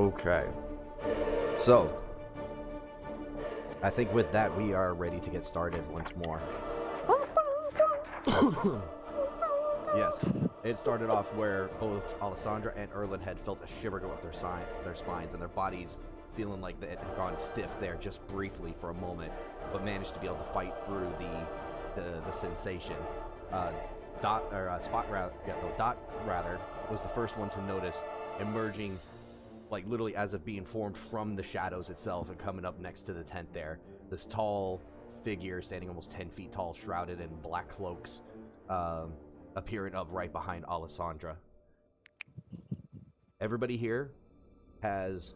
Okay. So, I think with that, we are ready to get started once more. Yes. It started off where both Alessandra and Erlen had felt a shiver go up their spines, and their bodies feeling like they had gone stiff there just briefly for a moment, but managed to be able to fight through the sensation. Dot was the first one to notice, emerging like literally as if being formed from the shadows itself and coming up next to the tent there. This tall figure standing almost 10 feet tall, shrouded in black cloaks, appearing up right behind Alessandra. Everybody here has,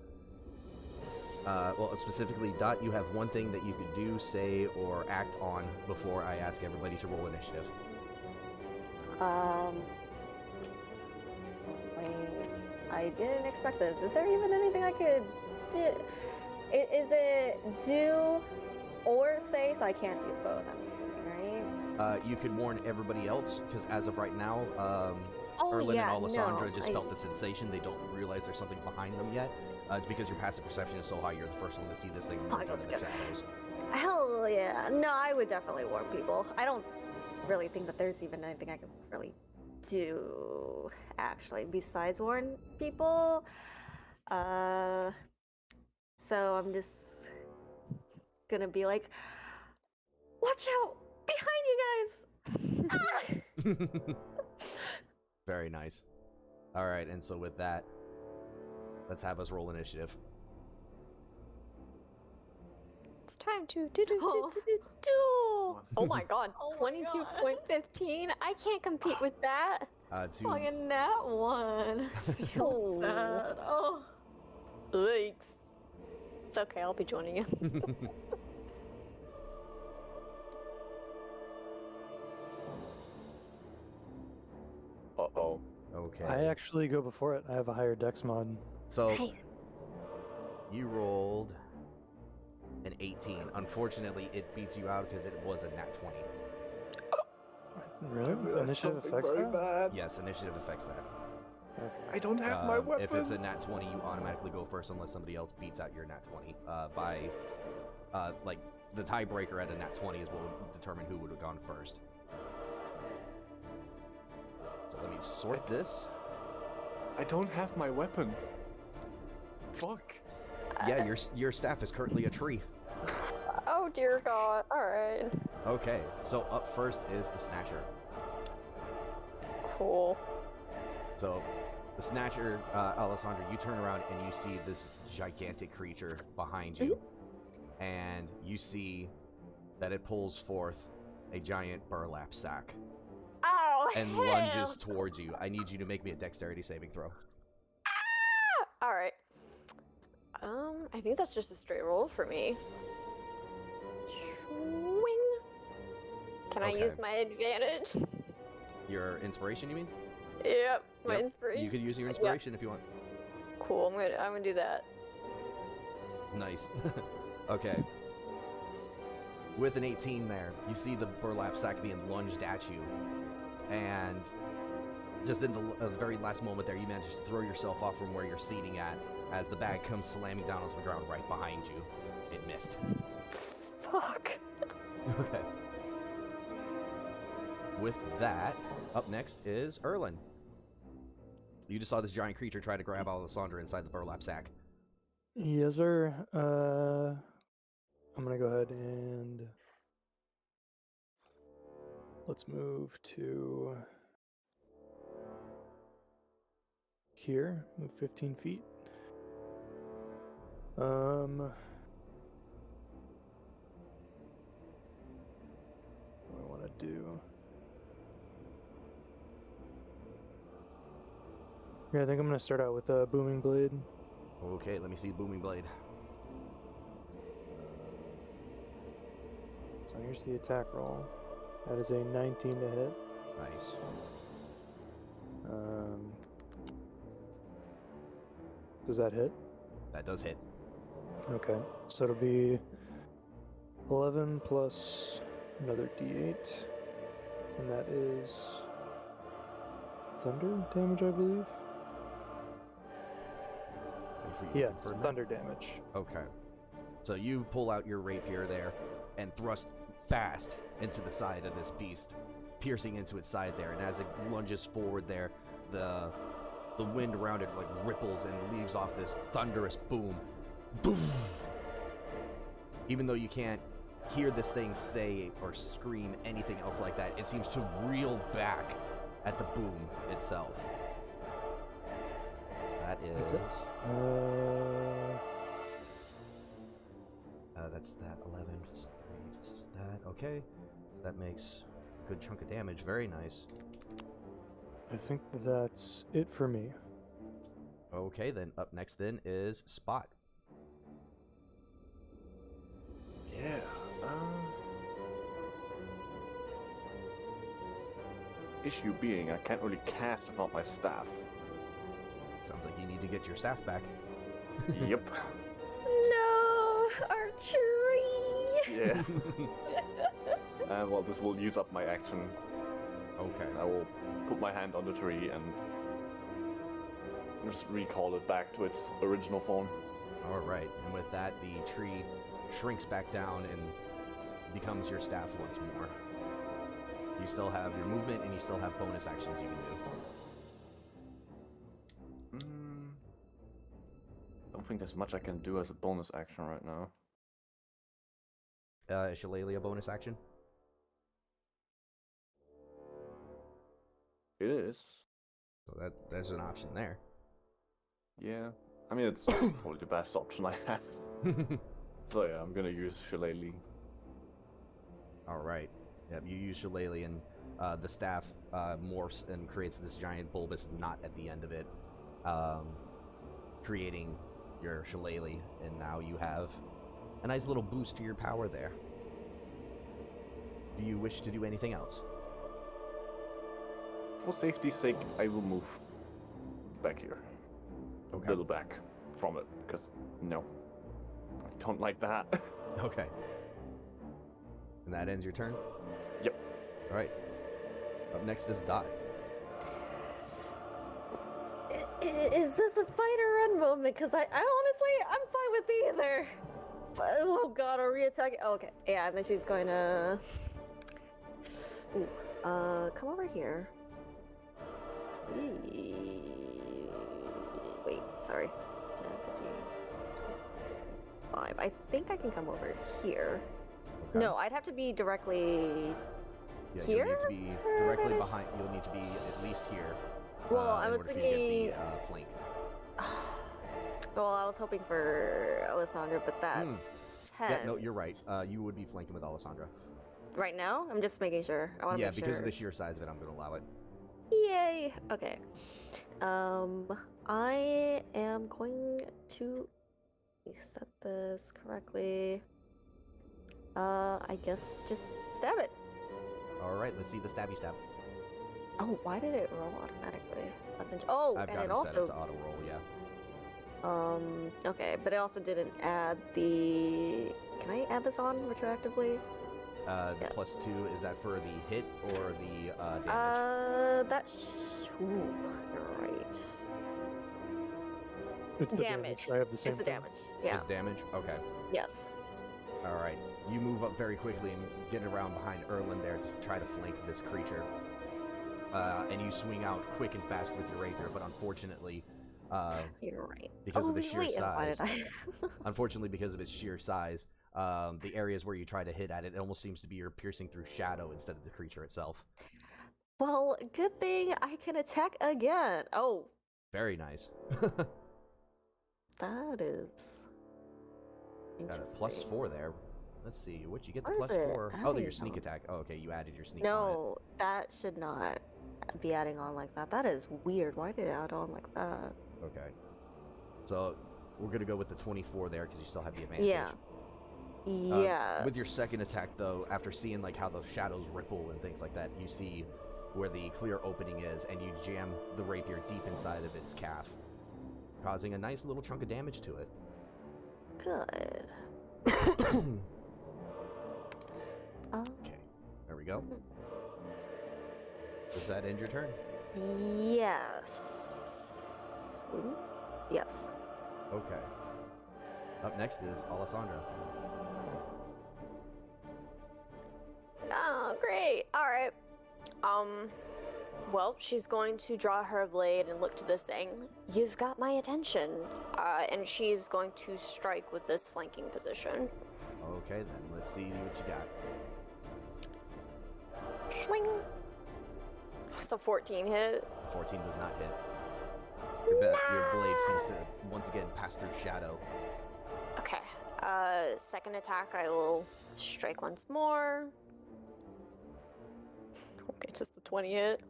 well, specifically, Dot, you have one thing that you could do, say, or act on before I ask everybody to roll initiative. Wait, I didn't expect this. Is there even anything I could do? Is it do or say? So I can't do both, I'm assuming, right? You could warn everybody else, because as of right now, Erlen and Alessandra just felt the sensation. They don't realize there's something behind them yet. It's because your passive perception is so high, you're the first one to see this thing emerge out of the shadows. Hell yeah. No, I would definitely warn people. I don't really think that there's even anything I could really do, actually, besides warn people. So I'm just gonna be like, watch out! Behind you guys! Very nice. Alright, and so with that, let's have us roll initiative. It's time to do. Oh my god, 22.15. I can't compete with that. In that one. Feels sad. Oh. Yikes. It's okay, I'll be joining you. Uh-oh. Okay. I actually go before it. I have a higher dex mod. So, Nice. you rolled an 18. Unfortunately, it beats you out because it was a nat 20. Really? Initiative affects that? Bad. Yes, initiative affects that. Okay. I don't have my weapon. If it's a nat 20, you automatically go first unless somebody else beats out your nat 20. Like, the tiebreaker at a nat 20 is what will determine who would have gone first. So let me sort this. I don't have my weapon. Fuck. Yeah, your staff is currently a tree. Oh dear god, alright. Okay, so up first is the Snatcher. Cool. So, the Snatcher, Alessandra, you turn around and you see this gigantic creature behind you. And you see that it pulls forth a giant burlap sack Oh, and lunges towards you. I need you to make me a dexterity saving throw. Alright. I think that's just a straight roll for me. Swing. Can I use my advantage? Your inspiration, you mean? Yep, my Yep. inspiration. You could use your inspiration if you want. Cool, I'm gonna do that. Nice. Okay. With an 18 there, you see the burlap sack being lunged at you. And just in the very last moment there, you manage to throw yourself off from where you're seating at as the bag comes slamming down onto the ground right behind you. It missed. Fuck. Okay. With that, up next is Erlen. You just saw this giant creature try to grab Alessandra inside the burlap sack. Yes, sir. I'm gonna go ahead and let's move to here. Move 15 feet. What do I want to do? Yeah, I think I'm gonna start out with a booming blade. Okay, let me see the booming blade. So here's the attack roll. That is a 19 to hit. Nice. Does that hit? That does hit. Okay, so it'll be 11 plus another d8, and that is thunder damage, I believe. Let me for you to Yes, confirm that? thunder damage. Okay. So you pull out your rapier there and thrust fast into the side of this beast, piercing into its side there. And as it lunges forward there, the wind around it like ripples and leaves off this thunderous boom. Boom! Even though you can't hear this thing say or scream anything else like that, it seems to reel back at the boom itself. That is... that's that 11 plus 3 plus that. Okay. So that makes a good chunk of damage. Very nice. I think that's it for me. Okay, then up next then is Spot. Yeah. Issue being, I can't really cast without my staff. Sounds like you need to get your staff back. Yep. No, archery. Yeah. Well, this will use up my action. Okay. I will put my hand on the tree and just recall it back to its original form. All right. And with that, the tree shrinks back down and becomes your staff once more. You still have your movement and you still have bonus actions you can do. Don't think there's much I can do as a bonus action right now. Shillelagh bonus action? It is. So there's an option there. Yeah. I mean, it's probably the best option I have. So yeah, I'm gonna use Shillelagh. All right. Yep, you use Shillelagh and the staff morphs and creates this giant bulbous knot at the end of it, creating your Shillelagh, and now you have a nice little boost to your power there. Do you wish to do anything else? For safety's sake, I will move back here. Okay. A little back from it, because no, I don't like that. Okay. And that ends your turn? Yep. All right. Up next is Dot. Is this a fight or run moment? Because I honestly, I'm fine with either. But, oh god, are we attacking? Oh, okay. Yeah, and then she's going to... Ooh, come over here. Wait, sorry. 10, 15, 5. I think I can come over here. Okay. No, I'd have to be directly You'll here. need to be directly behind. You'll need to be at least here. Well, I was in order for you to thinking. get the flank. Well, I was hoping for Alessandra, but that 10. Yeah, no, you're right. You would be flanking with Alessandra. Right now, I'm just making sure. I want to Yeah, make sure. because of the sheer size of it, I'm going to allow it. Yay! Okay. I am going to set this correctly. I guess just stab it. All right, let's see the stabby stab. Oh, why did it roll automatically? That's oh, I've and got it it set also it to auto roll. Yeah. okay, but it also didn't add the. Can I add this on retroactively? The Yeah. +2, is that for the hit or the damage? Ooh, you're right. It's the Damage. damage. I have the same It's the thing. damage. Yeah. It's damage? Okay. Yes. All right. You move up very quickly and get around behind Erlin there to try to flank this creature. And you swing out quick and fast with your rapier, but unfortunately, You're right. because of the sheer wait, why did size. I? Unfortunately, because of its sheer size, the areas where you try to hit at it, it almost seems to be you're piercing through shadow instead of the creature itself. Well, good thing I can attack again. Oh, Very nice. that is Got a interesting. +4 there. Let's see, what'd you get the What is it? +4? I Oh, don't your sneak know. attack. Oh, okay, you added your sneak on No, that should not be adding on like that. That is weird. Why did it add on like that? it. Okay. So, we're gonna go with the 24 there, because you still have the advantage. Yeah. Yeah. With your second attack, though, after seeing like how the shadows ripple and things like that, you see where the clear opening is, and you jam the rapier deep inside of its calf, causing a nice little chunk of damage to it. Good. Okay, there we go. Does that end your turn? Yes. Ooh. Yes. Okay. Up next is Alessandra. Oh, great. All right. Well, she's going to draw her blade and look to this thing. You've got my attention. And she's going to strike with this flanking position. Okay, then let's see what you got. Swing. It's a 14 hit. 14 does not hit. Your blade seems to once again pass through shadow. Okay. Second attack, I will strike once more. Okay, just the 20 hit.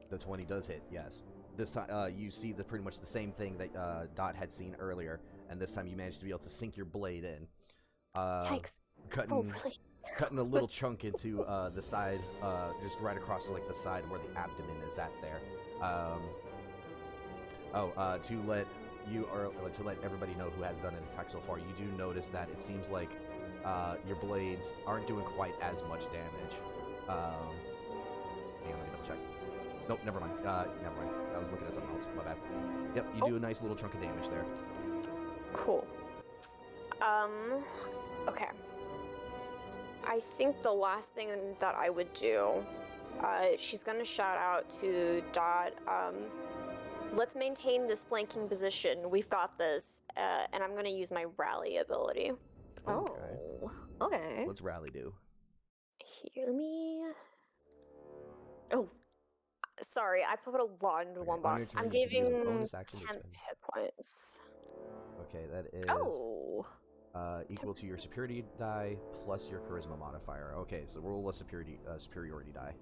The 20 does hit, yes. This time, you see pretty much the same thing that Dot had seen earlier, and this time you managed to be able to sink your blade in. Yikes. Cutting a little chunk into the side, just right across like the side where the abdomen is at there. To let everybody know who has done an attack so far, you do notice that it seems like your blades aren't doing quite as much damage. Hang on, let me double check. Nope, never mind. Never mind. I was looking at something else. My bad. Yep, you do a nice little chunk of damage there. Cool. Okay. I think the last thing that I would do, she's gonna shout out to Dot, let's maintain this flanking position. We've got this, and I'm gonna use my rally ability. Oh, okay. What's rally do? Here, let me... Oh, sorry, I put a lot into one On your box. turn, I'm you can use a giving bonus action 10 to spend. hit points. Okay, that is Oh, equal to your superiority die plus your charisma modifier. Okay, so roll a superiority die.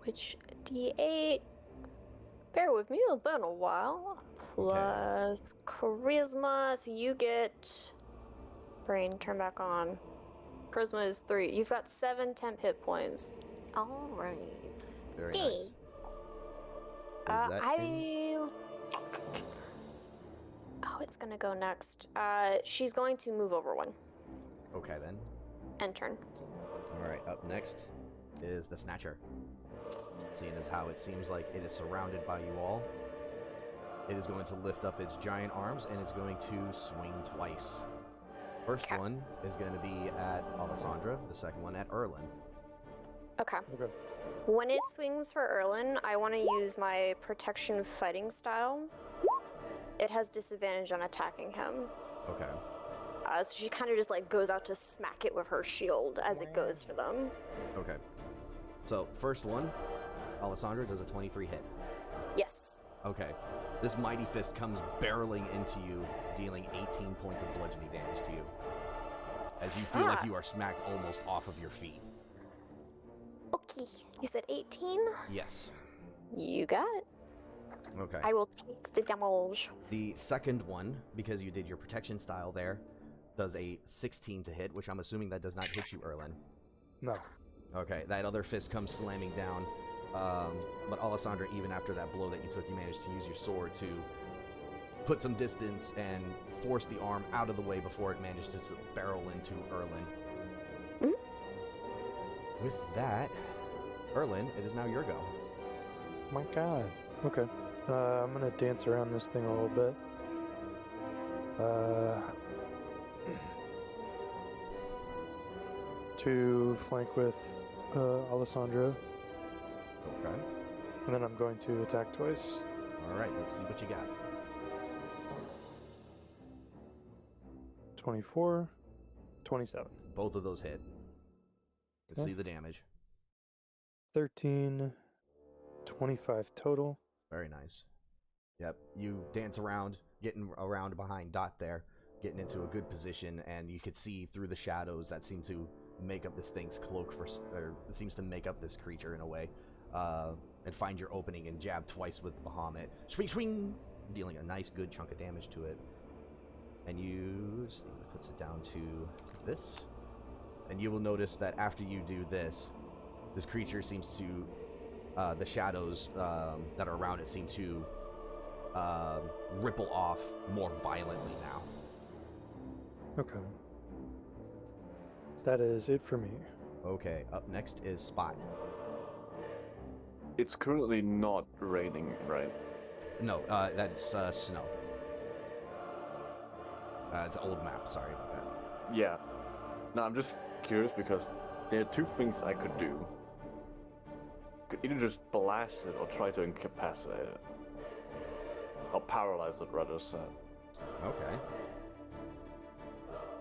which D8? Bear with me, it's been a while. Plus charisma, so you get... Brain, turn back on. Charisma is 3. You've got 7 temp hit points. All right. Very Dang. nice. Is that Oh, it's gonna go next. She's going to move over one. Okay then. End turn. Alright, up next is the Snatcher. Seeing as how it seems like it is surrounded by you all, it is going to lift up its giant arms and it's going to swing twice. First one is going to be at Alessandra, the second one at Erlin. Okay. Okay. When it swings for Erlin, I want to use my protection fighting style. It has disadvantage on attacking him. Okay. So she kind of just like goes out to smack it with her shield as it goes for them. Okay. So, first one, Alessandra does a 23 hit. Yes. Okay. This mighty fist comes barreling into you, dealing 18 points of bludgeoning damage to you. As you feel like you are smacked almost off of your feet. Okay. You said 18? Yes. You got it. Okay. I will take the damage. The second one, because you did your protection style there, does a 16 to hit, which I'm assuming that does not hit you, Erlin. No. Okay, that other fist comes slamming down. But Alessandra, even after that blow that you took, you managed to use your sword to put some distance and force the arm out of the way before it managed to barrel into Erlin. Mm-hmm. With that, Erlin, it is now your go. My god. Okay. I'm gonna dance around this thing a little bit. To flank with Alessandro, Okay. and then I'm going to attack twice. Alright, let's see what you got. 24, 27. Both of those hit. Let's Okay. see the damage. 13, 25 total. Very nice. Yep, you dance around, getting around behind Dot there, getting into a good position, and you could see through the shadows that seem to make up this thing's cloak or seems to make up this creature in a way, and find your opening and jab twice with Bahamut. Swing, swing! Dealing a nice, good chunk of damage to it. And you puts it down to this. And you will notice that after you do this, this creature seems to, the shadows that are around it seem to ripple off more violently now. Okay. That is it for me. Okay, up next is Spot. It's currently not raining, right? No, that's snow. It's an old map. Sorry about that. Yeah. No, I'm just curious because there are two things I could do. Could either just blast it or try to incapacitate it. Or paralyze it, rather said. Okay.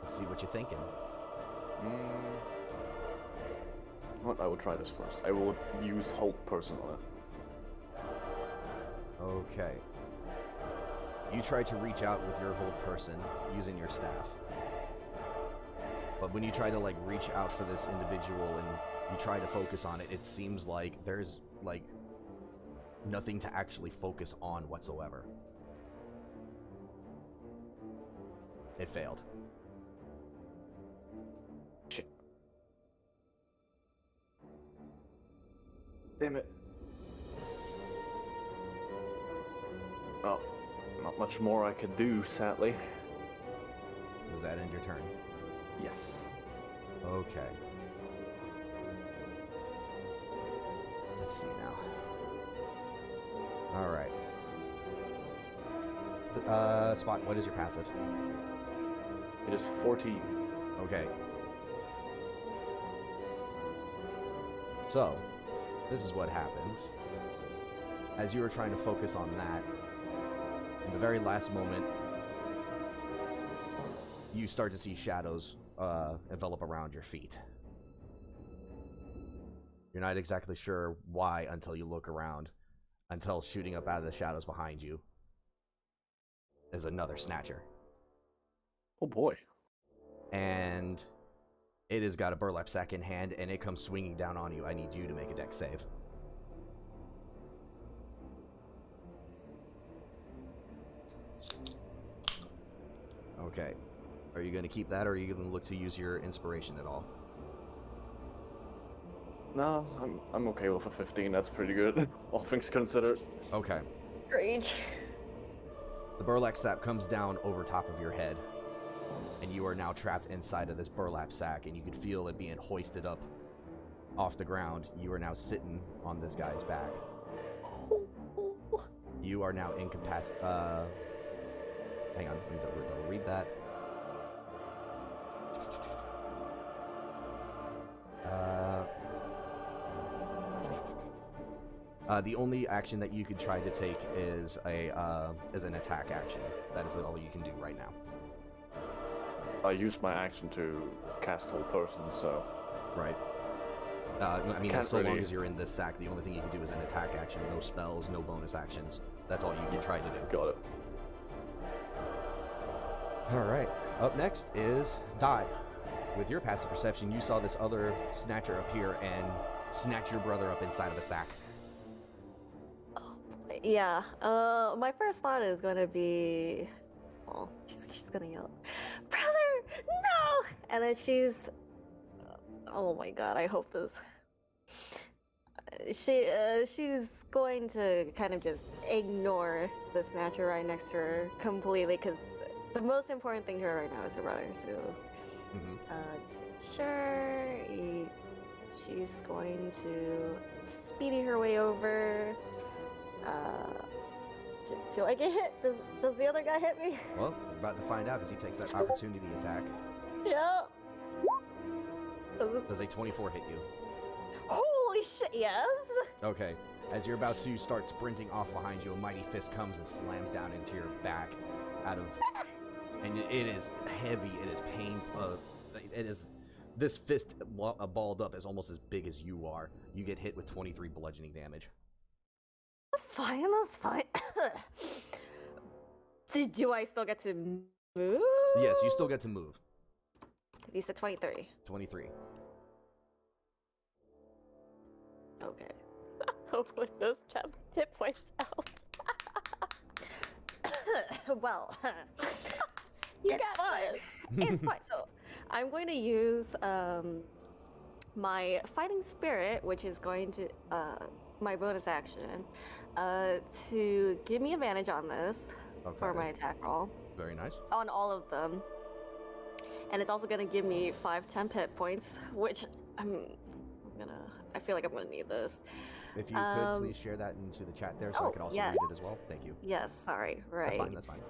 Let's see what you're thinking. What? I will try this first. I will use Hold Person on it. Okay. You try to reach out with your hold person using your staff. But when you try to, like, reach out for this individual and you try to focus on it, it seems like there's, like, nothing to actually focus on whatsoever. It failed. Shit. Damn it. Well, not much more I could do, sadly. Does that end your turn? Yes. Okay. Let's see now. Alright. Spot, what is your passive? It is 14. Okay. So, this is what happens. As you were trying to focus on that, in the very last moment, you start to see shadows envelop around your feet. You're not exactly sure why until you look around, until shooting up out of the shadows behind you is another Snatcher. Oh boy. And it has got a burlap sack in hand, and it comes swinging down on you. I need you to make a dex save. Okay. Are you going to keep that, or are you going to look to use your inspiration at all? No, I'm okay with a 15. That's pretty good, all things considered. Okay. Rage. The burlap sack comes down over top of your head, and you are now trapped inside of this burlap sack, and you can feel it being hoisted up off the ground. You are now sitting on this guy's back. You are now incapacitated. Hang on, let me double read that. The only action that you could try to take is an attack action. That is all you can do right now. I used my action to cast Hold Person, so... Right. I mean, Can't so long really- as you're in this sack, the only thing you can do is an attack action. No spells, no bonus actions. That's all you can try to do. Got it. Alright. Up next is Dai. With your passive perception, you saw this other Snatcher appear and snatch your brother up inside of a sack. Yeah. My first thought is going to be, oh, she's gonna yell, "Brother, no!" And then she's, oh my god, I hope this. She's going to kind of just ignore the Snatcher right next to her completely, because the most important thing to her right now is her brother. So, just sure, she's going to speedy her way over. Do I get hit? Does the other guy hit me? Well, we're about to find out as he takes that opportunity attack. Yeah. Does a 24 hit you? Holy shit, yes! Okay. As you're about to start sprinting off behind you, a mighty fist comes and slams down into your back out of... And it is heavy, it is painful. It is... This fist balled up is almost as big as you are. You get hit with 23 bludgeoning damage. That's fine, that's fine. Do I still get to move? Yes, you still get to move. You said 23. 23. Okay. Hopefully those hit points out. Well, it's fine. It's fine. So I'm going to use my fighting spirit, which is going to my bonus action, to give me advantage on this for my attack roll. Very nice. On all of them. And it's also going to give me 5 temp hit points, which I feel like I'm gonna need this. If you could please share that into the chat there so I could also read it as well. Thank you. Yes, sorry. Right. That's fine.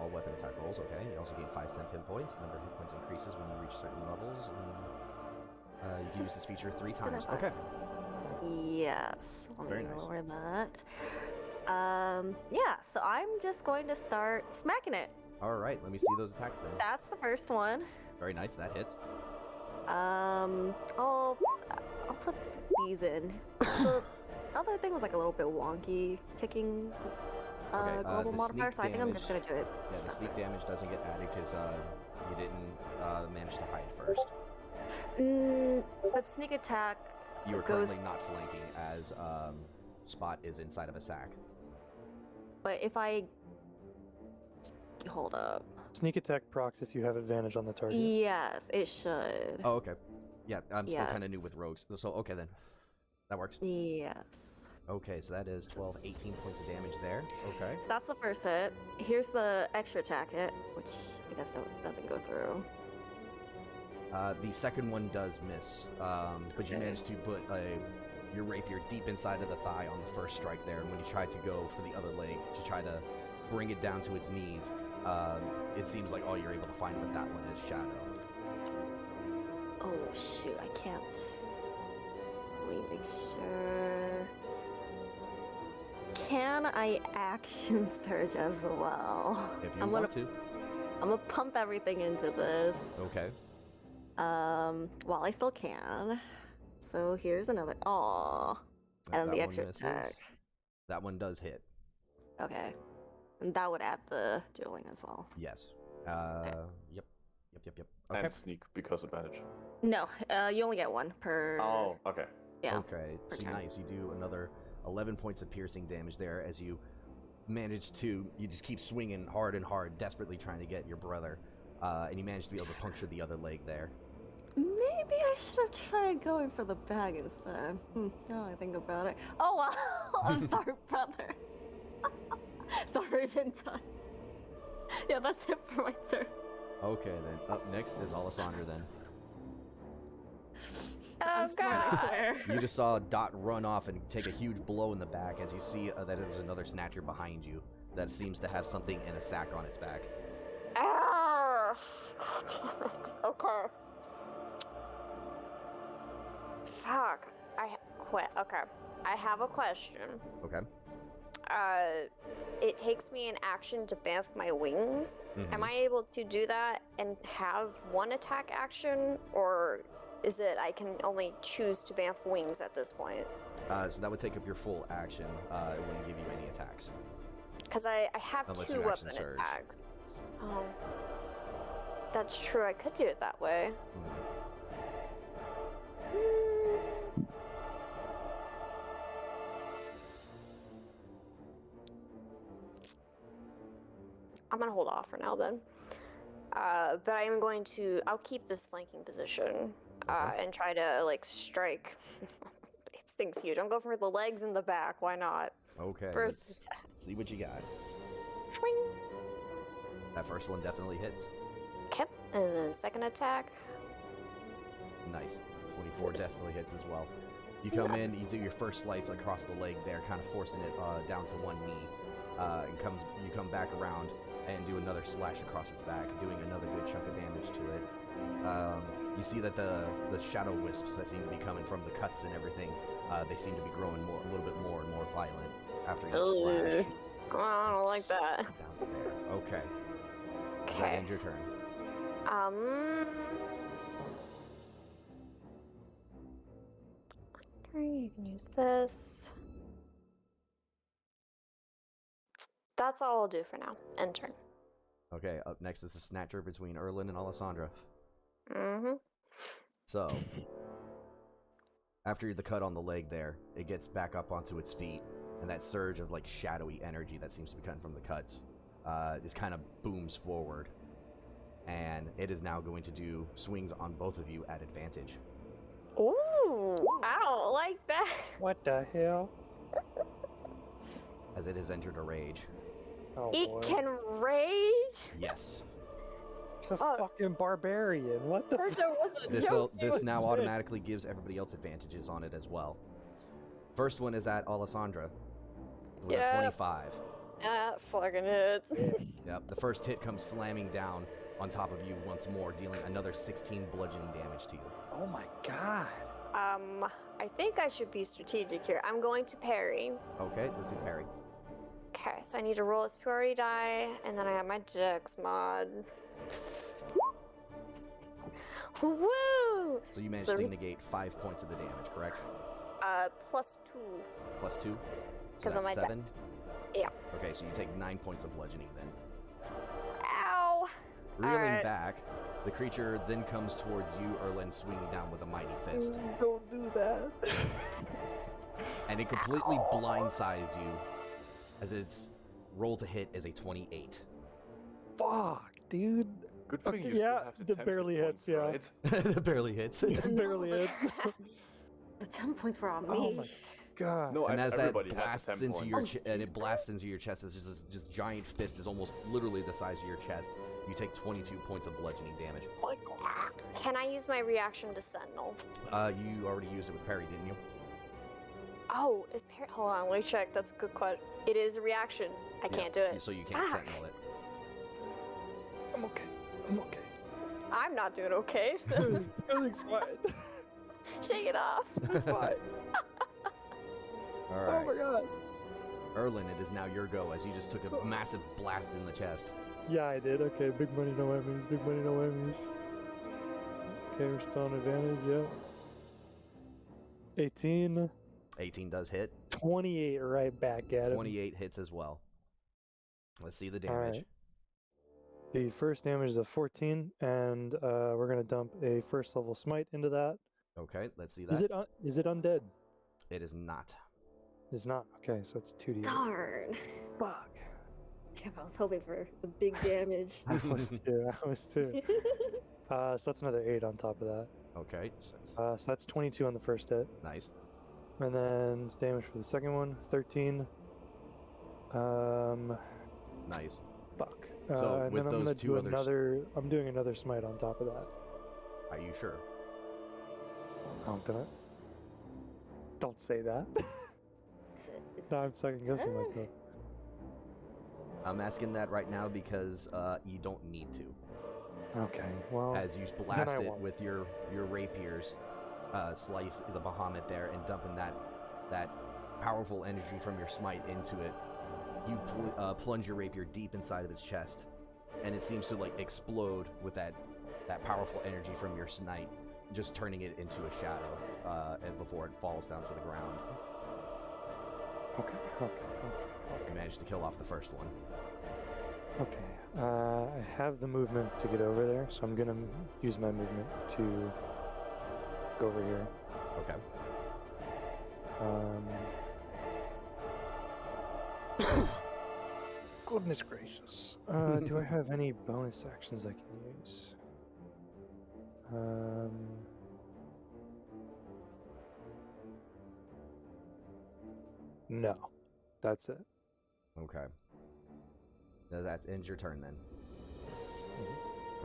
all weapon attack rolls. Okay. You also gain 5 temp hit points. Number of hit points increases when you reach certain levels. And, you can use this feature 3 times. Okay. Yes. Let Very me nice. lower that. Yeah, so I'm just going to start smacking it. All right. Let me see those attacks then. That's the first one. Very nice. That hits. I'll put these in. The other thing was like a little bit wonky, ticking Okay, global the modifier, sneak so I think I'm just gonna damage- do it. Yeah, the sneak damage doesn't get added because you didn't manage to hide first. But sneak attack You are goes. currently not flanking as Spot is inside of a sack. But if I hold up, Sneak attack procs if you have advantage on the target. yes, it should. Oh, okay. Yeah, I'm still kind of new Yes. with rogues, so okay then. That works. Yes. Okay, so that is 12, 18 points of damage there. Okay. So that's the first hit. Here's the extra attack hit, which I guess doesn't go through. The second one does miss, but you Okay. managed to put your rapier deep inside of the thigh on the first strike there, and when you tried to go for the other leg to try to bring it down to its knees, it seems like all you're able to find with that one is Shadow. Oh shoot, I can't. Let me make sure. Can I action surge as well? If you I'm want to. gonna pump everything into this. Okay. While I still can. So here's another. Aw. And That the one extra misses. attack. That one does hit. Okay. And that would add the dueling as well. Yes. Yep. Okay. And sneak because advantage. No, you only get one per. Oh, okay. Yeah. Okay, per so turn. nice. You do another 11 points of piercing damage there as you manage to, you just keep swinging hard and hard, desperately trying to get your brother, and you manage to be able to puncture the other leg there. Maybe I should have tried going for the bag instead. Now I think about it. Oh well, I'm sorry, brother. Sorry, Vinta. Yeah, that's it for my turn. Okay, then. Up next is Alessandra then. I'm smart, I swear. You just saw Dot run off and take a huge blow in the back as you see that there's another Snatcher behind you that seems to have something in a sack on its back. Ah! Damn it. Okay. Fuck. I quit. Okay. I have a question. Okay. It takes me an action to bamf my wings. Am I able to do that and have one attack action, or is it I can only choose to bamf wings at this point? So that would take up your full action. It wouldn't give you any attacks. Because I have Unless 2 you action weapon surge. attacks. Oh. That's true, I could do it that way. I'm gonna hold off for now then. But I am going to, I'll keep this flanking position and try to like strike. This thing's huge. I'm going for the legs and the back, why not? Okay. First Let's attack. see what you got. Swing. That first one definitely hits. Okay, and then second attack. Nice. 24 definitely hits as well. You come in, you do your first slice across the leg there, kind of forcing it down to one knee. And you come back around and do another slash across its back, doing another good chunk of damage to it. You see that the shadow wisps that seem to be coming from the cuts and everything, they seem to be growing a little bit more and more violent after each slash. Oh, I don't like that. Down to there. Okay. Does that Okay. end your turn? You can use this. That's all I'll do for now. End turn. Okay, up next is the Snatcher between Erlin and Alessandra. Mm-hmm. So, after the cut on the leg there, it gets back up onto its feet, and that surge of like shadowy energy that seems to be coming from the cuts just kind of booms forward, and it is now going to do swings on both of you at advantage. Ooh, I don't like that. What the hell? As it has entered a rage. Oh It boy. can rage? Yes. It's a Fuck. fucking barbarian. What the? There was a This joke. this now shit. automatically gives everybody else advantages on it as well. First one is at Alessandra with a Yeah. 25. That fucking hits. Yep, the first hit comes slamming down on top of you once more, dealing another 16 bludgeoning damage to you. Oh my god. I think I should be strategic here. I'm going to parry. Okay, let's see parry. Okay, so I need to roll a superiority die, and then I have my dex mod. Woo! So you managed So- to negate 5 points of the damage, correct? Plus 2. Plus 2? So 'Cause of that's my 7? dex. Yeah. Okay, so you take 9 points of bludgeoning then. Ow! Reeling Alright. back, the creature then comes towards you, Erlen, swinging down with a mighty fist. Don't do that. And it completely blindsides you, as its roll to hit is a 28. Fuck, dude. Good thing Okay, you yeah, still have the that 10 barely hit hits, points, yeah. right? That barely hits. Barely hits. The 10 points were on me. Oh my god. No, And as that everybody has blasts 10 into your points. and it blasts into your chest, as just giant fist is almost literally the size of your chest. You take 22 points of bludgeoning damage. My god. Can I use my reaction to Sentinel? You already used it with parry, didn't you? Oh, is parry? Hold on, let me check. That's a good question. It is a reaction. I Yeah, can't do it. So you can't Fuck. sentinel it. I'm okay. I'm okay. I'm not doing okay. So Everything's fine. shake it off. It's fine. All Oh right, my god. Erlen, it is now your go, as you just took a massive blast in the chest. Yeah, I did. Okay, big money, no enemies. Big money, no enemies. Okay, we're still on advantage, yeah. 18. 18 does hit. 28 right back at him. 28 hits as well. Let's see the All damage. right. The first damage is a 14, and we're gonna dump a first level smite into that. Okay, let's see that. Is it undead? It is not. It's not. Okay, so it's 2d. Darn. Fuck. Damn, I was hoping for the big damage. I was too. I was too. So that's another 8 on top of that. Okay, so So that's 22 on the first hit, that's nice. and then damage for the second one, 13. Nice. Fuck. So, and with then I'm those gonna two do others- another. I'm doing another smite on top of that. Are you sure? Don't say that. It's No, I'm second guessing myself. I'm asking that right now because you don't need to. Okay. Well. As you blast I it won't. with your rapiers, slice the Bahamut there and dumping that powerful energy from your smite into it. You plunge your rapier deep inside of its chest, and it seems to like explode with that powerful energy from your smite, just turning it into a shadow, and before it falls down to the ground. Okay. You managed to kill off the first one. Okay. I have the movement to get over there, so I'm gonna use my movement to go over here. Okay. Goodness gracious. Do I have any bonus actions I can use? No. That's it. Okay. That ends your turn then.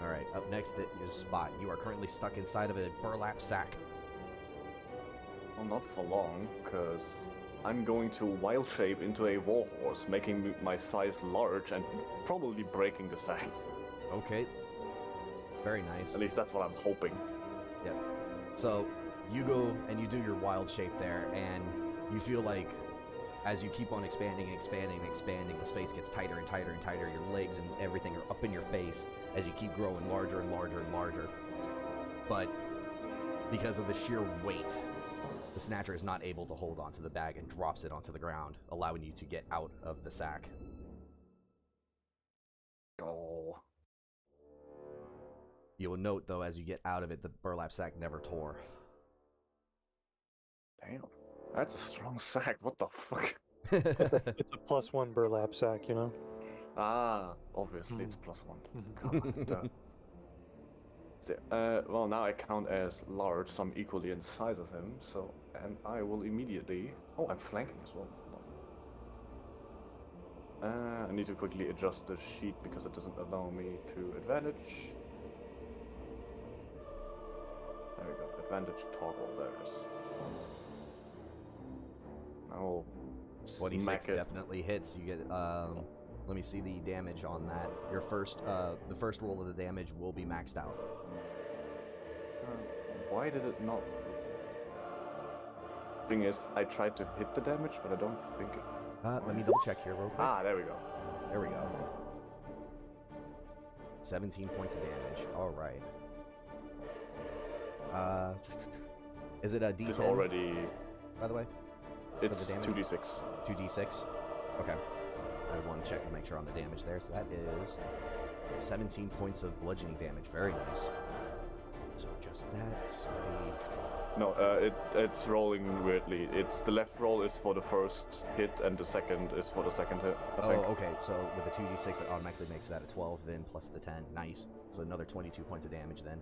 All right. Up next at your spot, you are currently stuck inside of a burlap sack. Well, not for long, because I'm going to wild shape into a warhorse, making my size large and probably breaking the sack. Okay. Very nice. At least that's what I'm hoping. Yep. So you go and you do your wild shape there, and you feel like as you keep on expanding, the space gets tighter and tighter and tighter. Your legs and everything are up in your face as you keep growing larger and larger and larger. But because of the sheer weight, the Snatcher is not able to hold onto the bag and drops it onto the ground, allowing you to get out of the sack. Oh. You will note, though, as you get out of it, the burlap sack never tore. Damn. That's a strong sack. What the fuck? It's a +1 burlap sack, you know? Ah, obviously it's +1. God. So, well, now I count as large, so I'm equally in size as him. So, and I will immediately. Oh, I'm flanking as well. I need to quickly adjust the sheet because it doesn't allow me to advantage. There we go. Advantage toggle. There it is. I'll 26 smack it. definitely hits. You get, let me see the damage on that. Your first, the first roll of the damage will be maxed out. Why did it not? Thing is, I tried to hit the damage, but I don't think it. Let me double check here real quick. Ah, there we go. There we go. 17 points of damage. All right. Is it a D10? It's already. By the way, It's damage? 2d6. 2d6. Okay. I want to check to make sure on the damage there. So that is 17 points of bludgeoning damage. Very nice. So just that. No, it's rolling weirdly. It's the left roll is for the first hit, and the second is for the second hit. I think. Oh, okay. So with the 2d6, that automatically makes that a 12, then plus the 10. Nice. So another 22 points of damage then.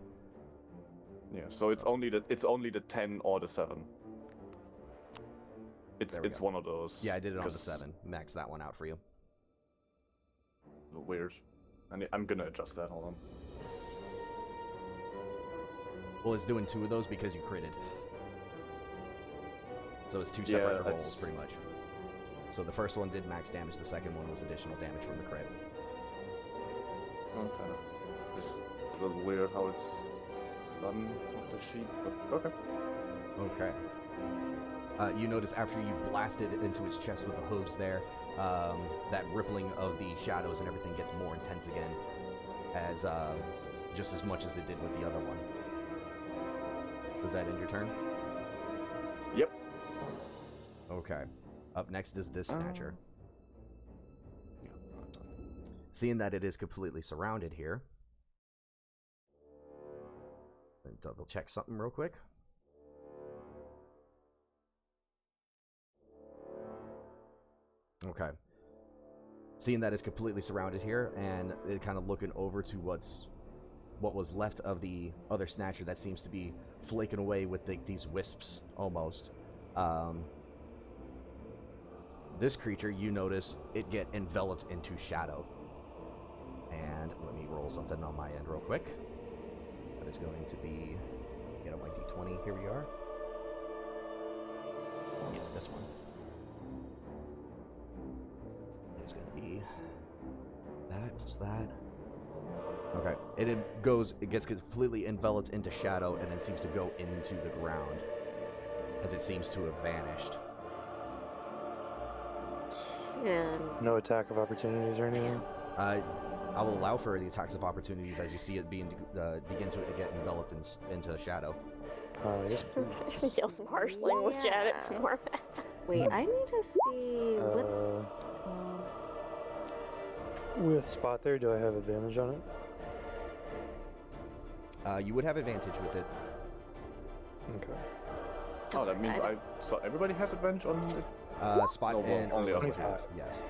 Yeah. So it's only the 10 or the 7. It's There we go. one of those. Yeah, I did it on the because- 7. Max that one out for you. Weird. I'm gonna adjust that. Hold on. Well, it's doing 2 of those because you critted. So it's 2 separate Yeah, rolls, pretty much. So the first one did max damage, the second one was additional damage from the crit. Okay. Just a little weird how it's done with the sheet, but okay. Okay. You notice after you blasted it into its chest with the hooves there, that rippling of the shadows and everything gets more intense again, as just as much as it did with the other one. Does that end your turn? Yep. Okay. Up next is this Snatcher. Yeah, not done. Seeing that it is completely surrounded here, let me double check something real quick. Okay. Seeing that it's completely surrounded here, and it kind of looking over to what was left of the other Snatcher that seems to be flaking away with these wisps, almost. This creature, you notice, it get enveloped into shadow. And let me roll something on my end real quick. That is going to be, get out my d20, here we are. Yeah, this one. It's going to be that plus that. Okay, it gets completely enveloped into shadow and then seems to go into the ground as it seems to have vanished. And No attack of opportunities or anything? I will allow for the attacks of opportunities as you see it begin to get enveloped into shadow. Yes. Yell some harsh language at it from where I'm at. yes. Wait, I need to see what. With spot there, do I have advantage on it? You would have advantage with it. Okay. Oh, that means so everybody has advantage on if. Spot No, well, and only us. Erlen have, yes.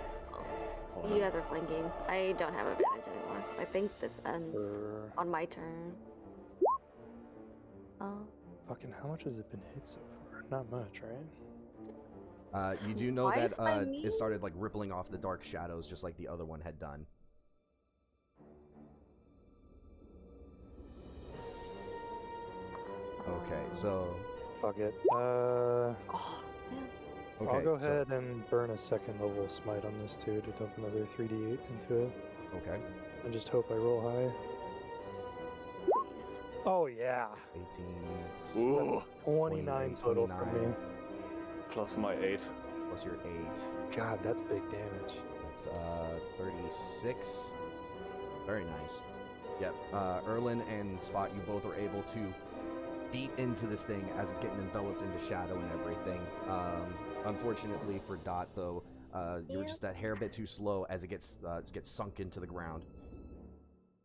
You guys are flanking. I don't have advantage anymore. 'Cause I think this ends on my turn. Oh. Fucking, how much has it been hit so far? Not much, right? You do know Twice by that me? it started like rippling off the dark shadows just like the other one had done. Okay, so Fuck it. Oh, man. okay, I'll go so- ahead and burn a second level smite on this too to dump another 3d8 into it. Okay, And just hope I roll high. Please. Oh yeah. 18 Ooh, 29 total for me. 29. plus my 8. plus your 8. God, that's big damage. That's 36. Very nice. Yep. Erlen and Spot, you both are able to beat into this thing as it's getting enveloped into shadow and everything. Unfortunately for Dot, though, you're just that hair bit too slow as it gets sunk into the ground,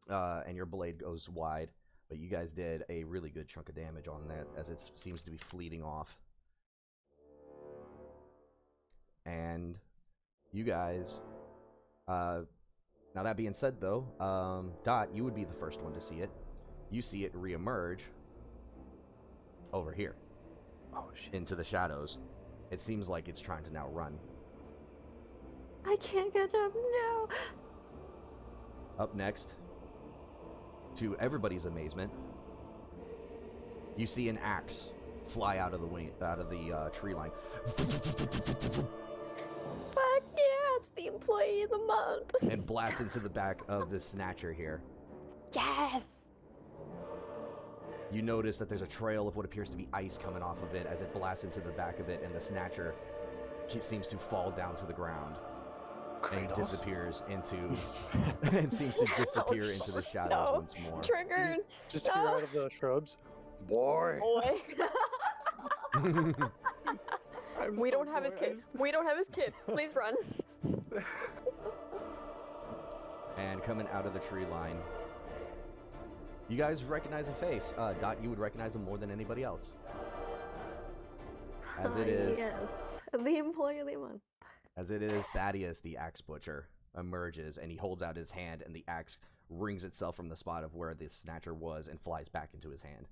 and your blade goes wide. But you guys did a really good chunk of damage on that as it seems to be fleeting off. And you guys, now that being said, though, Dot, you would be the first one to see it. You see it reemerge over here Oh shit. into the shadows. It seems like it's trying to now run. I can't catch up. No. Up next, to everybody's amazement, you see an axe fly out of the tree line. Fuck yeah, it's the employee of the month. and blasts into the back of this Snatcher here. Yes. You notice that there's a trail of what appears to be ice coming off of it as it blasts into the back of it, and the Snatcher seems to fall down to the ground and Kratos. disappears into and seems to disappear into the shadows No. once more. Triggered. Just hear No. out of the shrubs. Boy. Boy. I'm We so don't have his sorry, kid. We don't have his kid. Please run. And coming out of the tree line, you guys recognize a face. Dot, you would recognize him more than anybody else. As it is, Yes, the employee of the month. as it is, Thaddeus, the axe butcher, emerges and he holds out his hand, and the axe rings itself from the spot of where the Snatcher was and flies back into his hand.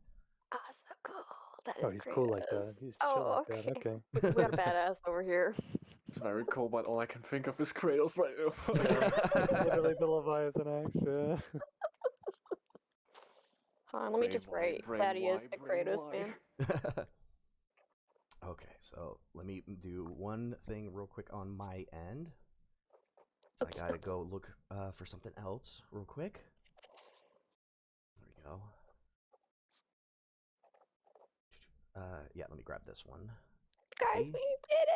Ah, so cool. That is Oh, he's cool like that. Kratos. He's chill Oh, like that. Okay. We got a badass over here. It's very cool, but all I can think of is Kratos right now. Literally the Leviathan axe. Yeah. Hold on, let me just write that he is the Kratos man. Okay, so let me do one thing real quick on my end. So I gotta go look for something else real quick. There we go. Yeah, let me grab this one. Guys, Hey. we did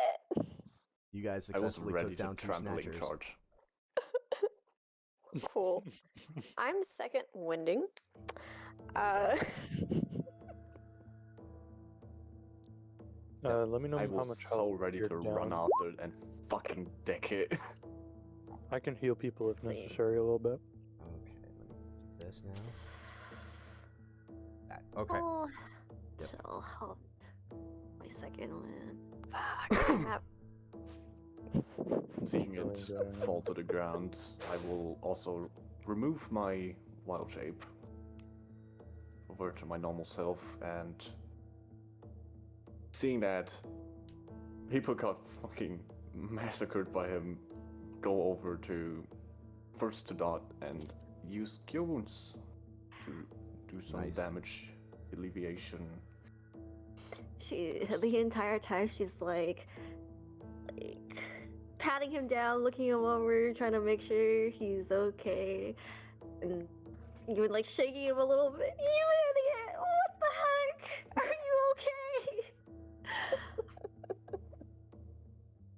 it! You guys I was successfully ready took to down two trampoline Snatchers. charge. Cool. I'm second winding. Let me know I how was much so health ready you're to run down. after it and fucking deck it. I can heal people if See. necessary a little bit. Okay, let me do this now. That, okay. Oh, Yep. chill. Oh, my second one. Fuck. I have- Seeing Oh, it yeah. fall to the ground, I will also remove my wild shape, over to my normal self, and seeing that people got fucking massacred by him, go over to first to Dot and use Cure Wounds to do some Nice. damage alleviation. She the entire time she's like patting him down, looking him over, trying to make sure he's okay, and you're like shaking him a little bit. You idiot! What the heck? Are you okay?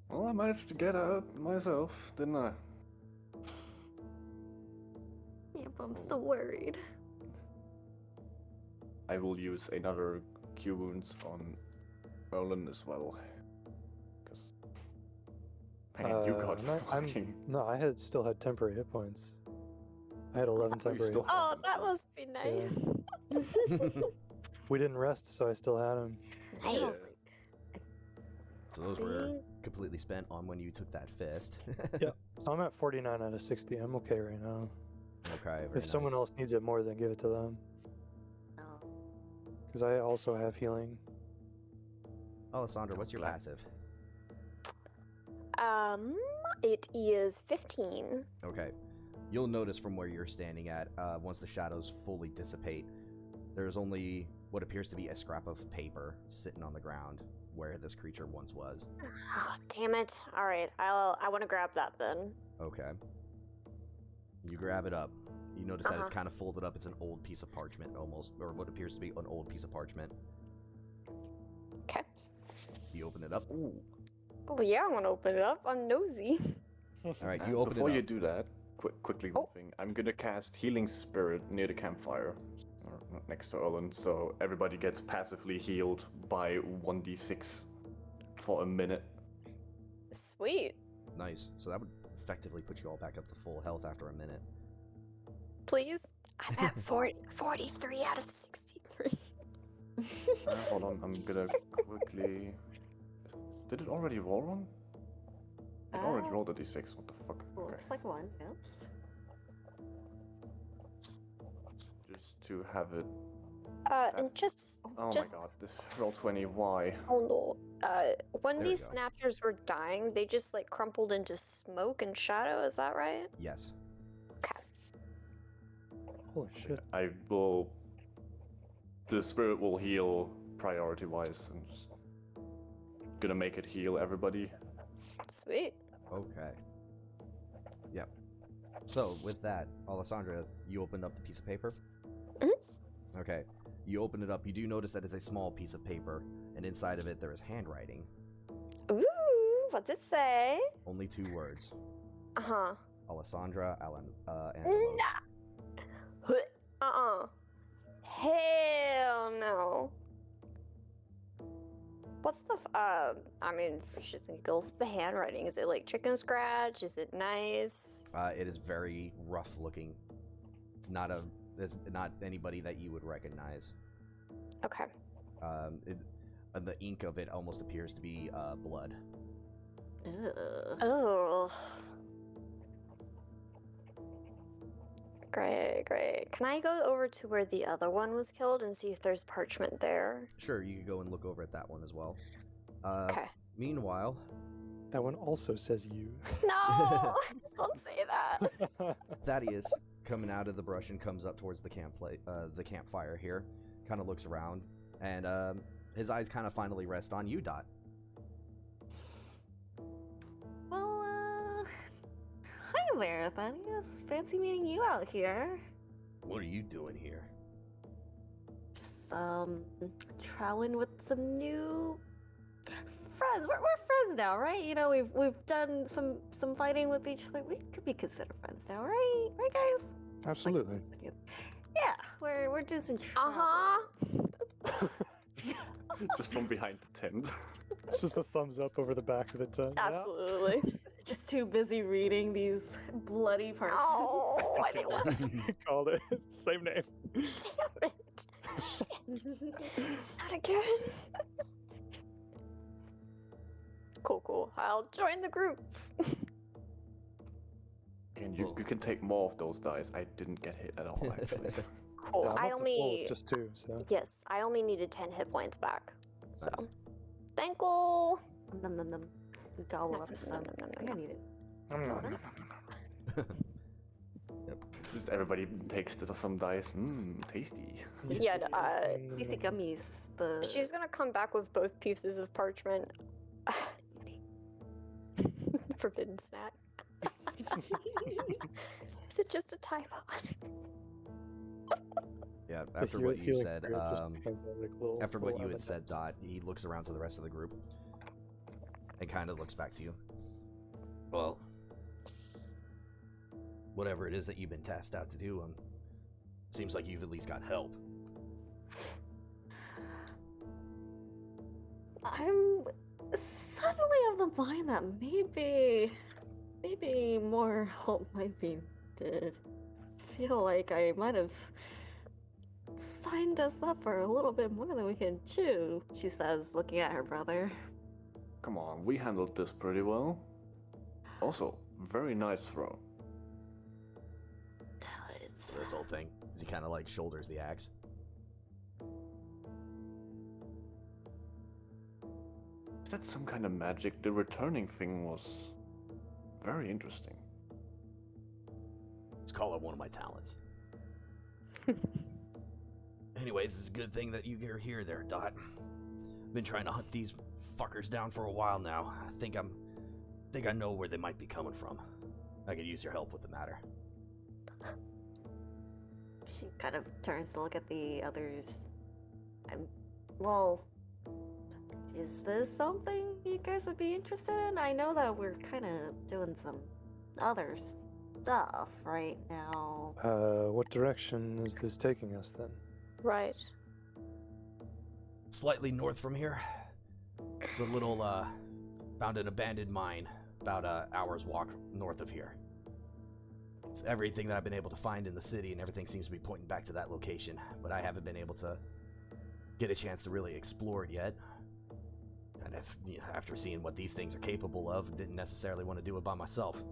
Well, I managed to get out myself, didn't I? Yeah, but I'm so worried. I will use another Cure Wounds on Merlin as well. Because man, you got fucking. No, I still had temporary hit points. I had 11 Oh, you temporary. still Oh, have that them. must be nice. We didn't rest, so I still had him. Nice. So those were completely spent on when you took that fist. Yep. So I'm at 49 out of 60. I'm okay right now. Okay. If someone else needs it more, then give it to them. Oh. Because I also have healing. Alessandra, what's your passive? It is 15. Okay. You'll notice from where you're standing at, once the shadows fully dissipate, there's only what appears to be a scrap of paper sitting on the ground where this creature once was. Oh, damn it. All right, I want to grab that then. Okay. You grab it up. You notice that it's kind of folded up. It's an old piece of parchment, almost, or what appears to be an old piece of parchment. Okay. You open it up. Ooh. Oh yeah, I want to open it up. I'm nosy. All right, you open Before it you up. do that, quickly one Oh. thing. I'm gonna cast Healing Spirit near the campfire, or next to Erland, so everybody gets passively healed by 1d6 for a minute. Sweet. Nice. So that would effectively put you all back up to full health after a minute. Please. I'm at 43 out of 63. Hold on, I'm gonna quickly. Did it already roll one? It already rolled a d6. What the fuck? Okay. Looks like one. Yes. Just to have it. And just Oh Just- my god, this roll 20. Why? hold on. When There we these go. snatchers were dying, they just like crumpled into smoke and shadow. Is that right? Yes. Okay. Holy shit. I will. The spirit will heal priority wise. I'm just gonna make it heal everybody. Sweet. Okay. Yep. So, with that, Alessandra, you opened up the piece of paper? Mhm. Okay. You open it up. You do notice that it's a small piece of paper, and inside of it there is handwriting. Ooh, what's it say? Only 2 words. Uh-huh. Alessandra Angelos. Hell no. What's the, I mean, for shits and giggles, the handwriting? Is it like chicken scratch? Is it nice? It is very rough looking. It's not anybody that you would recognize. Okay. The ink of it almost appears to be blood. Ugh. Oh. Great, great. Can I go over to where the other one was killed and see if there's parchment there? Sure, you could go and look over at that one as well. Okay. Meanwhile, That one also says you. No! Don't say that. Thaddeus, coming out of the brush and comes up towards the campfire here, kind of looks around, and his eyes kind of finally rest on you, Dot. Well, hi there, Thaddeus. Fancy meeting you out here. What are you doing here? Just, traveling with some new friends. We're friends now, right? You know, we've done some fighting with each other. We could be considered friends now, right? Right, guys? Absolutely. Yeah, we're doing some travel. Uh-huh. Just from behind the tent. It's just a thumbs up over the back of the tent. Yeah. Absolutely. Just too busy reading these bloody parts. Oh, I didn't want Called it. Same name. Damn it. Shit. Not again. Cool. I'll join the group. And you can take more of those dice. I didn't get hit at all, actually. Cool. Yeah, I'm I up to full only with just 2, so. Yes, I only needed 10 hit points back. So, Nice. thank you. Num. Gobble up some. I think I need it. Just everybody takes some dice. Tasty. Yeah, These gummies. The she's gonna come back with both pieces of parchment. Forbidden snack. Is it just a typo? Yeah, The after what you healing said, group just has a, like, little- after what little you had said, M&Ms. Dot, he looks around to the rest of the group and kind of looks back to you. Well, whatever it is that you've been tasked out to do, seems like you've at least got help. I'm suddenly of the mind that maybe more help might be needed. Feel like I might have signed us up for a little bit more than we can chew, she says, looking at her brother. Come on, we handled this pretty well. Also, very nice throw. This whole thing, as he kind of like shoulders the axe. Is that some kind of magic? The returning thing was very interesting. Let's call it one of my talents. Anyways, it's a good thing that you're here there, Dot. I've been trying to hunt these fuckers down for a while now. I think I know where they might be coming from. I could use your help with the matter. She kind of turns to look at the others. Well, is this something you guys would be interested in? I know that we're kind of doing some other stuff right now. What direction is this taking us then? Right. Slightly north from here. It's a little, found an abandoned mine about an hour's walk north of here. It's everything that I've been able to find in the city, and everything seems to be pointing back to that location, but I haven't been able to get a chance to really explore it yet. And after seeing what these things are capable of, didn't necessarily want to do it by myself.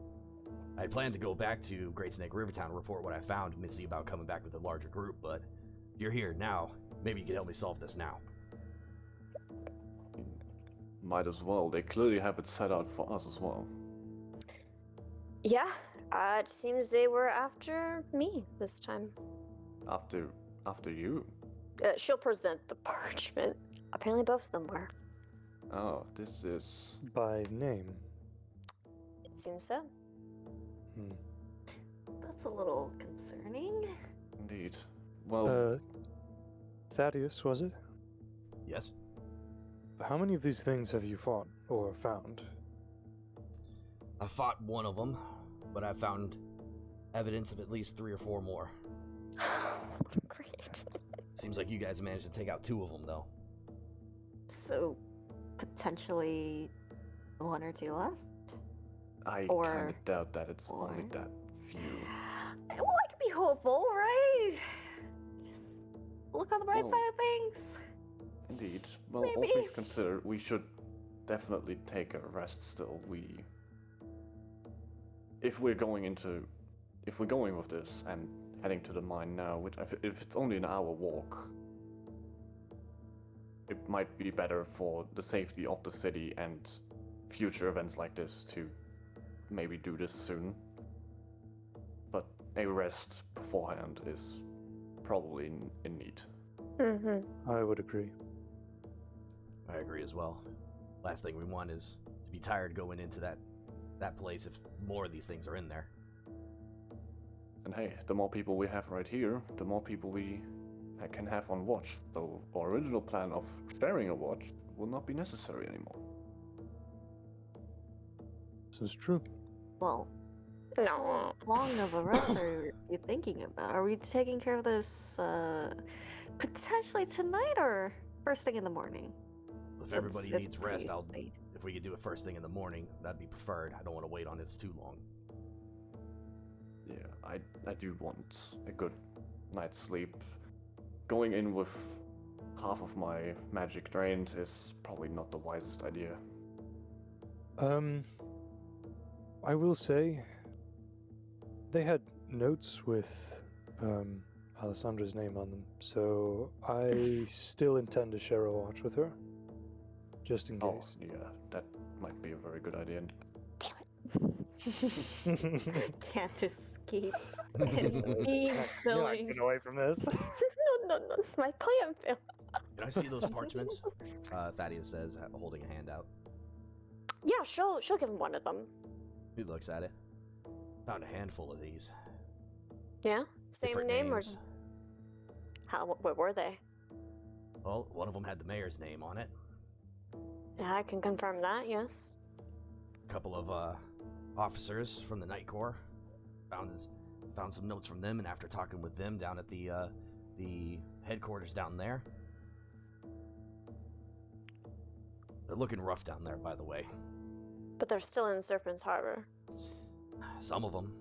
I had planned to go back to Great Snake Rivertown and report what I found and see about coming back with a larger group, but if you're here now, maybe you can help me solve this now. Might as well. They clearly have it set out for us as well. Yeah, it seems they were after me this time. After you. She'll present the parchment. Apparently both of them were. Oh, this is... By name. Seems so. Hmm. That's a little concerning. Indeed. Well, Thaddeus, was it? Yes. How many of these things have you fought or found? I fought one of them, but I found evidence of at least 3 or 4 more. Great. Seems like you guys managed to take out 2 of them, though. So, potentially 1 or 2 left? I or- kind of doubt that it's only or- that few. Well, I could be hopeful, right? Just look on the bright Well, side of things. Indeed. Well, all Maybe. things considered, we should definitely take a rest still. If we're going with this and heading to the mine now, which if it's only an hour walk, it might be better for the safety of the city and future events like this to maybe do this soon. But a rest beforehand is probably in need. Mm-hmm. I would agree. I agree as well. Last thing we want is to be tired going into that place if more of these things are in there. And hey, the more people we have right here, the more people we can have on watch. So our original plan of sharing a watch will not be necessary anymore. This is true. Well, No. how long of a rest are you thinking about? Are we taking care of this potentially tonight or first thing in the morning? If Since everybody it's needs rest, pretty late. if we could do it first thing in the morning, that'd be preferred. I don't want to wait on this too long. Yeah, I do want a good night's sleep. Going in with half of my magic drained is probably not the wisest idea. I will say they had notes with Alessandra's name on them, so I still intend to share a watch with her, just in Oh, case. yeah, that might be a very good idea. Can't escape. Being You're not filling. getting away from this. No. My plan failed. Can I see those parchments? Thaddeus says, holding a hand out. Yeah, she'll give him one of them. He looks at it. Found a handful of these. Yeah? Same Different name names. or what were they? Well, one of them had the mayor's name on it. Yeah, I can confirm that, yes. A couple of officers from the Night Corps. Found some notes from them, and after talking with them down at the headquarters down there. They're looking rough down there, by the way. But they're still in Serpent's Harbor. Some of them.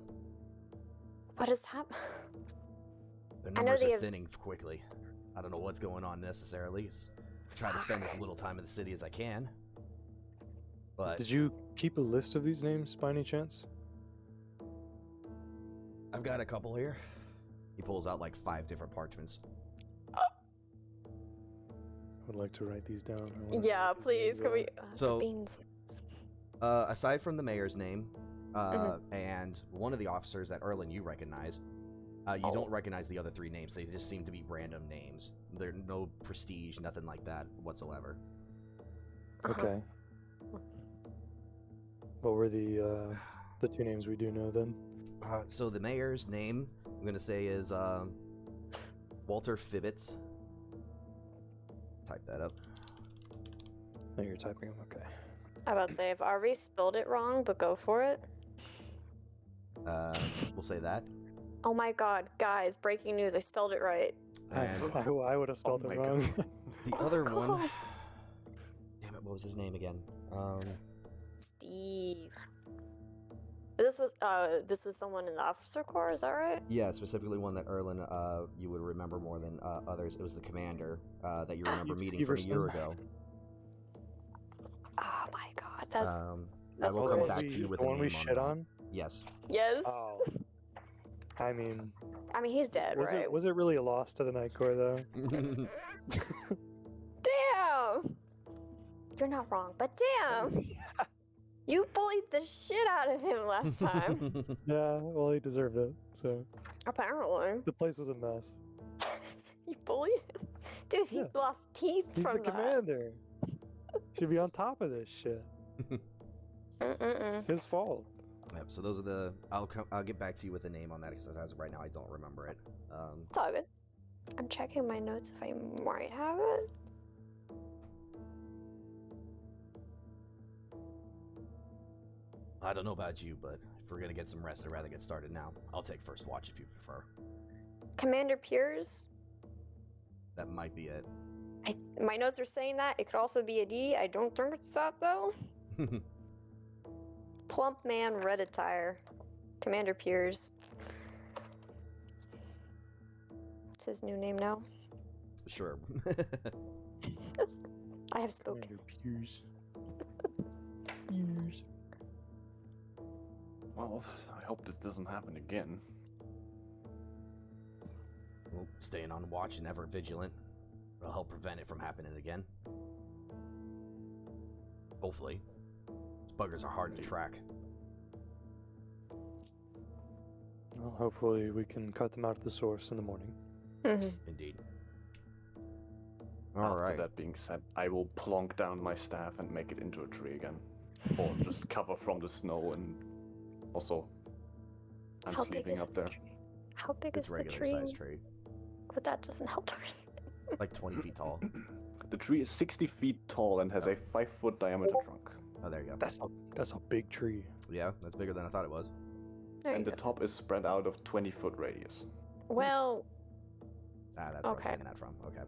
What has happened? Their I know numbers they are have- thinning quickly. I don't know what's going on necessarily. Try to spend as little time in the city as I can. But Did you keep a list of these names by any chance? I've got a couple here. He pulls out like 5 different parchments. I would like to write these down. I wanna Yeah, write these please. names Can we? down. So- Beans. Aside from the mayor's name, and one of the officers that Erlen you recognize, you don't recognize the other 3 names. They just seem to be random names. They're no prestige, nothing like that whatsoever. Okay. What were the 2 names we do know then? So the mayor's name, I'm gonna say, is Walter Fibbits. Type that up. Oh, you're typing them. Okay. I about to say, if Arvi spelled it wrong, but go for it. We'll say that. Oh my god, guys, breaking news, I spelled it right. And I would have spelled Oh it my wrong. God. the Oh, other one. God. Damn it! What was his name again? Steve. This was someone in the officer corps, is that right? Yeah, specifically one that Erlen, you would remember more than others. It was the commander that you remember meeting from a year Steverson. ago. Oh my god, that's I that's will great. come back to you with the a one name we shit that. on. Yes. yes. Oh. I mean, I mean, he's dead, right? was it really a loss to the Night Corps though? Damn. You're not wrong, but damn, you bullied the shit out of him last time. Yeah, well, he deserved it. So Apparently, the place was a mess. you bullied him, dude. He Yeah. lost teeth He's from the that. commander. Should be on top of this shit. Mm-mm-mm. His fault. Yep, so those are the. I'll get back to you with a name on that because as of right now I don't remember it. It's all good. I'm checking my notes if I might have it. I don't know about you, but if we're gonna get some rest, I'd rather get started now. I'll take first watch if you prefer. Commander Piers. That might be it. My notes are saying that. It could also be a D. I don't think it's that though. Plump man, red attire. Commander Piers. It's his new name now. Sure. I have spoken. Commander Piers. Piers. Well, I hope this doesn't happen again. Well, staying on watch and ever vigilant will help prevent it from happening again. Hopefully. These buggers are hard to track. Well, hopefully we can cut them out at the source in the morning. Indeed. After Alright. that being said, I will plonk down my staff and make it into a tree again. Or just cover from the snow and also I'm How big sleeping is up the there. tree? How big It's is the regular tree? sized tree. But that doesn't help us. Like 20 feet tall. The tree is 60 feet tall and has a 5-foot diameter trunk. Oh, there you go. That's a big tree. Yeah, that's bigger than I thought it was. There you And the go. top is spread out of 20-foot radius. Well, Ah, that's where Okay. I was getting that from. Okay.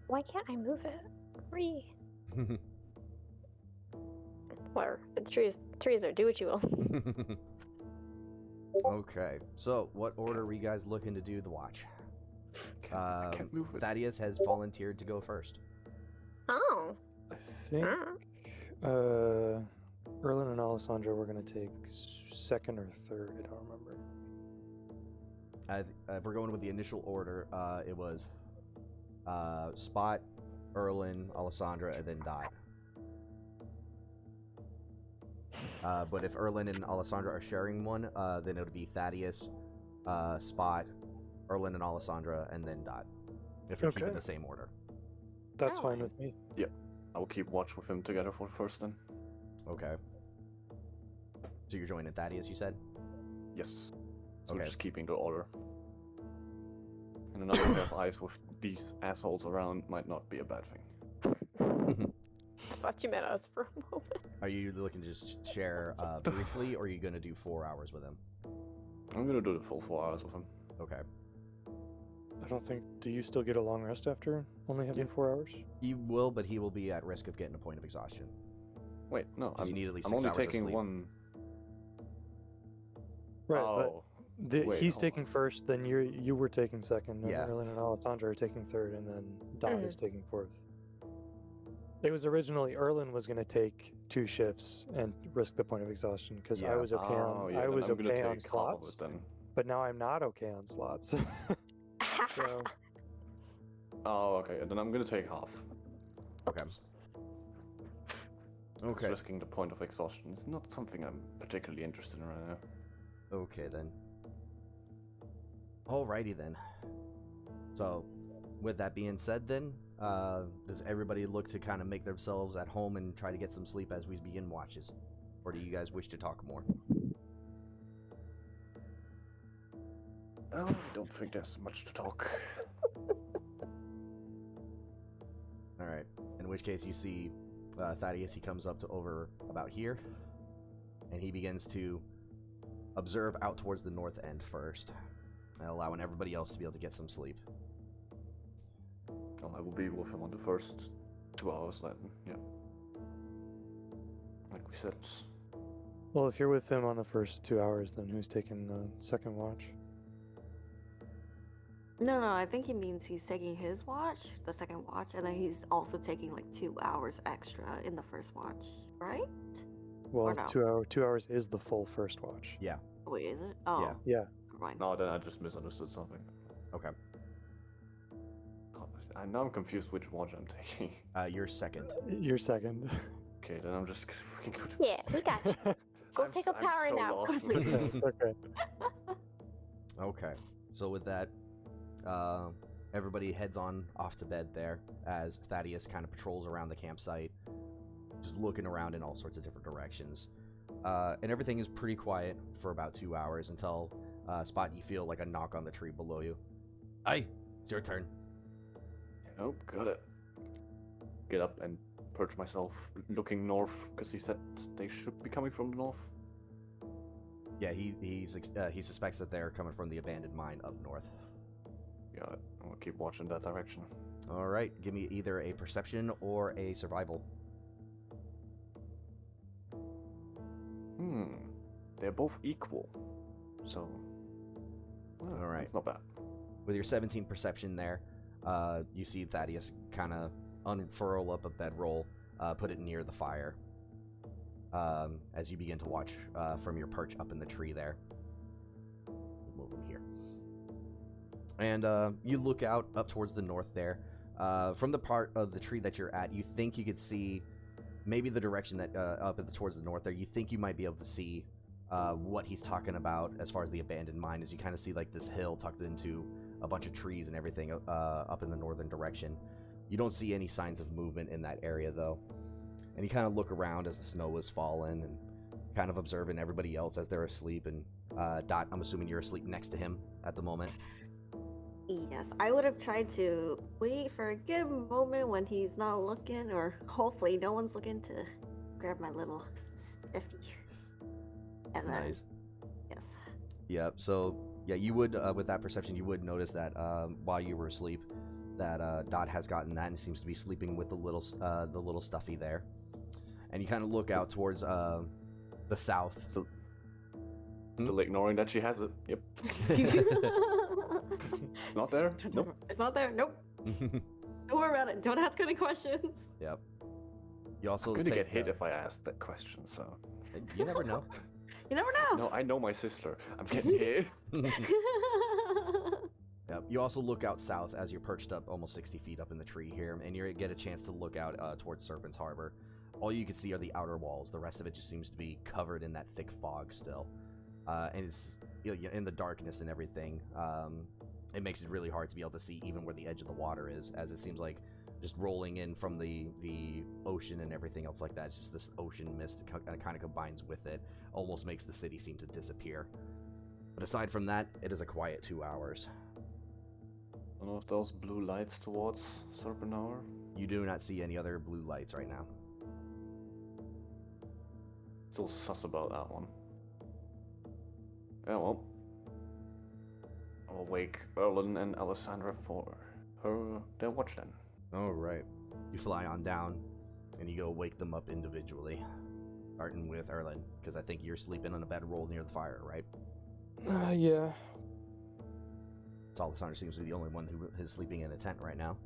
why can't I move it? Free. Whatever. The trees there. Do what you will. Okay, so what order are you guys looking to do the watch? I can't move it. Thaddeus has volunteered to go first. Oh. I think Ah. Erlen and Alessandra were gonna take second or third. I don't remember. If we're going with the initial order, it was Spot, Erlin, Alessandra, and then Dot. But if Erlin and Alessandra are sharing one, then it would be Thaddeus, Spot, Erlin and Alessandra, and then Dot. If you're keeping Okay. the same order. That's Oh. fine with me. I will keep watch with him together for first then. Okay. So you're joining Thaddeus, you said? Yes. So Okay. just keeping the order. And another pair of eyes with these assholes around might not be a bad thing. I thought you meant us for a moment. Are you looking to just share briefly, or are you going to do 4 hours with him? I'm gonna do the full 4 hours with him. Okay. I don't think. Do you still get a long rest after only having 4 hours? He will, but he will be at risk of getting a point of exhaustion. Wait, no, 'Cause you need at least I'm 6 only hours of taking sleep. one. Right, Oh, but wait, he's hold taking on. first, then you were taking second, and Yeah. Erlen and Alessandra are taking third, and then Dot is taking fourth. It was originally Erlen was going to take 2 shifts and risk the point of exhaustion because I Yeah. was okay Oh, on yeah, I then was I'm gonna okay take on half of slots, it then. but now I'm not okay on slots. So Oh, okay, then I'm gonna take half. Okay. Because Okay. risking the point of exhaustion is not something I'm particularly interested in right now. Okay, then. Alrighty, then. So, with that being said, then, does everybody look to kind of make themselves at home and try to get some sleep as we begin watches? Or do you guys wish to talk more? Well, I don't think there's much to talk. Alright. In which case, you see Thaddeus, he comes up to over about here, and he begins to observe out towards the north end first, and allowing everybody else to be able to get some sleep. Well, I will be with him on the first 2 hours then, yeah. Like we said. well, if you're with him on the first 2 hours, then who's taking the second watch? No, I think he means he's taking his watch, the second watch, and then he's also taking like 2 hours extra in the first watch, right? Well, no? 2 hours is the full first watch. Yeah. Wait, is it? Oh, Yeah. Yeah. never mind. No, then I just misunderstood something. Okay. Now I'm confused which watch I'm taking. You're second. You're second. Okay, then I'm just freaking good. Yeah, we got you. Go take a power so nap. Go lost. sleep. Okay. Okay. So with that, everybody heads on off to bed there as Thaddeus kind of patrols around the campsite, just looking around in all sorts of different directions. And everything is pretty quiet for about 2 hours until Spot, you feel like a knock on the tree below you. Aye, it's your turn. Nope, got it. Get up and perch myself, looking north, because he said they should be coming from the north. Yeah, he suspects that they're coming from the abandoned mine up north. Got it. I'm gonna keep watching that direction. All right, give me either a perception or a survival. They're both equal, so. Well, All right. It's not bad. With your 17 perception there, you see Thaddeus kind of unfurl up a bedroll, put it near the fire. As you begin to watch from your perch up in the tree there. Move him here. And you look out up towards the north there. From the part of the tree that you're at, you think you could see maybe the direction that towards the north there. You think you might be able to see what he's talking about as far as the abandoned mine, as you kind of see like this hill tucked into a bunch of trees and everything up in the northern direction. You don't see any signs of movement in that area though. And you kind of look around as the snow is falling and kind of observing everybody else as they're asleep. And Dot, I'm assuming you're asleep next to him at the moment. Yes, I would have tried to wait for a good moment when he's not looking, or hopefully no one's looking, to grab my little stiffy. And then, Nice. yes. Yeah, so yeah, you would, with that perception, you would notice that while you were asleep, that Dot has gotten that and seems to be sleeping with the little stuffy there. And you kind of look out towards the south. So, still ignoring that she has it. Yep. Not there? Nope. It's not there. Nope. Don't worry about it. Don't ask any questions. Yep. You also I'm gonna take, get hit if I ask that question, so. You never know. You never know. No, I know my sister. I'm getting hit. Yep. You also look out south as you're perched up almost 60 feet up in the tree here, and you get a chance to look out towards Serpent's Harbor. All you can see are the outer walls. The rest of it just seems to be covered in that thick fog still. And it's in the darkness and everything. It makes it really hard to be able to see even where the edge of the water is, as it seems like just rolling in from the ocean and everything else like that. It's just this ocean mist that kind of combines with it, almost makes the city seem to disappear. But aside from that, it is a quiet 2 hours. One of those blue lights towards Serpent Hour. You do not see any other blue lights right now. Still sus about that one. Yeah, well. I'll wake Erlen and Alessandra for their watch then. All right. You fly on down, and you go wake them up individually. Starting with Erlen, because I think you're sleeping on a bedroll near the fire, right? Yeah. Alessandra seems to be the only one who is sleeping in a tent right now.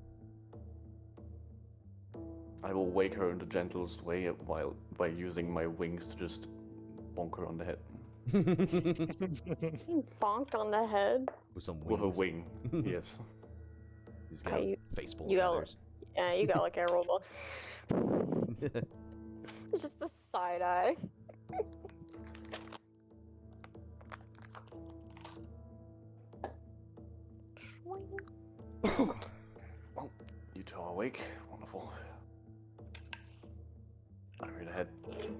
I will wake her in the gentlest way by using my wings to just bonk her on the head. Bonked on the head. With some With wings. a wing, yes. He's got Okay, a face full you of got- feathers. Yeah, you got like a roll. Just the side eye. Well, you two are awake. Wonderful. I'm gonna head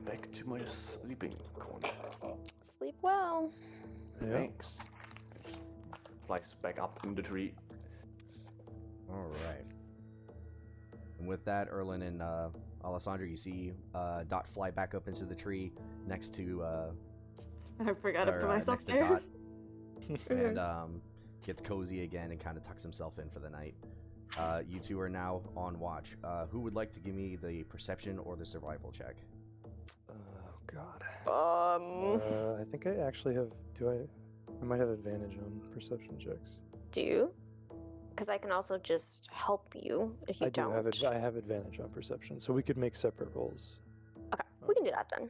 back to my sleeping corner. Sleep well. Yeah. Thanks. Flies back up in the tree. All right. And with that, Erlen and Alessandra, you see Dot fly back up into the tree next to I forgot to or, put myself next to there. Dot, and gets cozy again and kind of tucks himself in for the night. You two are now on watch. Who would like to give me the perception or the survival check? Oh God. Um, I think I actually have. I might have advantage on perception checks. do you? Because I can also just help you if you I do don't. have. I have advantage on perception, so we could make separate rolls. Okay, we can do that then.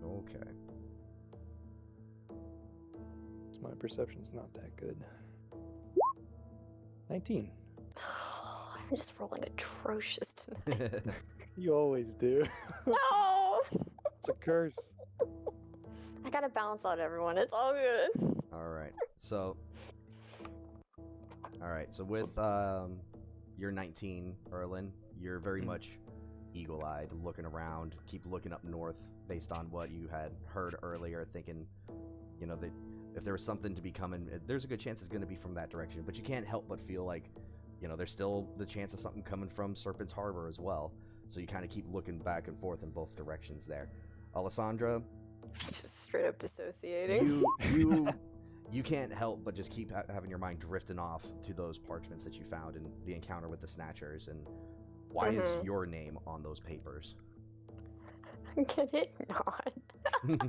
Okay. My perception's not that good. 19. I'm just rolling atrocious tonight. You always do. No! It's a curse. I gotta balance out everyone. It's all good. All right. So with your 19, Erlen, you're very much eagle-eyed, looking around, keep looking up north based on what you had heard earlier, thinking, you know, that if there was something to be coming, there's a good chance it's going to be from that direction. But you can't help but feel like, you know, there's still the chance of something coming from Serpent's Harbor as well. So you kind of keep looking back and forth in both directions there. Alessandra, Just straight up dissociating. you can't help but just keep having your mind drifting off to those parchments that you found in the encounter with the Snatchers, and why is your name on those papers? Can it not? This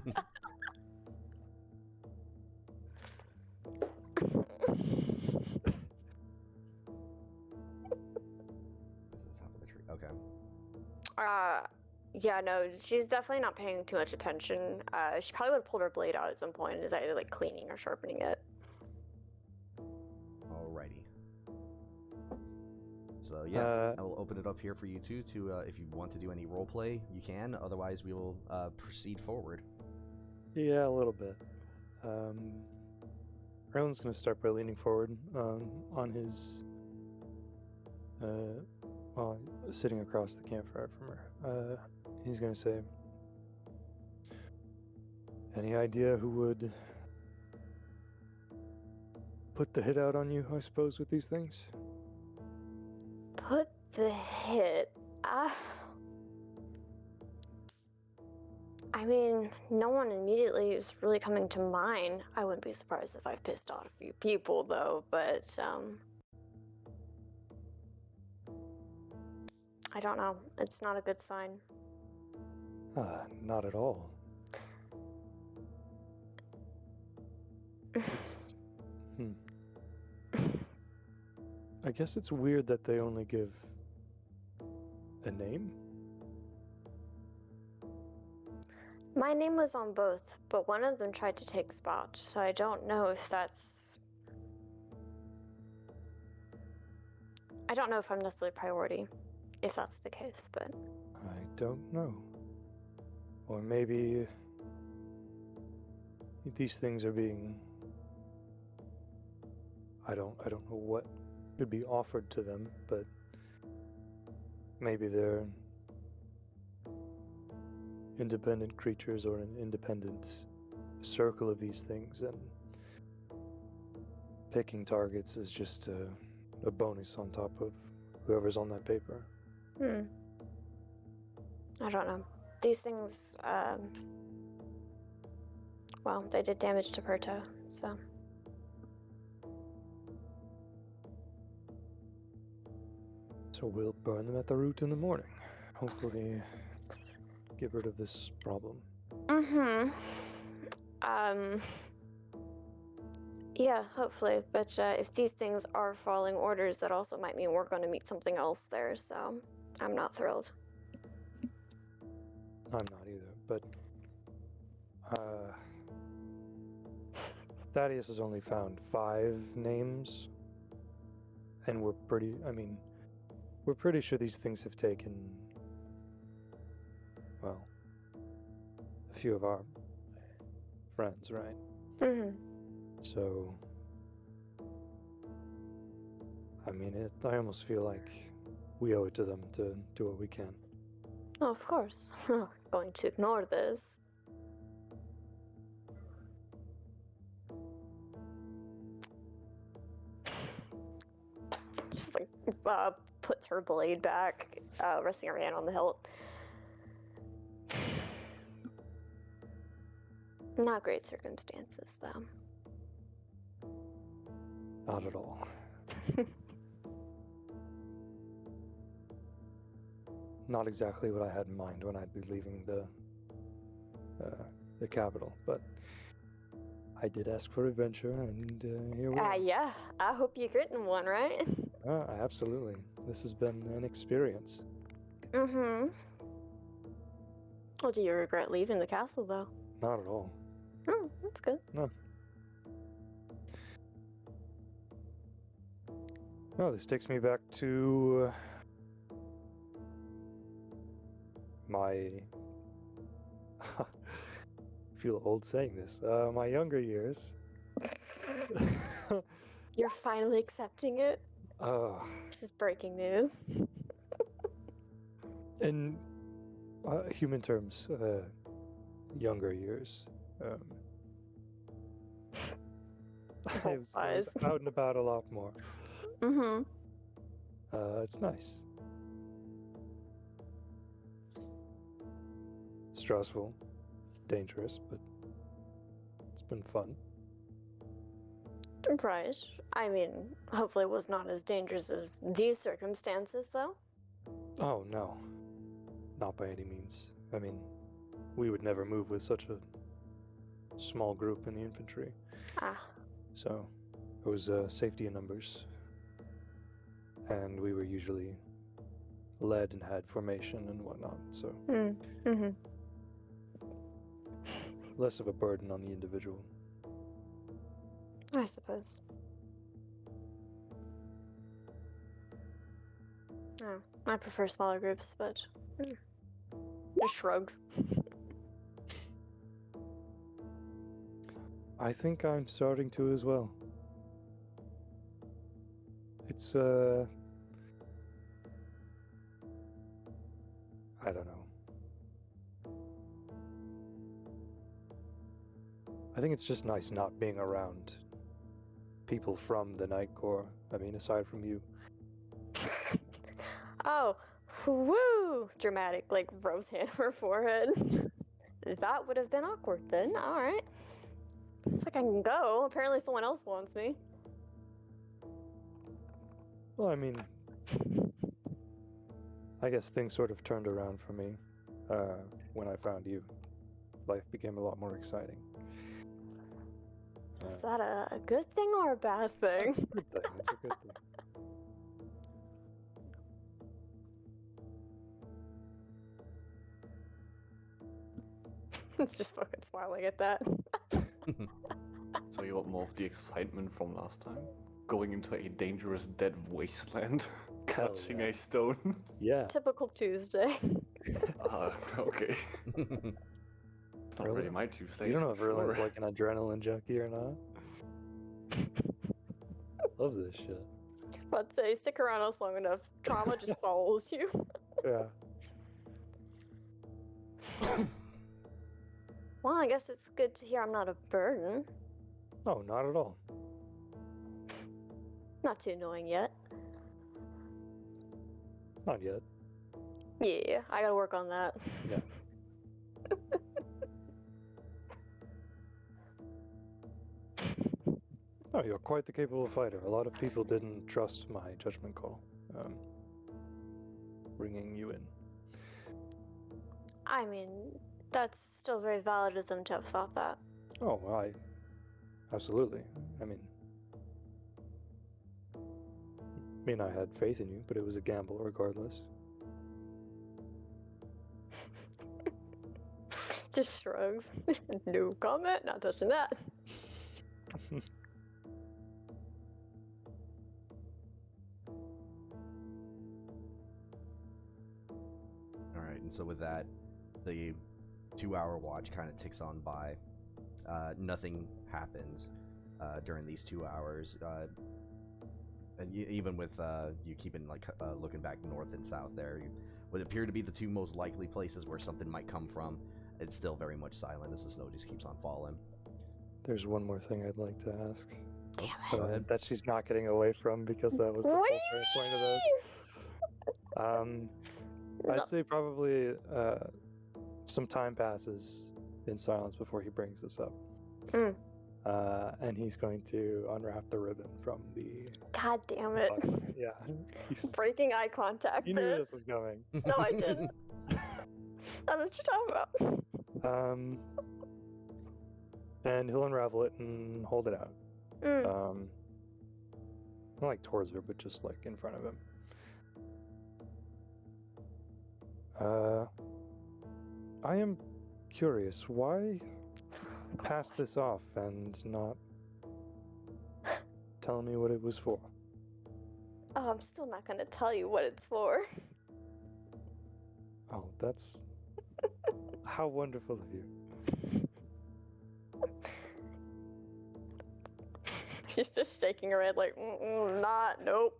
is the top of the tree. Okay. Yeah, no, she's definitely not paying too much attention. She probably would have pulled her blade out at some point and is either like cleaning or sharpening it. Alrighty. So yeah, I will open it up here for you two to, if you want to do any role play, you can. Otherwise, we will proceed forward. Yeah, a little bit. Raylan's gonna start by leaning forward on his, well, sitting across the campfire from her. He's gonna say, "Any idea who would put the hit out on you, I suppose, with these things?" Put the hit. I mean, no one immediately is really coming to mind. I wouldn't be surprised if I've pissed off a few people, though, but, I don't know. It's not a good sign. Not at all. I guess it's weird that they only give a name. My name was on both, but one of them tried to take Spot, so I don't know if that's... I don't know if I'm necessarily priority, if that's the case, but... I don't know. Or maybe these things are being... I don't know what could be offered to them, but maybe they're independent creatures or an independent circle of these things, and picking targets is just a bonus on top of whoever's on that paper. I don't know. These things, well, they did damage to Perta, so... So we'll burn them at the root in the morning. Hopefully get rid of this problem. Yeah, hopefully. But if these things are following orders, that also might mean we're going to meet something else there, so I'm not thrilled. I'm not either, but Thaddeus has only found 5 names, and we're pretty sure these things have taken, well, a few of our friends, right? So, I mean, I almost feel like we owe it to them to do what we can. Oh, of course. Going to ignore this. Just like puts her blade back, resting her hand on the hilt. Not great circumstances, though. Not at all. Not exactly what I had in mind when I'd be leaving the capital, but I did ask for adventure, and here we are. Yeah, I hope you're getting one, right? Absolutely. This has been an experience. Well, do you regret leaving the castle, though? Not at all. Oh, that's good. No. No, this takes me back to my... I feel old saying this. My younger years. You're finally accepting it? Oh. This is breaking news. In human terms, younger years. I was out and about a lot more. Mm-hmm. It's nice. Stressful, dangerous, but it's been fun. Right. I mean, hopefully it was not as dangerous as these circumstances, though. Oh, no. Not by any means. I mean, we would never move with such a small group in the infantry. Ah. So, it was safety in numbers. And we were usually led and had formation and whatnot, so Mm-hmm. less of a burden on the individual. I suppose. Oh, I prefer smaller groups, but just shrugs. I think I'm starting to as well. It's, I don't know. I think it's just nice not being around people from the Night Corps. I mean, aside from you. Oh, woo! Dramatic, like rose hand on her forehead. That would have been awkward then. All right. It's like I can go. Apparently someone else wants me. Well, I mean, I guess things sort of turned around for me when I found you. Life became a lot more exciting. Is that a good thing or a bad thing? It's a good thing. It's a good thing. Just fucking smiling at that. So you want more of the excitement from last time? Going into a dangerous dead wasteland, Hell clutching yeah. a stone? Yeah. Typical Tuesday. Okay. It's not Really? really my Tuesday. You don't know if for Erlen's sure. like an adrenaline junkie or not. Loves this shit. But say, stick around us long enough. Trauma just follows you. Yeah. Well, I guess it's good to hear I'm not a burden. No, not at all. Not too annoying yet. Not yet. Yeah, I gotta work on that. Yeah. Oh, you're quite the capable fighter. A lot of people didn't trust my judgment call. Bringing you in. I mean, that's still very valid of them to have thought that. Oh, absolutely. I mean, I had faith in you, but it was a gamble regardless. Just shrugs. No comment, not touching that. All right, and so with that, the 2-hour watch kind of ticks on by. Nothing happens during these 2 hours. And even with you keeping looking back north and south there, would appear to be the two most likely places where something might come from. It's still very much silent as the snow just keeps on falling. There's one more thing I'd like to ask. Damn Go ahead. That she's not getting away from because that was the What whole point of this. I'd say probably some time passes in silence before he brings this up. Mm. And he's going to unwrap the ribbon from the... God damn it. Yeah. Breaking eye contact. You knew bitch. this was coming. No, I didn't. I don't know what you're talking about. And he'll unravel it and hold it out. Not like towards her, but just like in front of him. I am curious, why pass this off and not tell me what it was for? Oh, I'm still not gonna tell you what it's for. Oh, that's how wonderful of you. She's just shaking her head like, nope.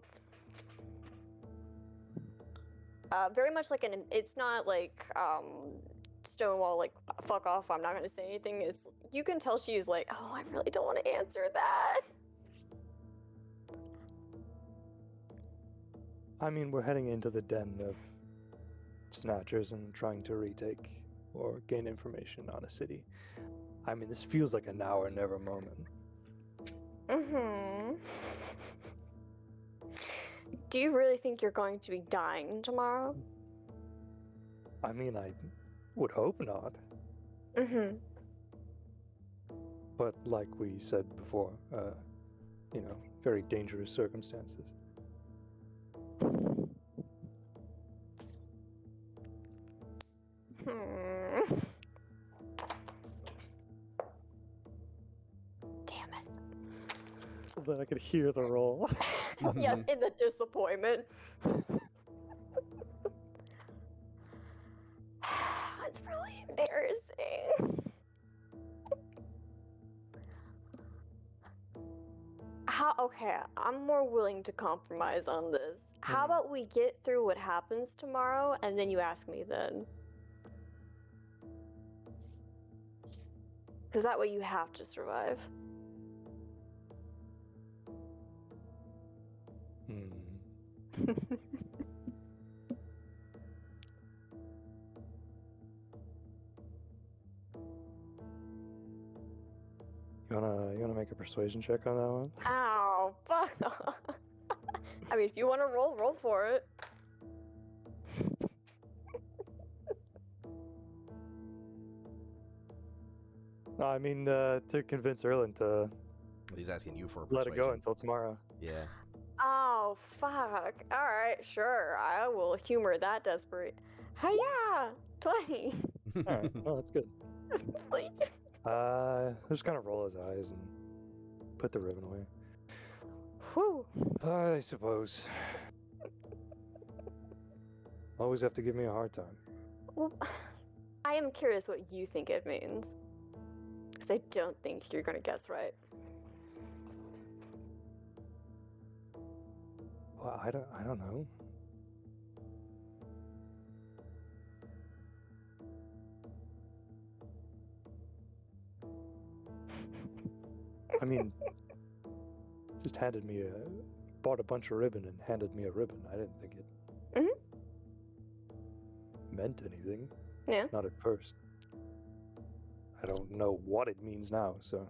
very much like it's not like Stonewall, like, fuck off, I'm not gonna say anything. Is you can tell she's like, oh, I really don't want to answer that. I mean, we're heading into the den of Snatchers and trying to retake or gain information on a city. I mean, this feels like a now or never moment. Mm-hmm. Do you really think you're going to be dying tomorrow? I mean, I would hope not. Mm-hmm. But like we said before, very dangerous circumstances. Damn it. Then I could hear the roll. Yeah, in the disappointment. It's really embarrassing. Okay, I'm more willing to compromise on this. How about we get through what happens tomorrow and then you ask me then? Because that way you have to survive. You wanna make a persuasion check on that one? Ow, fuck off. I mean, if you want to roll for it. No, I mean to convince Erlen to He's asking you for a let persuasion. it go until tomorrow. Yeah. Oh, fuck. Alright, sure. I will humor that desperate. Hiya! 20. Alright, oh, that's good. Please. Just kind of roll his eyes and put the ribbon away. Whew. I suppose. Always have to give me a hard time. Well, I am curious what you think it means. Because I don't think you're going to guess right. Well, I don't know. I mean, just bought a bunch of ribbon and handed me a ribbon. I didn't think it meant anything. Yeah. Not at first. I don't know what it means now, so.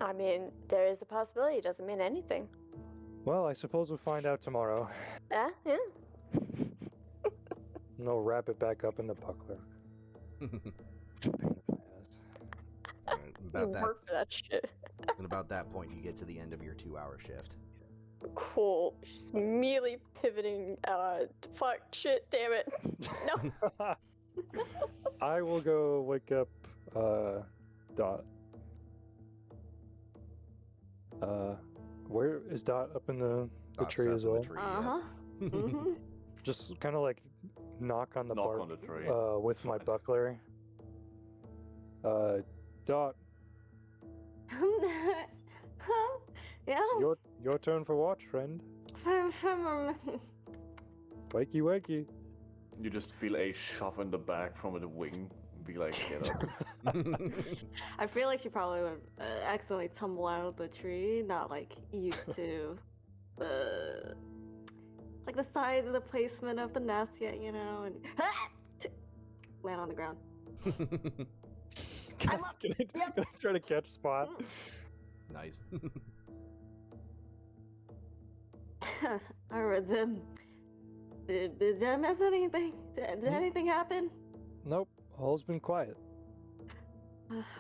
I mean, there is a possibility it doesn't mean anything. Well, I suppose we'll find out tomorrow. Yeah. And I'll wrap it back up in the buckler. Pain in my ass. Alright, about that, Work for that shit. and about that point, you get to the end of your 2-hour shift. Cool. Just immediately pivoting. Fuck. Shit. Damn it. No. I will go wake up Dot. Where is Dot? Up in the Dot's tree up as in the well? tree, yeah. Uh-huh. Mm-hmm. Just kind of like knock on the Knock bark on the tree. with my buckler. Dot, Yeah. it's your turn for watch, friend. Wakey, wakey. You just feel a shove in the back from the wing. Be like, get up. I feel like she probably would accidentally tumble out of the tree, not like used to the like the size of the placement of the nest yet, you know, and land on the ground. I'm up. Can I try to catch Spot? Nice. Alright, did I miss anything? Did anything happen? Nope, all's been quiet.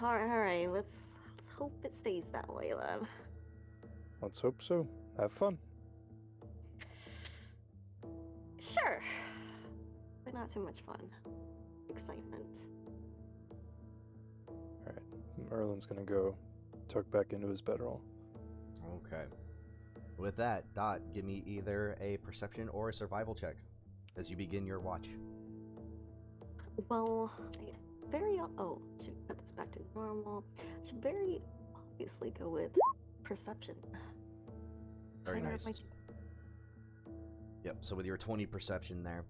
Alright, let's hope it stays that way then. Let's hope so. Have fun. Sure. But not too much fun. Excitement. Alright, Merlin's gonna go tuck back into his bedroll. Okay. With that, Dot, give me either a perception or a survival check as you begin your watch. Well, should put this back to normal. Should very obviously go with perception. Very Can I grab nice. Yep, so with your 20 perception there,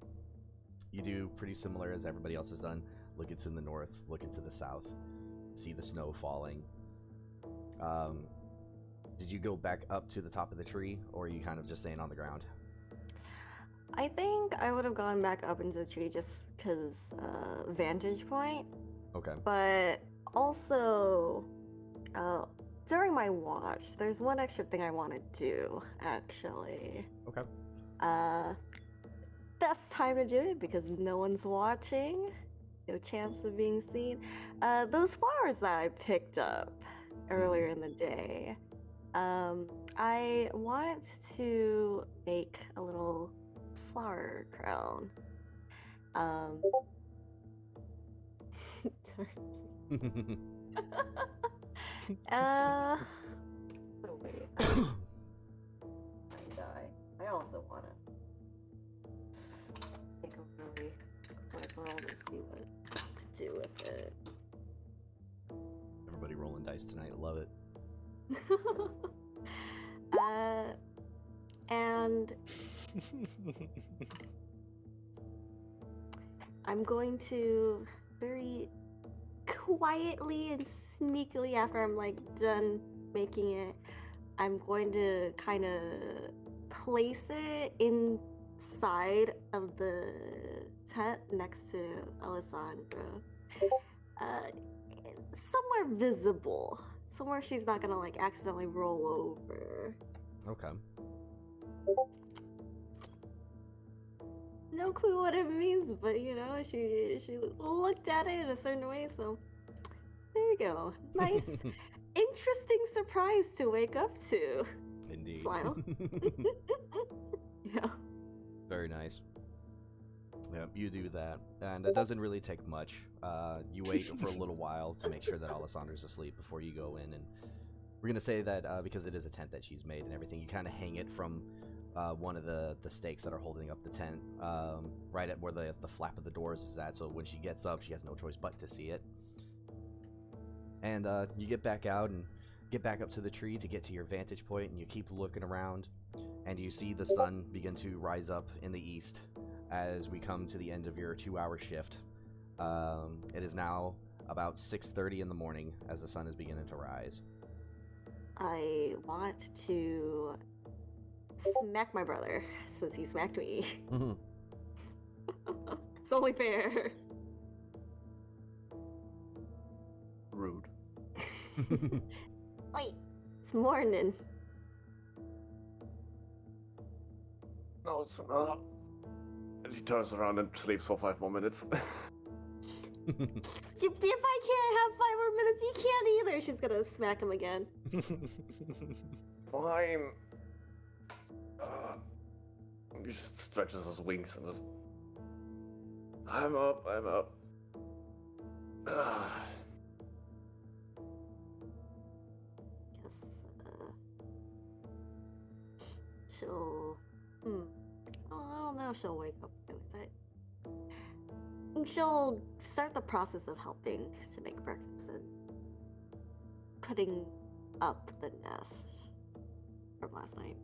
you do pretty similar as everybody else has done. Look into the north, look into the south, see the snow falling. Did you go back up to the top of the tree, or are you kind of just staying on the ground? I think I would have gone back up into the tree just because vantage point. Okay. But also, during my watch, there's one extra thing I want to do, actually. Okay. Best time to do it because no one's watching. No chance of being seen. Those flowers that I picked up earlier in the day, I want to make a little flower crown. Oh wait. I die. I also want to take a really quick roll and see what to do with it. Everybody rolling dice tonight. I love it. And I'm going to very quietly and sneakily, after I'm like done making it, I'm going to kind of place it inside of the tent next to Alessandra. Somewhere visible. Somewhere she's not gonna like accidentally roll over. Okay. No clue what it means, but you know, she looked at it in a certain way, so there you go. Nice, interesting surprise to wake up to. Indeed. Smile. Yeah. Very nice. Yep, you do that, and it doesn't really take much. You wait for a little while to make sure that Alessandra's asleep before you go in, and we're gonna say that because it is a tent that she's made and everything, you kind of hang it from one of the stakes that are holding up the tent, right at where the flap of the doors is at. So when she gets up, she has no choice but to see it. And you get back out and get back up to the tree to get to your vantage point, and you keep looking around, and you see the sun begin to rise up in the east as we come to the end of your 2-hour shift. It is now about 6:30 in the morning as the sun is beginning to rise. I want to smack my brother since he smacked me. It's only fair. Rude. Wait, it's morning. No, it's not. And he turns around and sleeps for 5 more minutes. If I can't have 5 more minutes, you can't either. She's gonna smack him again. Fine. He just stretches his wings and just... I'm up. Guess, she'll... Oh, I don't know if she'll wake up. She'll start the process of helping to make breakfast and putting up the nest from last night.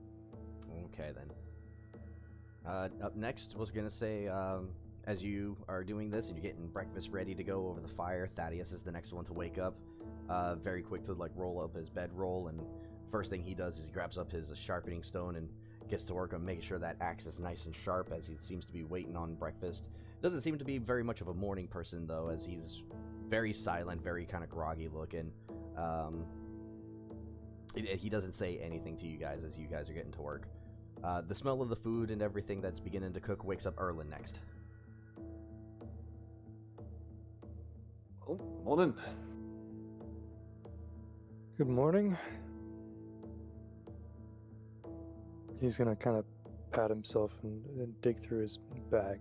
Okay, then. Up next, was gonna say, as you are doing this and you're getting breakfast ready to go over the fire, Thaddeus is the next one to wake up. Very quick to like roll up his bedroll, and first thing he does is he grabs up his sharpening stone and gets to work on making sure that axe is nice and sharp as he seems to be waiting on breakfast. Doesn't seem to be very much of a morning person though, as he's very silent, very kind of groggy looking. He doesn't say anything to you guys as you guys are getting to work. The smell of the food and everything that's beginning to cook wakes up Erlin next. Oh, morning. Good morning. He's gonna kind of pat himself and dig through his bag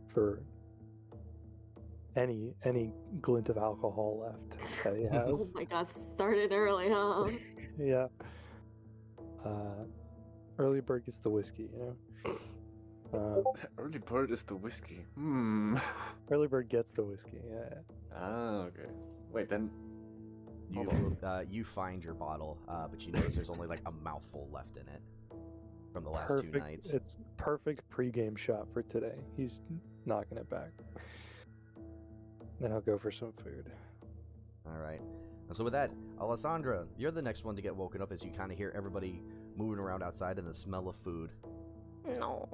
for any glint of alcohol left that he has. Oh my god, started early, huh? Yeah. Early bird gets the whiskey, you know. Early bird is the whiskey. Early bird gets the whiskey. Yeah. Ah, okay. Wait, then... You find your bottle, but you notice there's only like a mouthful left in it. from the last two nights. It's perfect pregame shot for today. He's knocking it back. Then I'll go for some food. All right. And so with that, Alessandra, you're the next one to get woken up as you kind of hear everybody moving around outside and the smell of food. No,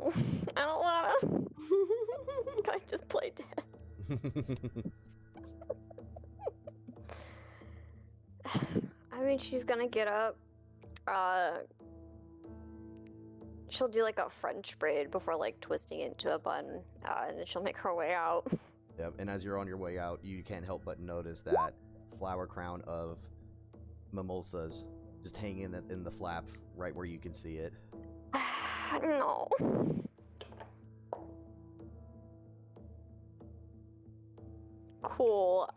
I don't wanna. Can I just play dead? I mean, she's gonna get up. She'll do like a French braid before like twisting it into a bun, and then she'll make her way out. Yep. And as you're on your way out, you can't help but notice that flower crown of mimosas just hanging in the flap right where you can see it. No. Cool.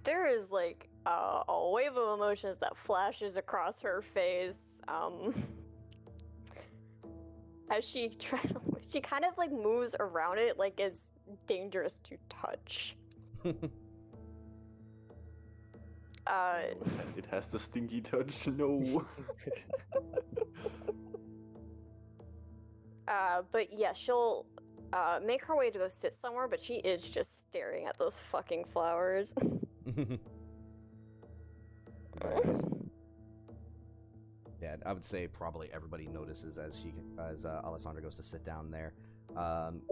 There is like a wave of emotions that flashes across her face. As she kind of like moves around it like it's dangerous to touch. It has the stinky touch. No. But yeah, she'll make her way to go sit somewhere, but she is just staring at those fucking flowers. Very nice. Yeah, I would say probably everybody notices as Alessandra goes to sit down there.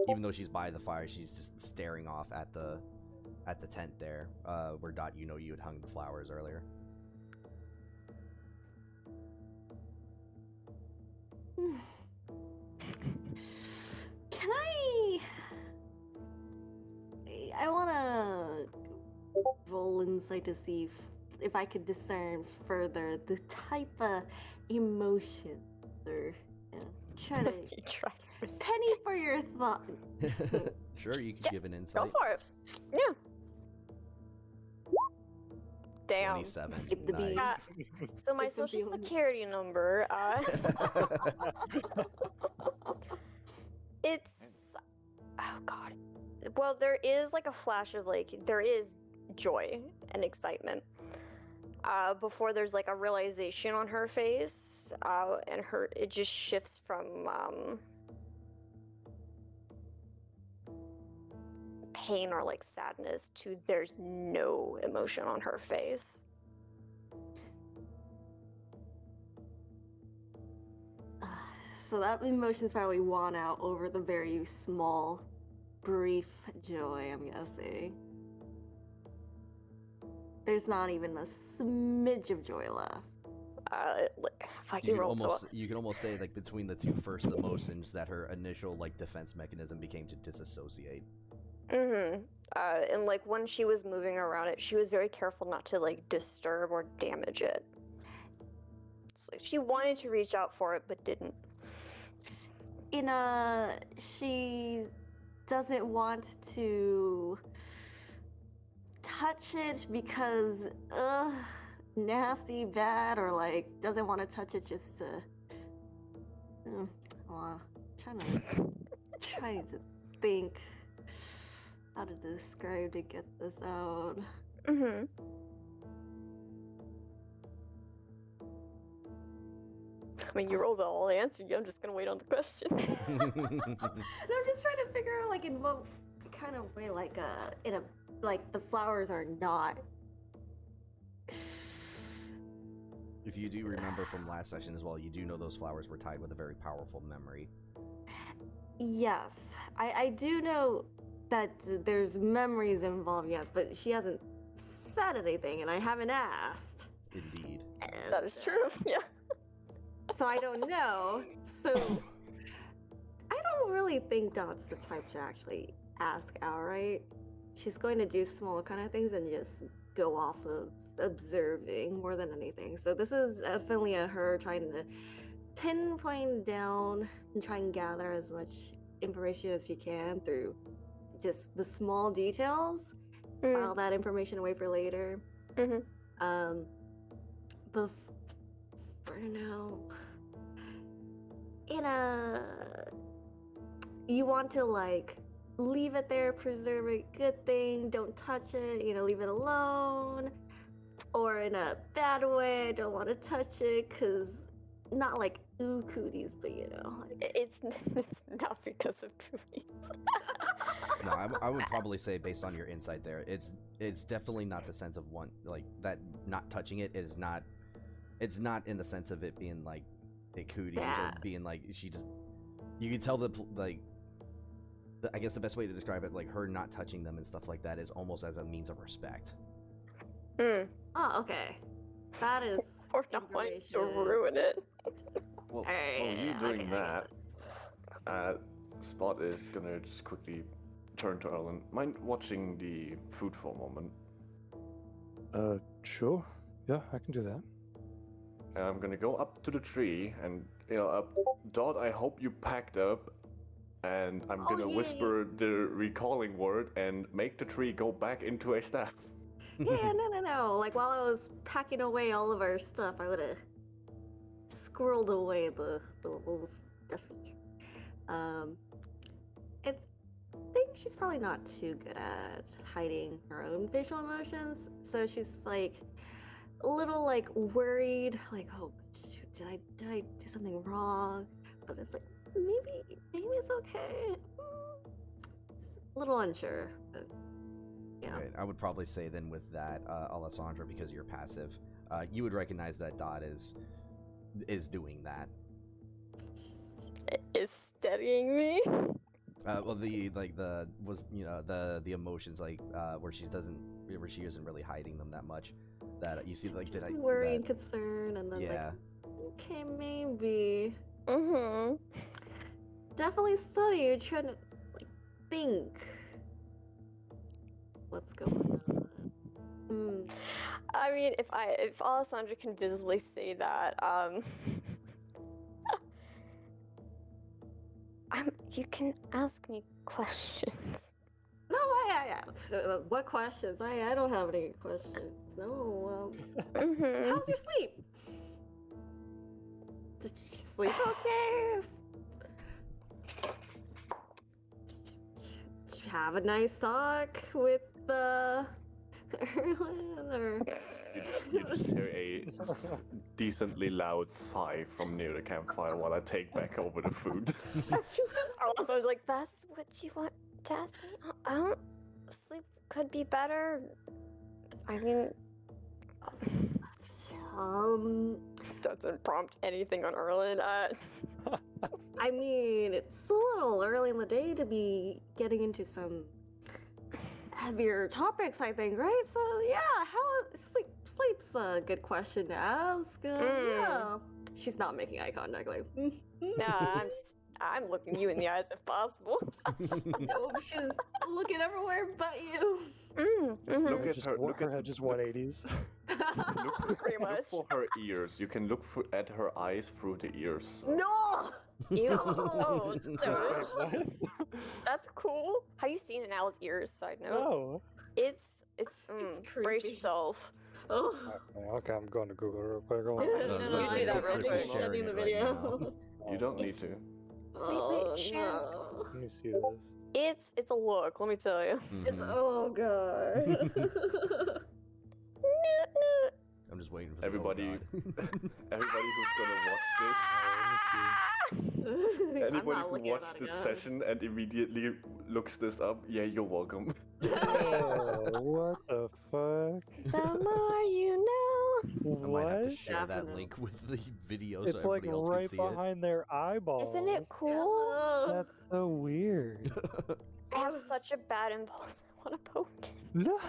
Even though she's by the fire, she's just staring off at the tent there, where Dot, you had hung the flowers earlier. Can I wanna roll insight to see if I could discern further the type of emotion or try to You try to penny for your thought. Sure, you can Yeah, give an go insight. for it. Yeah. Damn. 27. Skip the beat. Nice. So my It's a social feeling. security number, it's, oh god. Well, there is like a flash of like, there is joy and excitement. Before there's like a realization on her face, and it just shifts from, pain or like sadness to there's no emotion on her face. So that emotion's probably won out over the very small, brief joy, I'm guessing. There's not even a smidge of joy left. Fuck, you rolled so You can almost say like between the two first emotions that her initial like defense mechanism became to disassociate. Mm-hmm. And like when she was moving around it, she was very careful not to like disturb or damage it. It's like she wanted to reach out for it, but didn't. She doesn't want to touch it because, nasty, bad, or like doesn't want to touch it just to. Trying to think how to describe to get this out. Mm-hmm. I mean, you rolled all the answer. I'm just gonna wait on the question. No, I'm just trying to figure out like in what kind of way, like the flowers are not. If you do remember from last session as well, you do know those flowers were tied with a very powerful memory. Yes, I do know that there's memories involved, yes, but she hasn't said anything, and I haven't asked. Indeed. And, That is true. Yeah. So I don't know. So I don't really think Dot's the type to actually ask outright. She's going to do small kind of things and just go off of observing more than anything. So this is definitely her trying to pinpoint down and try and gather as much information as she can through just the small details. File that information away for later. Mm-hmm. But for now, you want to like leave it there, preserve it, good thing, don't touch it, leave it alone. Or in a bad way, don't want to touch it, because not like Ooh, cooties, but you know. It's not because of boobies. No, I would probably say based on your insight there, it's definitely not the sense of one like that. Not touching it is not. It's not in the sense of it being like it cooties Yeah. or being like she just. You can tell I guess the best way to describe it, like her not touching them and stuff like that, is almost as a means of respect. Mm. Oh, okay. That is. Or not wanting to information. ruin it. Well, Alright, while you yeah, doing okay, I that, get this. Spot is gonna just quickly turn to Erlen. Mind watching the food for a moment? Sure. Yeah, I can do that. And I'm gonna go up to the tree and Dot, I hope you packed up. And I'm Oh, gonna yeah. whisper the recalling word and make the tree go back into a staff. Yeah, no. Like while I was packing away all of our stuff, I would have squirreled away the little stuffy. I think she's probably not too good at hiding her own facial emotions, so she's like a little like worried, like, oh, shoot, did I do something wrong? But it's like maybe it's okay. Just a little unsure. But, yeah. Right. I would probably say then with that, Alessandra, because you're passive, you would recognize that Dot is doing that. Is steadying me. Well, the emotions where she isn't really hiding them that much. That you see, like, did I worry that- and concern, and then yeah. like, okay, maybe. Mm-hmm. Definitely study. You're trying to like think. What's going on? I mean, if Alessandra can visibly say that, you can ask me questions. No, what questions? I don't have any questions. No. Mm-hmm. How's your sleep? Did you sleep okay? Did you have a nice talk with Erlen, or? You just hear a decently loud sigh from near the campfire while I take back over the food. Just Alessandra's like, that's what you want to ask me? Sleep could be better. I mean, doesn't prompt anything on Erlen. I mean, it's a little early in the day to be getting into some heavier topics, I think, right? So yeah, sleep's a good question to ask. Yeah, she's not making eye contact. Like, Nah, I'm looking you in the eyes if possible. no, she's looking everywhere but you. Look at Just her. look her head just 180s. Pretty Look much. for her ears. You can look at her eyes through the ears. No. Ew. Oh, Wait, what? that's cool. Have you seen an owl's ears? Side note. No. It's brace creepy. yourself. Oh. Okay, I'm going to Google real quick. Hold on. No, You do that real Chris is quick. sharing Sending the it right video. now. You don't need It's- to. Oh, share. no. Let me see this. It's a look. Let me tell you. It's Mhm. oh god. I'm just waiting for the Everybody- oh, God. Everybody who's gonna watch I'm Anybody not who looking at watched that this again. session and immediately looks this up, yeah, you're welcome. Oh, what the fuck? The more you know. I might have to What? share that Definitely. link with the video It's so like everybody else can right see it. behind their eyeballs. Isn't it cool? Oh. That's so weird. I have such a bad impulse. I want to poke it. No.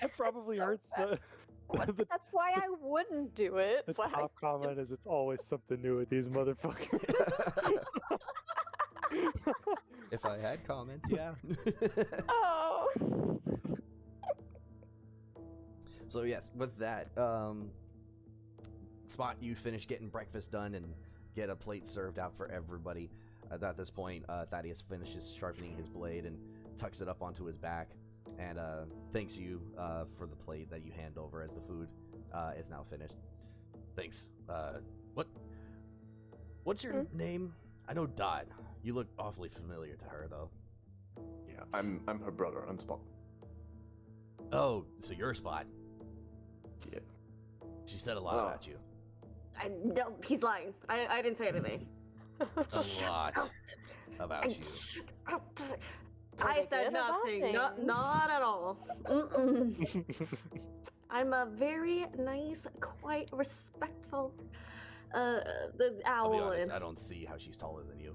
It probably so hurts. The, That's why I wouldn't do it. the but I top comment is it's always something new with these motherfuckers. If I had comments, yeah. Oh. So yes, with that, Spot, you finish getting breakfast done and get a plate served out for everybody. At this point, Thaddeus finishes sharpening his blade and tucks it up onto his back, and thanks you for the plate that you hand over as the food is now finished. Thanks. What's your name? I know Dot. You look awfully familiar to her, though. Yeah, I'm her brother. I'm Spot. Oh, so you're Spot. Yeah. She said a lot Wow. about you. No, he's lying. I didn't say anything. A lot about you. I said nothing. Not at all. I'm a very nice, quite respectful, the I'll owl. be honest, and- I don't see how she's taller than you.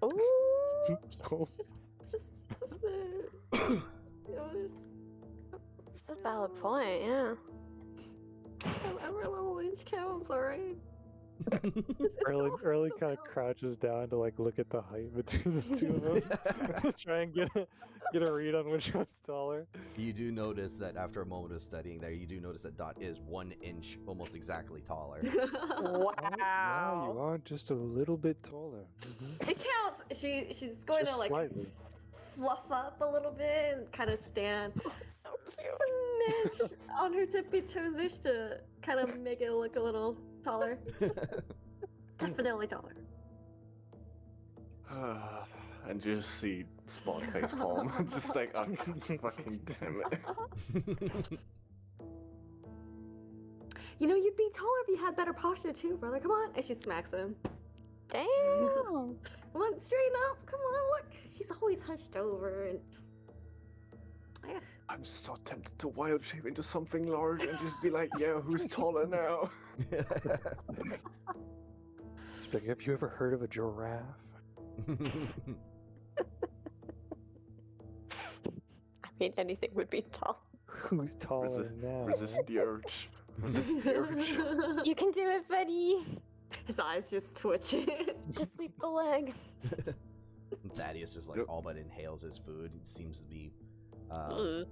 Ooh, just, you know, just, it's a valid point. Yeah. every little inch counts, alright? Early kind of crouches down to like look at the height between the two of them, try and get a read on which one's taller. You do notice that after a moment of studying there, you do notice that Dot is 1 inch, almost exactly taller. Yeah, you Wow. are just a little bit taller. Mhm. It counts. She's going Just to like slightly. fluff up a little bit and kind of stand So cute. smidge on her tippy toesish to kind of make it look a little taller. Definitely taller. And you just see Spawn face palm. Just like, oh, fucking damn it. You know, you'd be taller if you had better posture too, brother. Come on. And she smacks him. Damn. Come on, straighten up. Come on, look. He's always hunched over and. I'm so tempted to wild shape into something large and just be like, yeah, who's taller now? It's like, have you ever heard of a giraffe? I mean, anything would be tall. Who's taller now? Resist the urge. Resist the urge. You can do it, buddy. His eyes just twitching. Just sweep the leg. Thaddeus just like Yep. all but inhales his food. It seems to be. Ugh.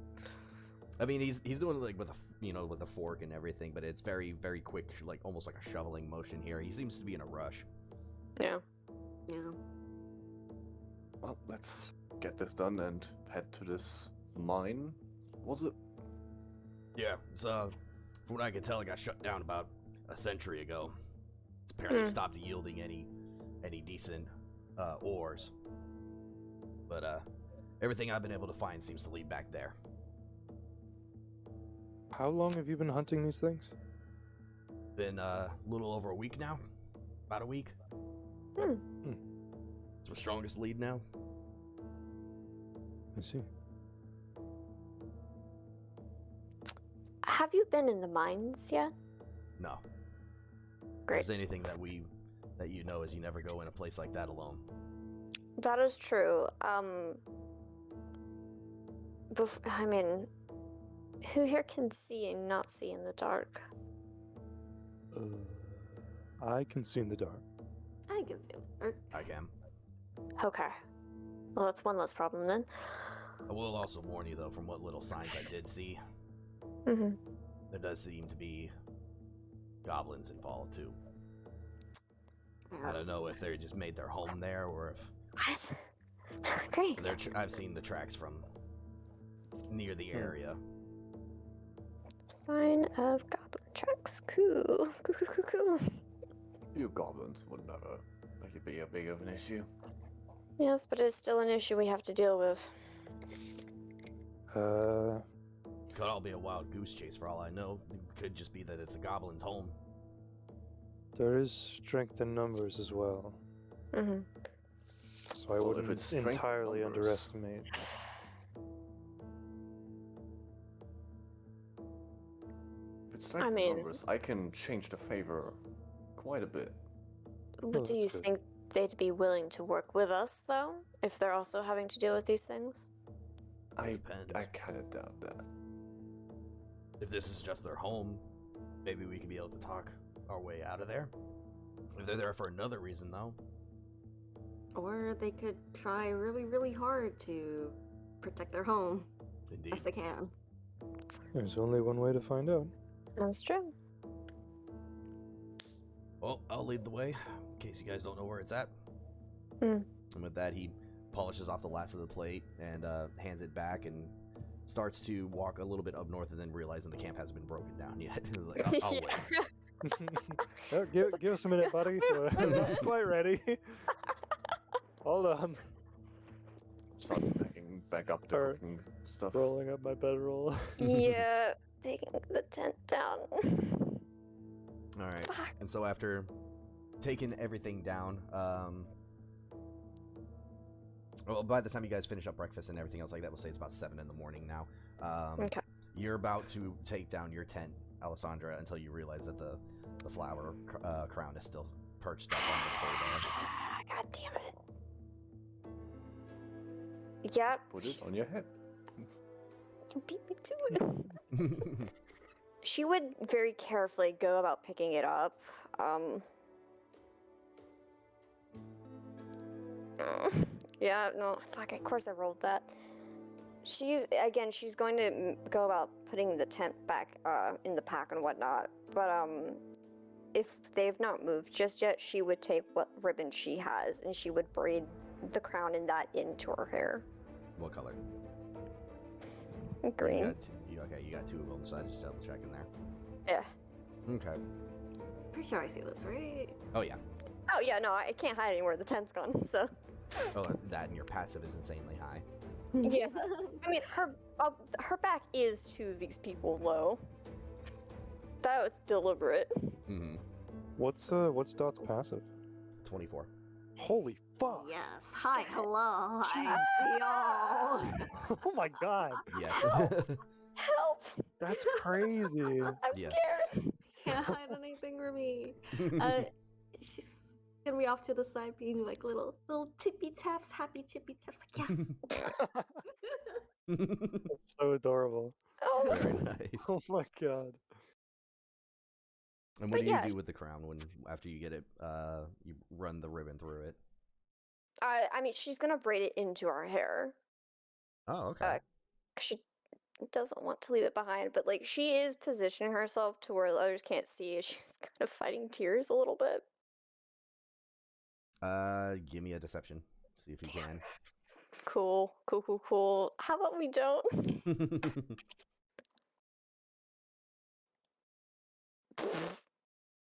I mean, he's doing it like with with a fork and everything, but it's very very quick, like almost like a shoveling motion here. He seems to be in a rush. Yeah. Yeah. Well, let's get this done and head to this mine. Was it? Yeah, it's from what I can tell, it got shut down about a century ago. It's apparently stopped yielding any decent ores. But everything I've been able to find seems to lead back there. How long have you been hunting these things? Been a little over a week now. About a week. Hmm. It's our strongest lead now. I see. Have you been in the mines yet? No. Great. If there's anything that you know is you never go in a place like that alone. That is true. I mean, who here can see and not see in the dark? I can see in the dark. I can see him. Or, I can. Okay. Well, that's one less problem then. I will also warn you though, from what little signs I did see, Mm-hmm. there does seem to be goblins involved too. I don't know if they just made their home there or if What? Great. I've seen the tracks from near the area. Sign of goblin tracks. Cool. Cool. You goblins would never make it be a big of an issue. Yes, but it's still an issue we have to deal with. Could all be a wild goose chase for all I know. It could just be that it's a goblin's home. There is strength in numbers as well, Mm-hmm. so I Well, if wouldn't it's strength in entirely numbers- underestimate. If it's strength I in mean- numbers, I can change the favor quite a bit. But do you that's good. think they'd be willing to work with us, though, if they're also having to deal with these things? Depends. I kind of doubt that. If this is just their home, maybe we could be able to talk our way out of there. If they're there for another reason, though, or they could try really, really hard to protect their home indeed. best they can. There's only one way to find out. That's true. Well, I'll lead the way, in case you guys don't know where it's at. Hmm. And with that, he polishes off the last of the plate and hands it back and starts to walk a little bit up north, and then realizing the camp hasn't been broken down yet. He was like, I'll wait. Oh, give us a minute, buddy. I'm not quite ready. Hold on. Start packing back up the Or- cooking stuff. Rolling up my bedroll. Yeah, taking the tent down. All right. Fuck. And so after taking everything down, well, by the time you guys finish up breakfast and everything else like that, we'll say it's about 7 in the morning now. Okay. You're about to take down your tent, Alessandra, until you realize that the flower crown is still perched up on the pole God damn it. Yep. Put it on your head. You beat me to it. there. She would very carefully go about picking it up. Yeah, no, fuck, of course I rolled that. She's going to go about putting the tent back in the pack and whatnot. But if they've not moved just yet, she would take what ribbon she has and she would braid the crown in that into her hair. What color? Green. You got 2 of them, so I just double checking there. Yeah. Okay. Pretty sure I see this, right? Oh, yeah. Oh yeah, no, I can't hide anywhere. The tent's gone, so. Oh, that and your passive is insanely high. Yeah. I mean, her back is to these people low. That was deliberate. Mm-hmm. What's Dot's passive? 24. Holy fuck! Yes. Hi. Hello. Jesus. Y'all. Oh my god, Yes. Help! that's crazy. I'm Yes. scared. Can't hide anything from me. She's gonna be off to the side, being like little tippy taps, happy tippy taps. Like yes. That's so adorable. Oh. Very nice. Oh my god. And what But do you yeah. do with the crown after you get it? You run the ribbon through it. I mean, she's gonna braid it into her hair. Oh, okay. She doesn't want to leave it behind, but like she is positioning herself to where others can't see. She's kind of fighting tears a little bit. Give me a deception. See if you can. Cool. How about we don't?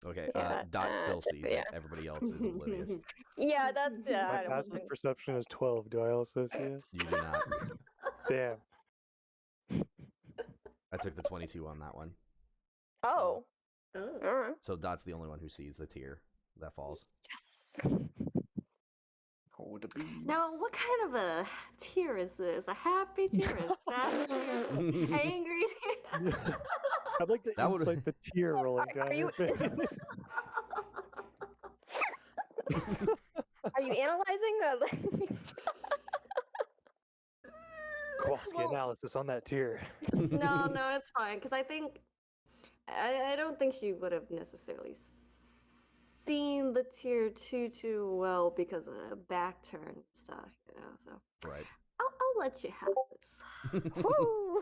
Okay. Yeah, Dot still sees yeah. it. Everybody else is oblivious. Yeah, that's yeah. My I don't passive think- perception is 12. Do I also see it? You do not. Damn. I took the 22 on that one. Oh. Oh. Alright. So Dot's the only one who sees the tear that falls. Yes. Oh, the bees. Now, what kind of a tear is this? A happy tear? A sad tear? Angry tear? I'd like to That would- insight the tear rolling down Are your you- face. Are you analyzing the? Kowalski Well- analysis on that tear. No, it's fine. Because I think I don't think she would have necessarily seen the tear too well because of a back turn and stuff, So Right. I'll let you have this. Woo!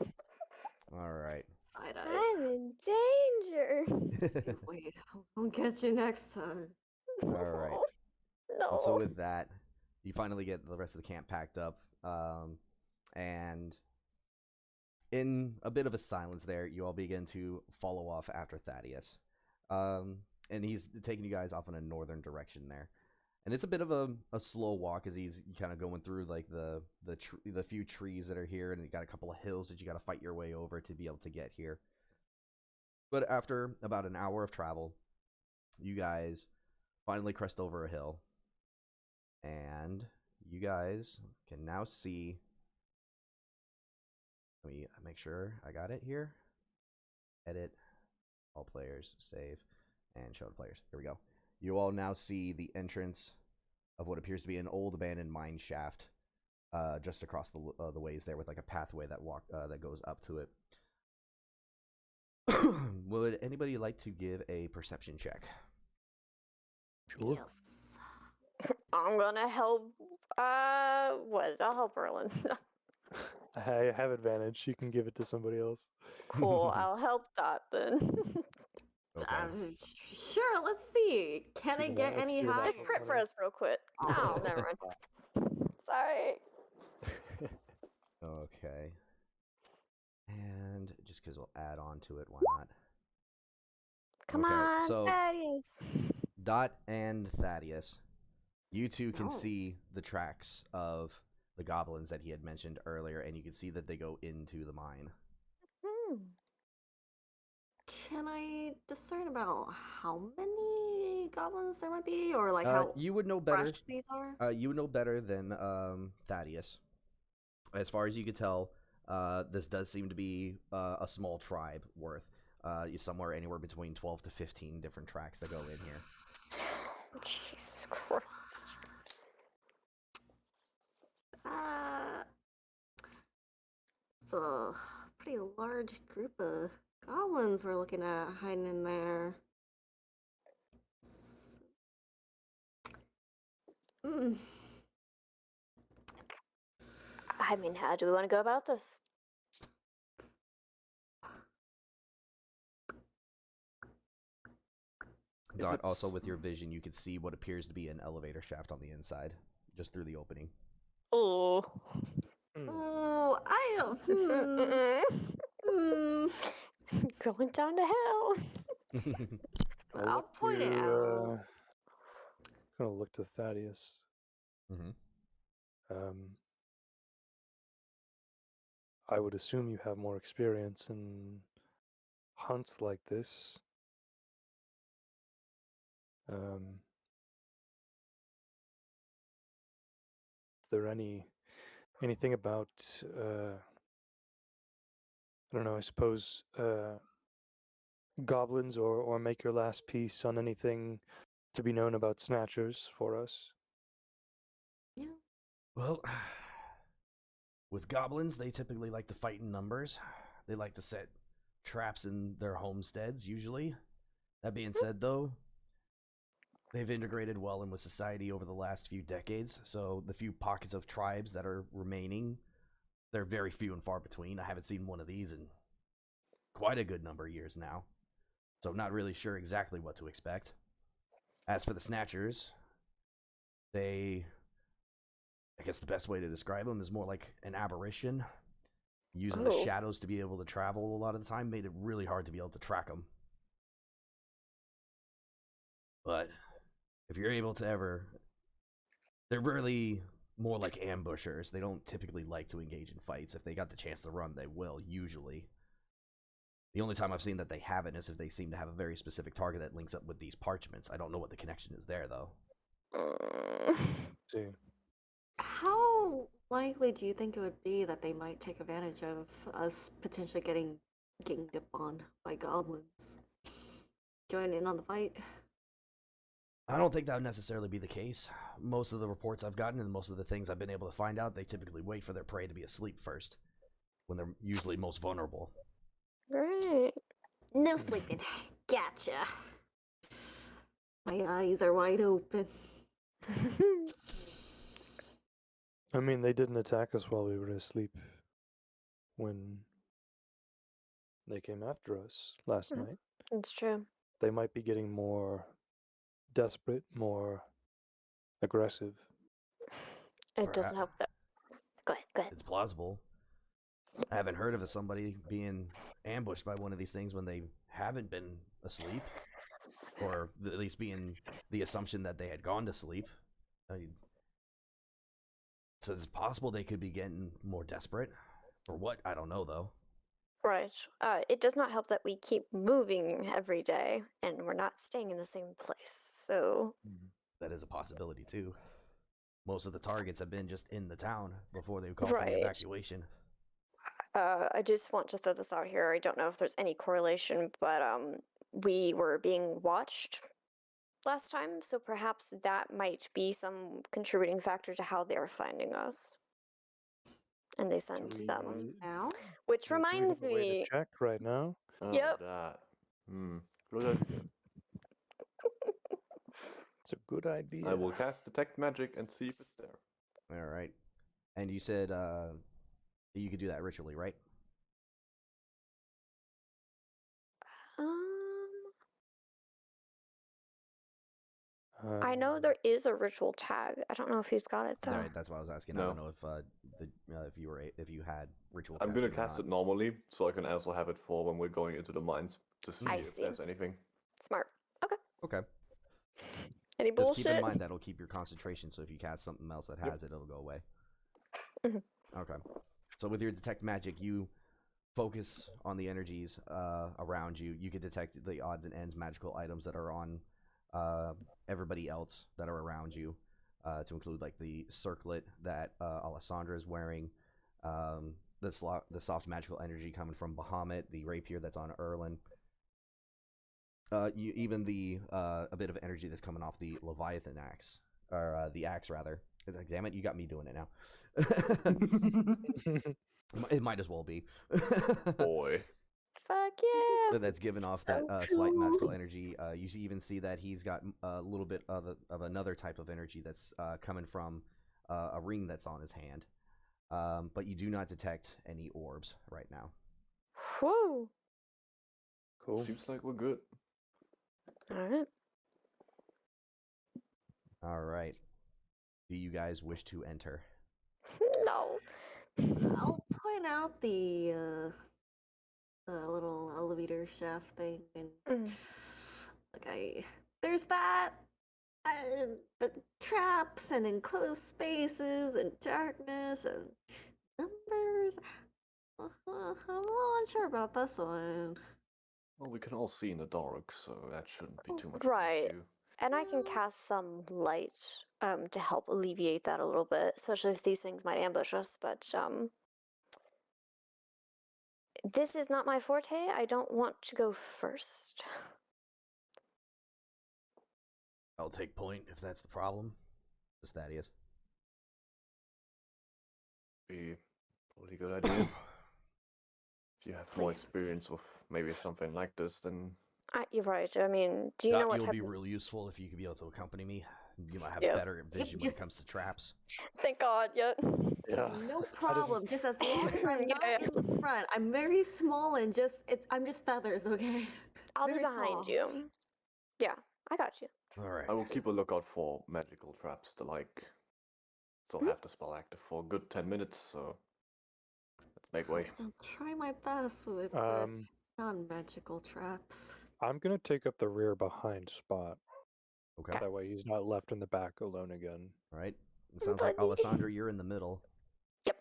All right. Side eyes. I'm in danger. Wait, I'll get you next time. All right. No. And so with that, you finally get the rest of the camp packed up, and in a bit of a silence there, you all begin to follow off after Thaddeus. And he's taking you guys off in a northern direction there. And it's a bit of a slow walk as he's kind of going through like the few trees that are here, and you got a couple of hills that you got to fight your way over to be able to get here. But after about an hour of travel, you guys finally crest over a hill, and you guys can now see. Let me make sure I got it here. Edit, all players, save, and show to players. Here we go. You all now see the entrance of what appears to be an old abandoned mine shaft, just across the ways there, with like a pathway that goes up to it. Would anybody like to give a perception check? Sure. Yes. I'm gonna help. I'll help Erlen. I have advantage. You can give it to somebody else. Cool. I'll help Dot then. Okay. Sure, let's see. Can See I the get one- let's any see the higher? Just crit for us real quick. Oh, never mind. Sorry. Okay. And just because we'll add on to it, why not? Come Okay, on, so- Thaddeus. Dot and Thaddeus, you two can Oh. see the tracks of the goblins that he had mentioned earlier, and you can see that they go into the mine. can I discern about how many goblins there might be, or like how You would know better. fresh these are? You would know better than Thaddeus. As far as you could tell, this does seem to be a small tribe worth somewhere anywhere between 12 to 15 different tracks that go in here. Jesus Christ. It's a pretty large group of goblins we're looking at hiding in there. Hmm. I mean, how do we want to go about this? Dot, also with your vision, you could see what appears to be an elevator shaft on the inside, just through the opening. Oh. Oh, I don't. Going down to hell. I'll point it out. Gonna look to Thaddeus. I would assume you have more experience in hunts like this. Is there anything about I don't know, I suppose goblins or make your last piece on anything to be known about Snatchers for us? Yeah. Well, with goblins, they typically like to fight in numbers. They like to set traps in their homesteads, usually. That being said, though, they've integrated well in with society over the last few decades, so the few pockets of tribes that are remaining, they're very few and far between. I haven't seen one of these in quite a good number of years now, so I'm not really sure exactly what to expect. As for the Snatchers, I guess the best way to describe them is more like an aberration. Using the shadows to be able to travel a lot of the time made it really hard to be able to track them. But if you're able to they're really more like ambushers. They don't typically like to engage in fights. If they got the chance to run, they will, usually. The only time I've seen that they haven't is if they seem to have a very specific target that links up with these parchments. I don't know what the connection is there, though. See. How likely do you think it would be that they might take advantage of us potentially getting ganged up on by goblins? Join in on the fight? I don't think that would necessarily be the case. Most of the reports I've gotten and most of the things I've been able to find out, they typically wait for their prey to be asleep first, when they're usually most vulnerable. Right. No sleeping. Gotcha. My eyes are wide open. I mean, they didn't attack us while we were asleep when they came after us last night. It's true. They might be getting more desperate, more aggressive. It doesn't help that. Go ahead. It's plausible. I haven't heard of somebody being ambushed by one of these things when they haven't been asleep, or at least being the assumption that they had gone to sleep. So it's possible they could be getting more desperate. For what? I don't know, though. Right. It does not help that we keep moving every day, and we're not staying in the same place, so... That is a possibility, too. Most of the targets have been just in the town before they called for the evacuation. I just want to throw this out here. I don't know if there's any correlation, but we were being watched last time, so perhaps that might be some contributing factor to how they're finding us. And they send them. Now? Which reminds We have a way me... to check right now. Oh, Yep. that. Good idea. It's a good idea. I will cast Detect Magic and see if it's there. All right. And you said you could do that ritually, right? I know there is a ritual tag. I don't know if he's got it though. All right, that's why I was asking. I No. don't know if you had ritual. I'm gonna casting or cast not. it normally, so I can also have it for when we're going into the mines to see I if see. there's anything. Smart. Okay. Okay. Any Just bullshit? keep in mind that'll keep your concentration. So if you cast something else that has it, it'll go away. Mhm. Okay. So with your detect magic, you focus on the energies around you, you can detect the odds and ends magical items that are on everybody else that are around you, to include like the circlet that Alessandra is wearing, the soft magical energy coming from Bahamut, the rapier that's on Erlin. Even the a bit of energy that's coming off the Leviathan axe, or the axe rather. Like, damn it, you got me doing it now. It might as well be. Boy. Fuck yeah! That's given off that slight magical energy. You even see that he's got a little bit of another type of energy that's coming from a ring that's on his hand. But you do not detect any orbs right now. Whew. Cool. Seems like we're good. Alright. All right. Do you guys wish to enter? No. I'll point out the little elevator shaft thing, and there's that. But traps and enclosed spaces and darkness and numbers. I'm a little unsure about this one. Well, we can all see in the dark, so that shouldn't be too much of an Right. issue. And I can cast some light to help alleviate that a little bit, especially if these things might ambush us, but this is not my forte. I don't want to go first. I'll take point if that's the problem. As Thaddeus. Be a pretty good idea. If you have more experience with maybe something like this, then You're right. I mean, do you know what you'll type be of... real useful if you could be able to accompany me. You might have Yep. better vision when just- it comes to traps. Thank God, yeah. Yeah. No problem. Just as long as I'm not Yeah. in the front. I'm very small and I'm just feathers, okay? I'll be Very behind small. you. Yeah, I got you. All right. I will keep a lookout for magical traps to still have the spell active for a good 10 minutes, so let's make way. I'll try my best with the Um, non-magical traps. I'm gonna take up the rear behind spot. Okay. That way he's not left in the back alone again. All right. It sounds like Buddy. Alessandra, you're in the middle. Yep.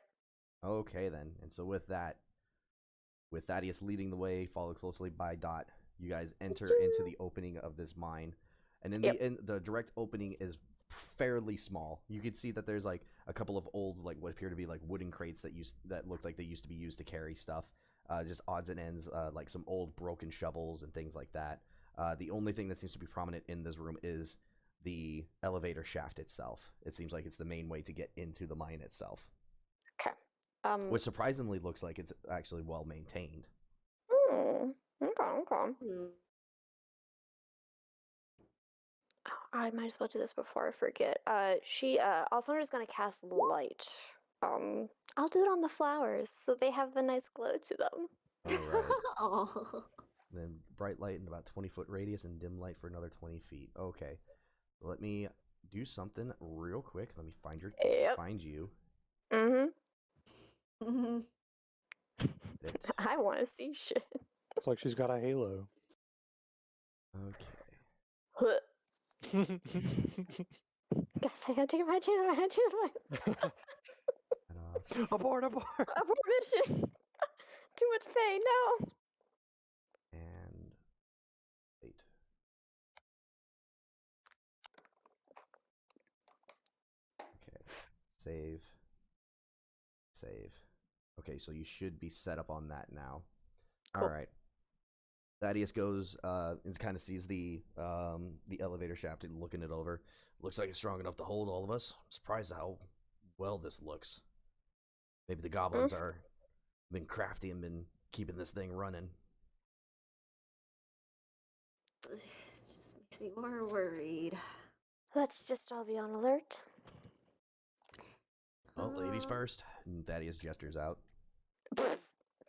Okay then. And so with Thaddeus leading the way, followed closely by Dot, you guys enter into the opening of this mine. And the direct opening is fairly small. You can see that there's like a couple of old, like what appear to be like wooden crates that look like they used to be used to carry stuff. Just odds and ends, like some old broken shovels and things like that. The only thing that seems to be prominent in this room is the elevator shaft itself. It seems like it's the main way to get into the mine itself. Okay. Which surprisingly looks like it's actually well maintained. Okay. Hmm. I might as well do this before I forget. Alessandra's gonna cast light. I'll do it on the flowers so they have the nice glow to them. All right. Oh. Then bright light in about 20-foot radius and dim light for another 20 feet. Okay. Let me do something real quick. Let me Yep. find you. Mm-hmm. It. I want to see shit. It's like she's got a halo. Okay. I gotta take my chance. Abort! Abort mission. Too much pain. No. And wait. Okay. Save. Okay, so you should be set up on that now. Cool. All right. Thaddeus goes and kind of sees the elevator shaft and looking it over. Looks like it's strong enough to hold all of us. I'm surprised how well this looks. Maybe the goblins are been crafty and been keeping this thing running. It just makes me more worried. Let's just all be on alert. Well, ladies first. And Thaddeus gestures out.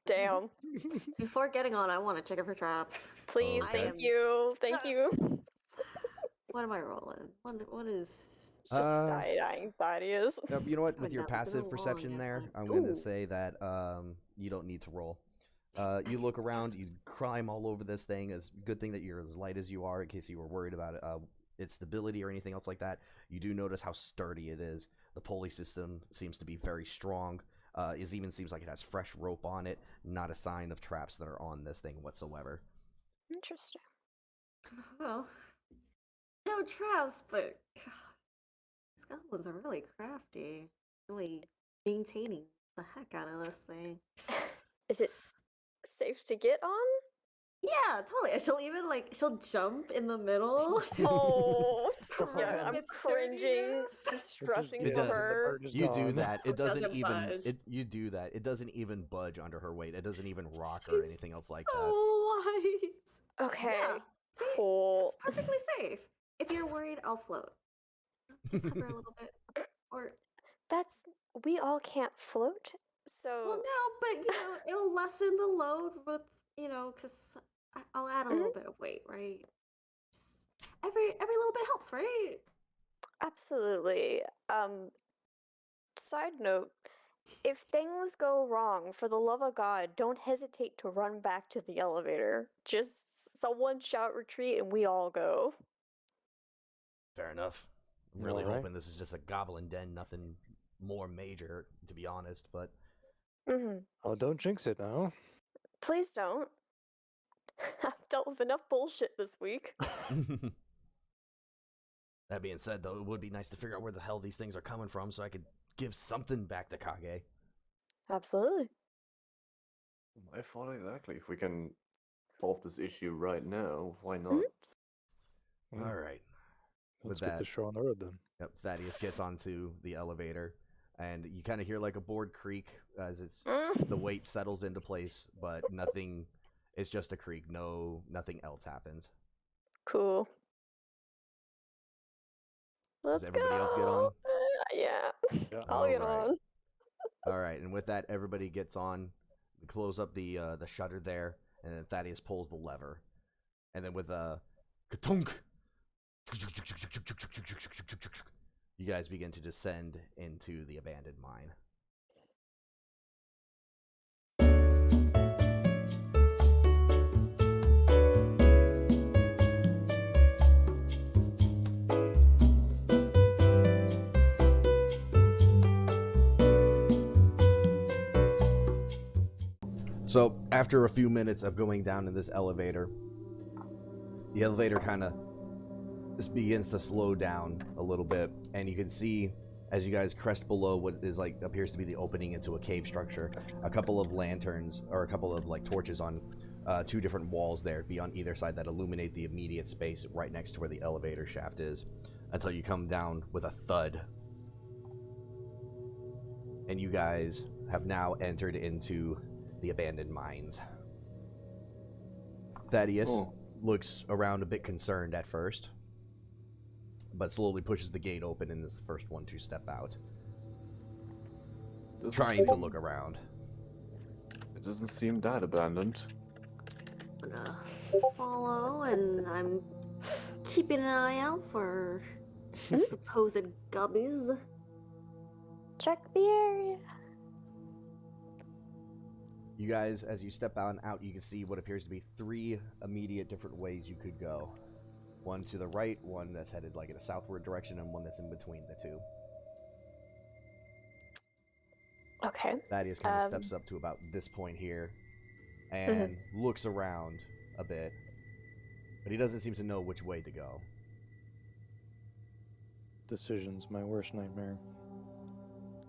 Damn. Before getting on, I want to check it for traps. Please, Okay. thank you. Thank you. What am I rolling? What is... Just side-eyeing Thaddeus. You know what? With your that was passive a perception long there, ass I'm one. going to Ooh. say that you don't need to roll. You look around, you climb all over this thing. It's a good thing that you're as light as you are in case you were worried about its stability or anything else like that. You do notice how sturdy it is. The pulley system seems to be very strong. It even seems like it has fresh rope on it. Not a sign of traps that are on this thing whatsoever. Interesting. Well, no traps, but God, these goblins are really crafty. Really maintaining the heck out of this thing. Is it safe to get on? Yeah, totally. She'll jump in the middle. Oh, yeah, I'm It's cringing. sturdiness. I'm stressing It for does- her. You do that. It doesn't Doesn't even. budge. You do that. It doesn't even budge under her weight. It doesn't even rock or She's anything else like so that. light. Okay, Yeah. See, cool. it's perfectly safe. If you're worried, I'll float. Just hover a little bit. Or We all can't float, so. well, no, but it'll lessen the load with because I'll add a little bit of weight, right? Just every little bit helps, right? Absolutely. Side note, if things go wrong, for the love of God, don't hesitate to run back to the elevator. Just someone shout retreat and we all go. Fair enough. I'm really Alright. hoping this is just a goblin den, nothing more major, to be honest. But Oh, don't jinx it now. Please don't. I've dealt with enough bullshit this week. that being said, though, it would be nice to figure out where the hell these things are coming from, so I could give something back to Kage. Absolutely. I thought exactly. If we can solve this issue right now, why not? Mm. All right. Let's With get the that- show on the road then. Yep, Thaddeus gets onto the elevator, and you kind of hear like a board creak as the weight settles into place, but nothing. It's just a creak. Nothing else happens. Cool. Let's Does everybody go. else get on? Yeah. Yeah. I'll get Alright. on. All right, and with that, everybody gets on. We close up the shutter there, and then Thaddeus pulls the lever, and then with a katunk, you guys begin to descend into the abandoned mine. So after a few minutes of going down in this elevator, the elevator kind of just begins to slow down a little bit, and you can see as you guys crest below what is like appears to be the opening into a cave structure, a couple of lanterns or a couple of like torches on two different walls there be on either side that illuminate the immediate space right next to where the elevator shaft is, until you come down with a thud. And you guys have now entered into the abandoned mines. Thaddeus looks around a bit concerned at first, but slowly pushes the gate open and is the first one to step out, trying to look around. It doesn't seem that abandoned. I'm gonna follow, and I'm keeping an eye out for supposed gubbies. Check the area. You guys, as you step out and out, you can see what appears to be three immediate different ways you could go. One to the right, one that's headed like in a southward direction, and one that's in between the two. Okay. Thaddeus kind of steps up to about this point here and looks around a bit, but he doesn't seem to know which way to go. Decision's my worst nightmare.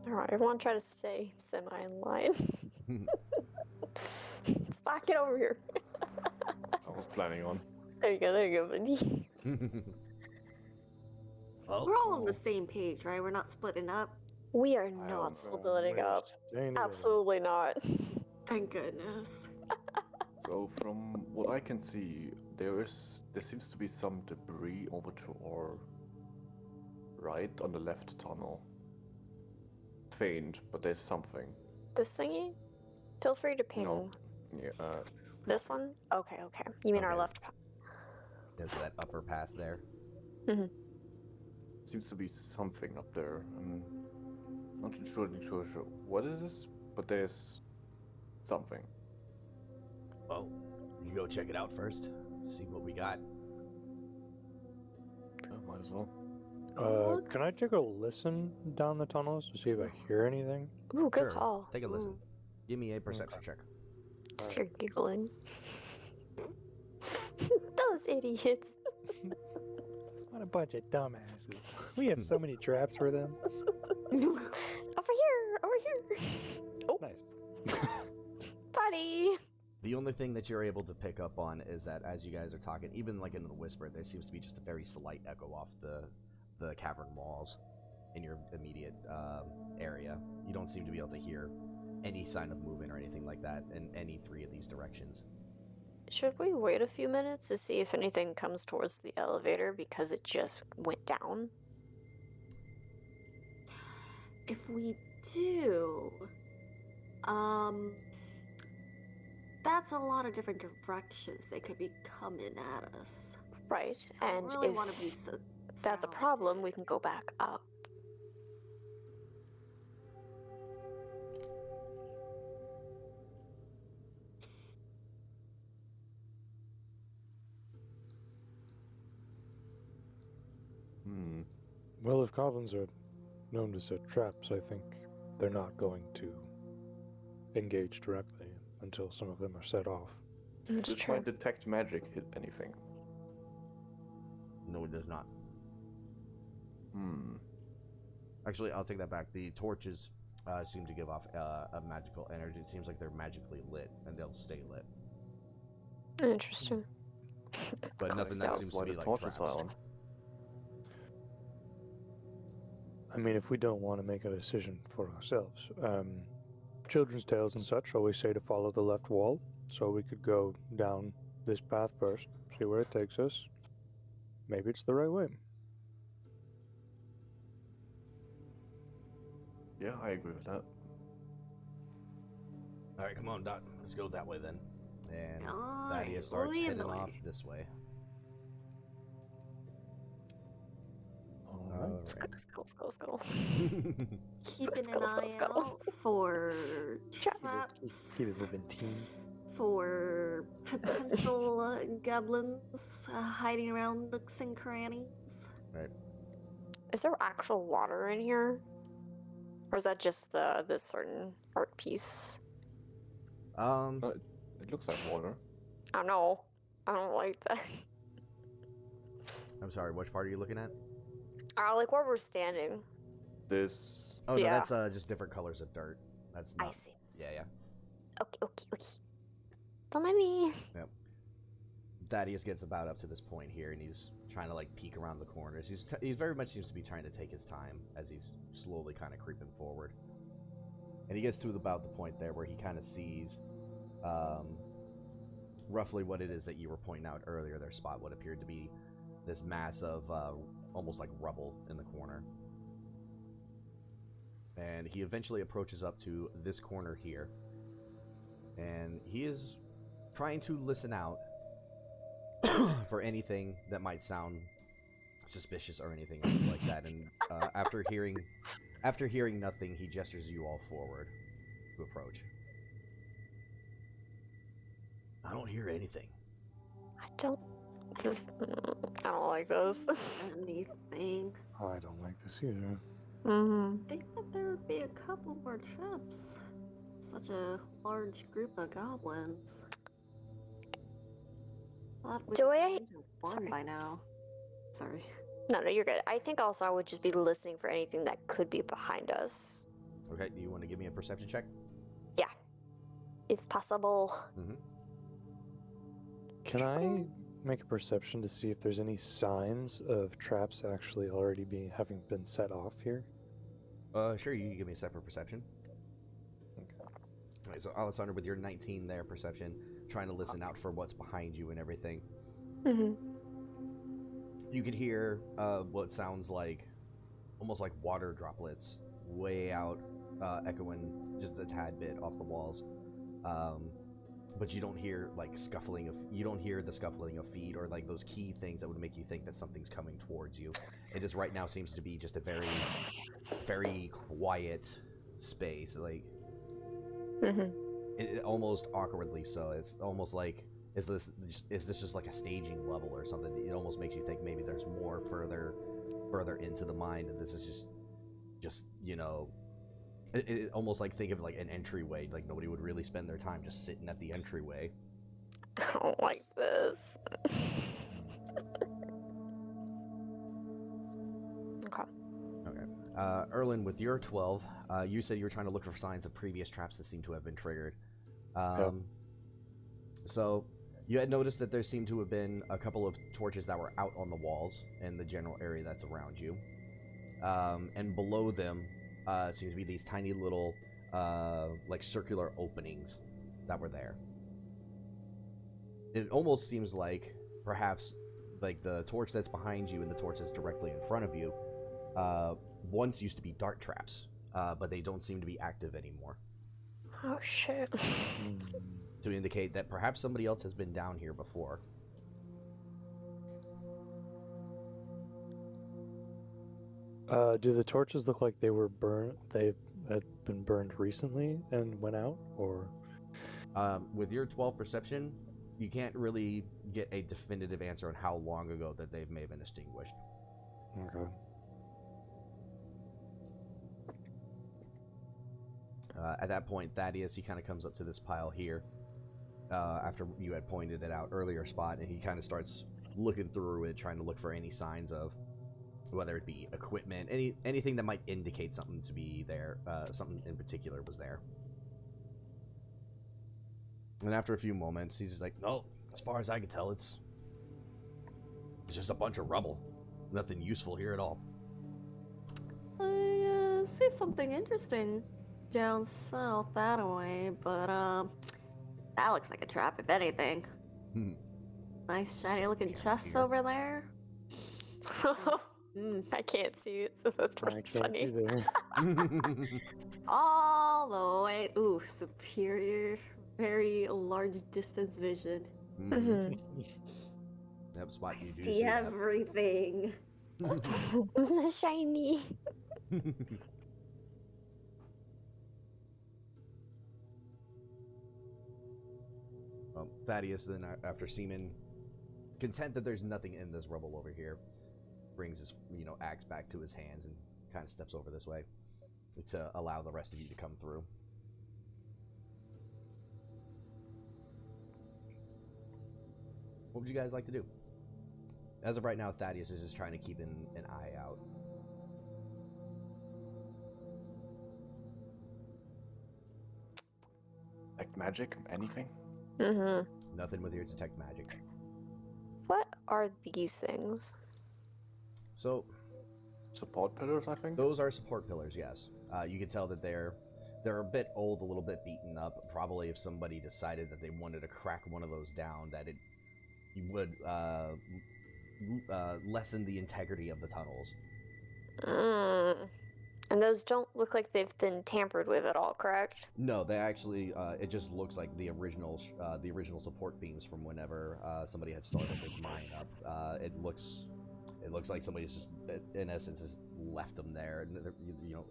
Alright, everyone try to stay semi in line. Let's back it over here. I was planning on. There you go, buddy. We're all on the same page, right? We're not splitting up. We are not splitting up. Absolutely not. Thank goodness. So from what I can see, there seems to be some debris over to our right on the left tunnel. Faint, but there's something. This thingy? Feel free to ping. No. Yeah, This one? Okay. You mean our Okay. left path? There's that upper path there. seems to be something up there. I'm not sure what is this, but there's something. Well, you go check it out first. See what we got. Might as well. Can I take a listen down the tunnels to see if I hear anything? Ooh, good Sure. call. Take a listen. Give me a perception check. Just hear giggling. Those idiots. What a bunch of dumbasses. We have so many traps for them. Over here, over here. Oh, Nice. buddy. The only thing that you're able to pick up on is that as you guys are talking, even like in the whisper, there seems to be just a very slight echo off the cavern walls in your immediate area. You don't seem to be able to hear any sign of movement or anything like that in any three of these directions. Should we wait a few minutes to see if anything comes towards the elevator because it just went down? If we do, that's a lot of different directions they could be coming at us. Right, I and really if want to be so that's a problem, we can go back up. Well, if goblins are known to set traps, I think they're not going to engage directly until some of them are set off. It's Does my detect magic hit anything? No, it does not. Hmm. Actually, I'll take that back. The torches seem to give off a magical energy. It seems like they're magically lit, and they'll stay lit. Interesting. But nothing that seems to Why be the like torches traps. are on? I mean, if we don't want to make a decision for ourselves, children's tales and such always say to follow the left wall, so we could go down this path first, see where it takes us. Maybe it's the right way. Yeah, I agree with that. All right, come on, Dot. Let's go that way then. And All Thaddeus right, starts lead heading the way. off this way. Alright. All Scuttle. Keeping an eye Scuttle. out for Traps. traps, Keep it moving, team. for potential goblins hiding around nooks and crannies. Right. Is there actual water in here? Or is that just this certain art piece? It looks like water. I don't know. I don't like that. I'm sorry. Which part are you looking at? Like where we're standing. This. Oh no, Yeah. that's just different colors of dirt. That's not. I see. Yeah. Okay. Don't mind me. Yep. Thaddeus gets about up to this point here, and he's trying to like peek around the corners. He's very much seems to be trying to take his time as he's slowly kind of creeping forward. And he gets to about the point there where he kind of sees roughly what it is that you were pointing out earlier. Their spot, what appeared to be this mass of almost like rubble in the corner. And he eventually approaches up to this corner here. And he is trying to listen out for anything that might sound suspicious or anything like that. And after hearing nothing, he gestures you all forward to approach. I don't hear anything. I don't like this. Anything. I don't like this either. Mm-hmm. I think that there would be a couple more traps. Such a large group of goblins. Thought we Do were I- using one sorry. by now. Sorry. No, you're good. I think also I would just be listening for anything that could be behind us, Okay, do you want to give me a perception check? if possible. Mm-hmm. Can I make a perception to see if there's any signs of traps actually already having been set off here? Sure, you can give me a separate perception. Okay. Alright, so Alessandra, with your 19 there, perception, trying to listen out for what's behind you and everything. Mm-hmm. You could hear what sounds like almost like water droplets way out, echoing just a tad bit off the walls. But you don't hear like you don't hear the scuffling of feet or like those key things that would make you think that something's coming towards you. It just right now seems to be just a very, very quiet space. Like Mm-hmm. it almost awkwardly so. It's almost like is this just like a staging level or something? It almost makes you think maybe there's more further into the mine, and this is just it almost like think of like an entryway. Like nobody would really spend their time just sitting at the entryway. I don't like this. Okay. Okay. Erlin, with your 12, you said you were trying to look for signs of previous traps that seem to have been triggered. So you had noticed that there seemed to have been a couple of torches that were out on the walls in the general area that's around you. And below them seem to be these tiny little like circular openings that were there. It almost seems like perhaps like the torch that's behind you and the torch that's directly in front of you once used to be dart traps, but they don't seem to be active anymore. Oh shit. To indicate that perhaps somebody else has been down here before. Do the torches look like they were burned? They had been burned recently and went out, or? With your 12 perception, you can't really get a definitive answer on how long ago that they may have been extinguished. Okay. At that point, Thaddeus, he kind of comes up to this pile here after you had pointed it out earlier, Spot, and he kind of starts looking through it, trying to look for any signs of whether it be equipment, anything that might indicate something to be there, something in particular was there. And after a few moments, he's just like, no, as far as I can tell, it's just a bunch of rubble. Nothing useful here at all. I see something interesting down south that way, but that looks like a trap, if anything. Nice shiny looking chests over there. I can't see it, so that's I really can't funny. either. All the way. Ooh, superior, very large distance vision. Yep, Spot, I you do see that. everything. Shiny. Well, Thaddeus then, after seeming content that there's nothing in this rubble over here, brings his axe back to his hands and kind of steps over this way to allow the rest of you to come through. What would you guys like to do? As of right now, Thaddeus is just trying to keep an eye out. Like magic? Anything? Nothing with your detect magic. What are these things? So, Support pillars, I think? those are support pillars, yes. You can tell that they're a bit old, a little bit beaten up. Probably if somebody decided that they wanted to crack one of those down, that it would lessen the integrity of the tunnels. And those don't look like they've been tampered with at all, correct? No, they actually. It just looks like the original support beams from whenever somebody had started this mine up. It looks like somebody's just, in essence, has left them there.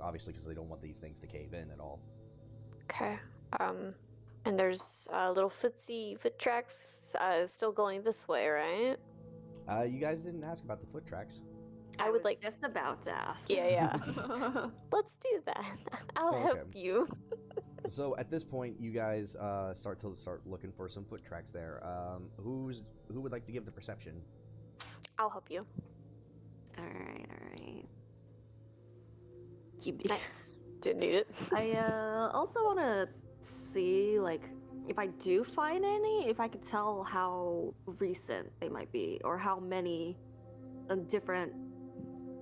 Obviously because they don't want these things to cave in at all. Okay. And there's little foot tracks still going this way, right? You guys didn't ask about the foot tracks. I would was like. just about to ask. Yeah. Let's do that. I'll help you. So at this point, you guys start looking for some foot tracks there. Who would like to give the perception? I'll help you. All right. Nice. Didn't need it. I also want to see, like, if I do find any, if I could tell how recent they might be, or how many different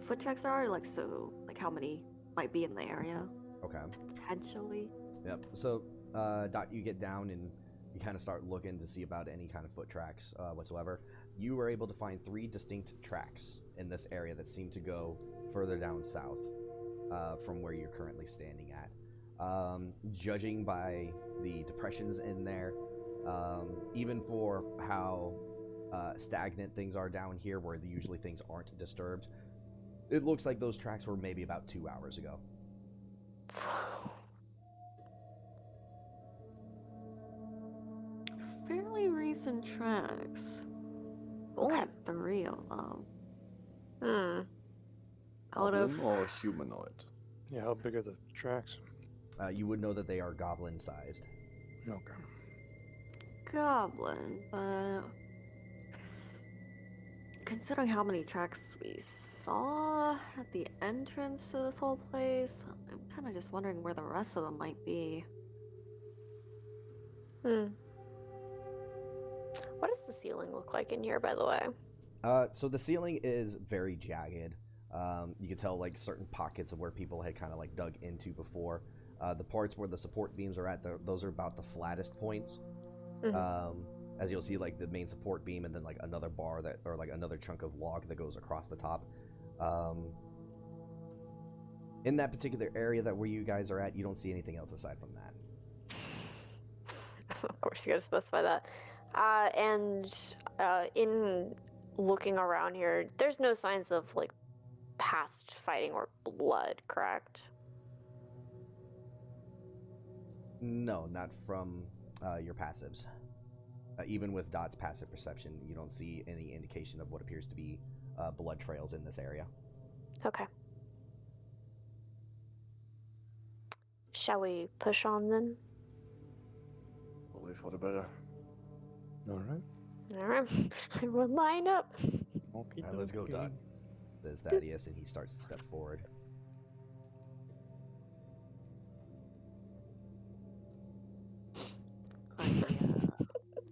foot tracks there are. Like, so, like, how many might be in the area Okay. potentially. Yep. So, Dot, you get down and you kind of start looking to see about any kind of foot tracks whatsoever. You were able to find 3 distinct tracks in this area that seem to go further down south from where you're currently standing at. Judging by the depressions in there, even for how stagnant things are down here, where usually things aren't disturbed, it looks like those tracks were maybe about 2 hours ago. Fairly recent tracks. Only Okay. 3 of them. Out Goblin of or humanoid? Yeah, how big are the tracks? You would know that they are goblin-sized. Okay. goblin, but considering how many tracks we saw at the entrance to this whole place, I'm kind of just wondering where the rest of them might be. What does the ceiling look like in here, by the way? So the ceiling is very jagged. You can tell like certain pockets of where people had kind of like dug into before. The parts where the support beams are at, those are about the flattest points. As you'll see, like the main support beam, and then like another bar that, or like another chunk of log that goes across the top. In that particular area that where you guys are at, you don't see anything else aside from that. Of course, you gotta specify that. In looking around here, there's no signs of like past fighting or blood, correct? No, not from your passives. Even with Dot's passive perception, you don't see any indication of what appears to be blood trails in this area. Okay. Shall we push on then? Probably for the better. All right. All right, everyone line up. All right, let's go, Dot. There's Thaddeus, and he starts to step forward.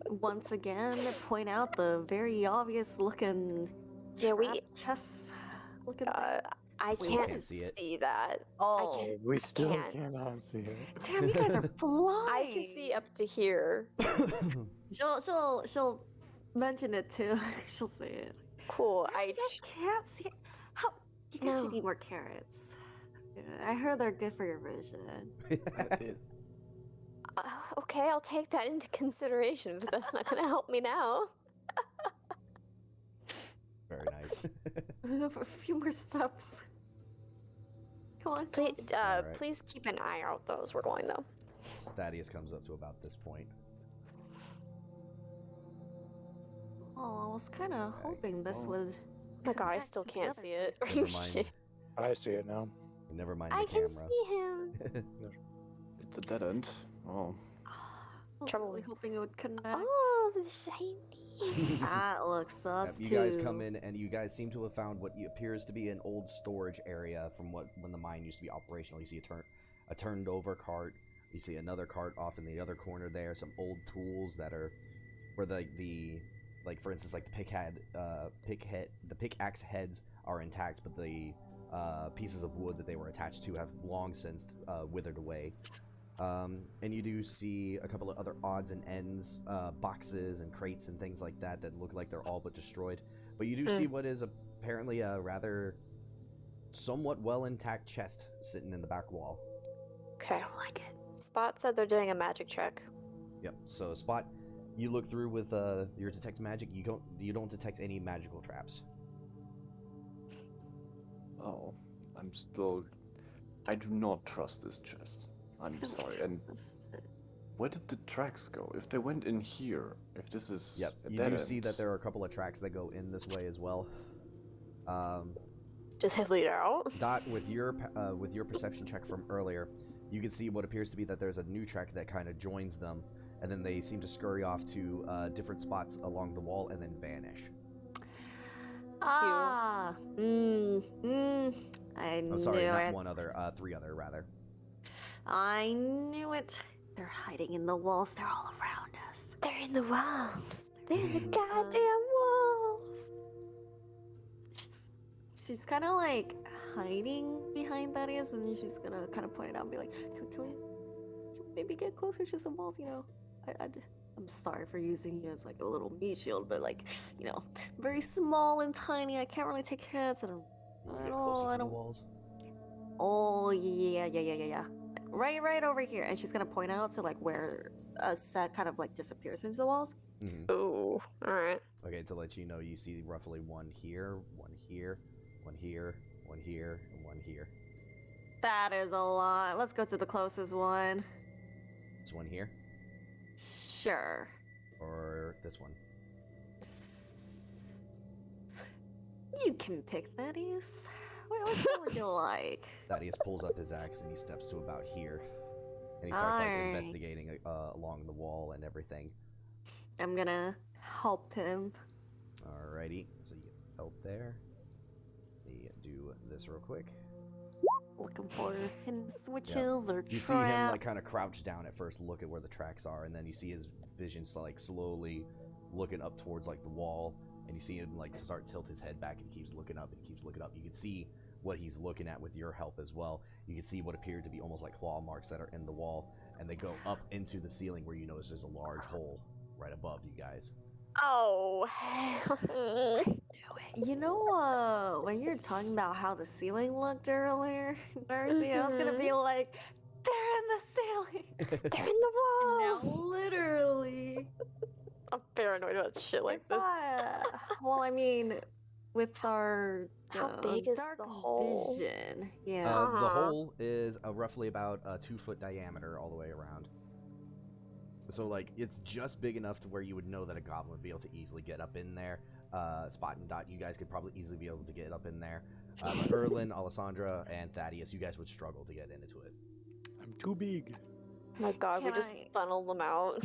Once again, point out the very obvious looking Yeah, we. chest looking I We can't can't see it. see that. Oh, We still can't. cannot see it. damn! You guys are blind. I can see up to here. She'll mention it too. She'll say it. Cool. You guys can't see it. How? You guys No. should eat more carrots. Yeah, I heard they're good for your vision. Okay, I'll take that into consideration, but that's not gonna help me now. Very nice. A few more steps. Come on. Please, Alright. please keep an eye out though as we're going though. Thaddeus comes up to about this point. Oh, I was kind of Okay. hoping this Well, would. Oh my god, I connect still can't together see it. for Are some you Never mind. shit? I see it now. Never mind I the can camera. see him. It's a dead end. Oh. I was Trouble. really hoping it would connect. Oh, the shiny. That looks Yep, sus you too. guys come in, and you guys seem to have found what appears to be an old storage area from when the mine used to be operational. You see a turned over cart. You see another cart off in the other corner there. Some old tools that are where the like for instance like the pickaxe heads are intact, but the pieces of wood that they were attached to have long since withered away. And you do see a couple of other odds and ends, boxes and crates and things like that that look like they're all but destroyed. But you do see what is apparently a rather somewhat well intact chest sitting in the back wall. Okay, I like it. Spot said they're doing a magic check. Yep. So Spot, you look through with your detect magic. You don't detect any magical traps. Oh. I do not trust this chest. I'm sorry. And where did the tracks go? If they went in here, if this is Yep. a You dead do see end- that there are a couple of tracks that go in this way as well. Does it lead out? Dot, with your perception check from earlier, you can see what appears to be that there's a new track that kind of joins them, and then they seem to scurry off to different spots along the wall and then vanish. Ah. I Oh, sorry, knew not it. one other, three other rather. I knew it. They're hiding in the walls. They're all around us. They're in the walls. They're in the Mm. goddamn walls. She's kind of like hiding behind Thaddeus, and she's gonna kind of point it out and be like, can we maybe get closer to some walls? You know, I'm sorry for using you as like a little meat shield, but like, you know, very small and tiny. I can't really take hits, and Get closer to the walls. Oh yeah. Like, right over here, and she's gonna point out to like where a set kind of like disappears into the walls. Mm-hmm. Ooh, alright. Okay, to let you know, you see roughly one here, one here, one here, one here, and one here. That is a lot. Let's go to the closest one. This one here. Sure. or this one? You can pick Thaddeus. Wait, which one would you like? Thaddeus pulls up his axe and he steps to about here. And he starts like Alright. investigating along the wall and everything. I'm gonna help him. Alrighty, so you get help there. Let me do this real quick. Looking for hidden switches or You see him like traps. kind of crouch down at first, look at where the tracks are, and then you see his vision like slowly looking up towards like the wall, and you see him like start tilt his head back, and he keeps looking up and he keeps looking up. You can see what he's looking at with your help as well. You can see what appeared to be almost like claw marks that are in the wall, and they go up into the ceiling where you notice there's a large hole right above you guys. Oh. You know, when you were talking about how the ceiling looked earlier, Darcy, I was gonna be like, they're in the ceiling. They're in the And walls. now, literally. I'm paranoid about shit like this. Well, I mean, with our How big is dark the hole? vision, yeah. The Uh-huh. hole is roughly about a 2-foot diameter all the way around. So, like, it's just big enough to where you would know that a goblin would be able to easily get up in there. Spot and Dot, you guys could probably easily be able to get up in there. But Erlin, Alessandra, and Thaddeus, you guys would struggle to get into it. I'm too big. My god, we Can just I- funneled them out.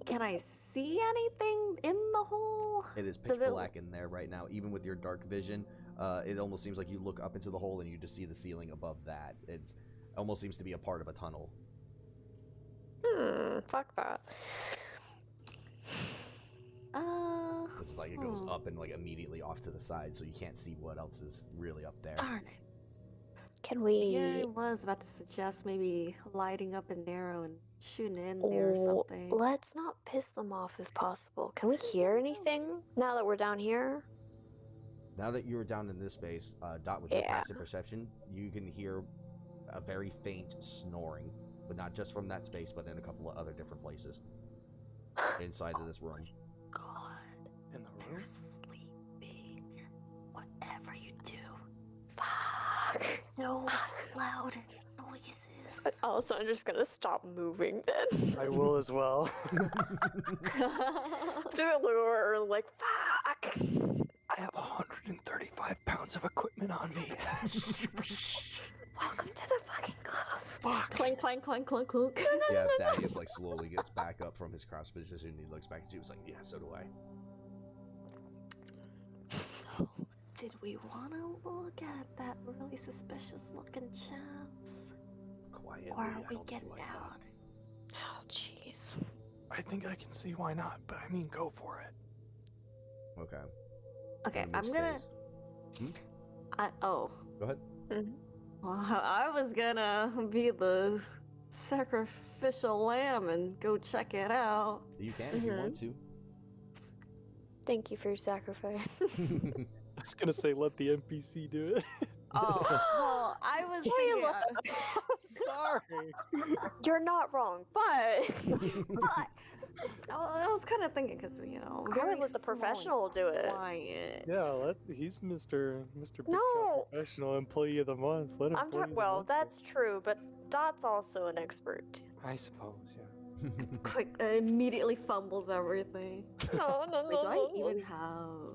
Can I see anything in the hole? It is pitch Does it- black in there right now. Even with your dark vision, it almost seems like you look up into the hole and you just see the ceiling above that. It almost seems to be a part of a tunnel. Fuck that. It's like it goes Hmm. up and like immediately off to the side, so you can't see what else is really up there. Darn it. Can we... Yeah, I was about to suggest maybe lighting up an arrow and shooting it in there or Oh, something. let's not piss them off if possible. Can we hear anything now that we're down here? Now that you're down in this space, Dot, with your Yeah. passive perception, you can hear a very faint snoring, but not just from that space, but in a couple of other different places inside of this room. God, In the room? they're sleeping. Whatever you do, Fuck. no loud noises. Also, I'm just gonna stop moving then. I will as well. Do it lure, like, fuck. I have 135 pounds of equipment on me. Welcome to the fucking club. Fuck. Clank, clank, clank, clank, clank. Yeah, Thaddeus like slowly gets back up from his crouch position and he looks back at you. It's like, yeah, so do I. So, did we want to look at that really suspicious looking chaps? Quietly, Or are I we don't see getting why out? not. Oh, jeez. I think I can see why not, but I mean, go for it. Okay. Okay, in I'm which gonna. case- Oh. Go ahead. Well, I was gonna be the sacrificial lamb and go check it out. You can if you want to. Thank you for your sacrifice. I was gonna say let the NPC do it. Oh, well, I was Why you thinking. Sorry. You're not wrong, but But I was kind of thinking because I would very let the small and professional do it. Quiet. Yeah, he's Mr. Big Shot No. Professional Employee of the Month. Let him well, that's true, but Dot's also an expert. I suppose, yeah. Quick, immediately fumbles everything. No, no, Wait, do I no. even have?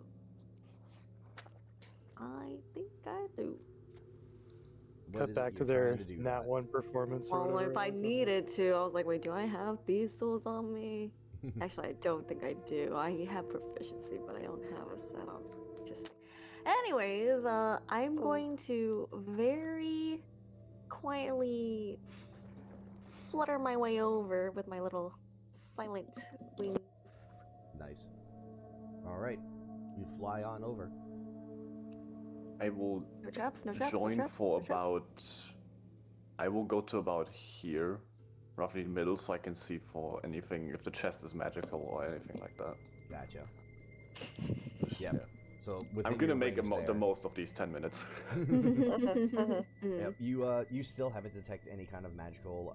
I think I do. What Cut is it back to you're their trying to do, Nat Dot? 1 performance. or Well, whatever if I it was. needed to, I was like, wait, do I have these tools on me? Actually, I don't think I do. I have proficiency, but I don't have a set on. Just, anyways, I'm going to very quietly flutter my way over with my little silent wings. Nice. All right. You fly on over. I will No traps, no traps, no join traps, for no traps. about. I will go to about here, roughly in the middle, so I can see for anything if the chest is magical or anything like that. Gotcha. Yeah. So I'm gonna make the most of these 10 minutes. Yep. You still haven't detected any kind of magical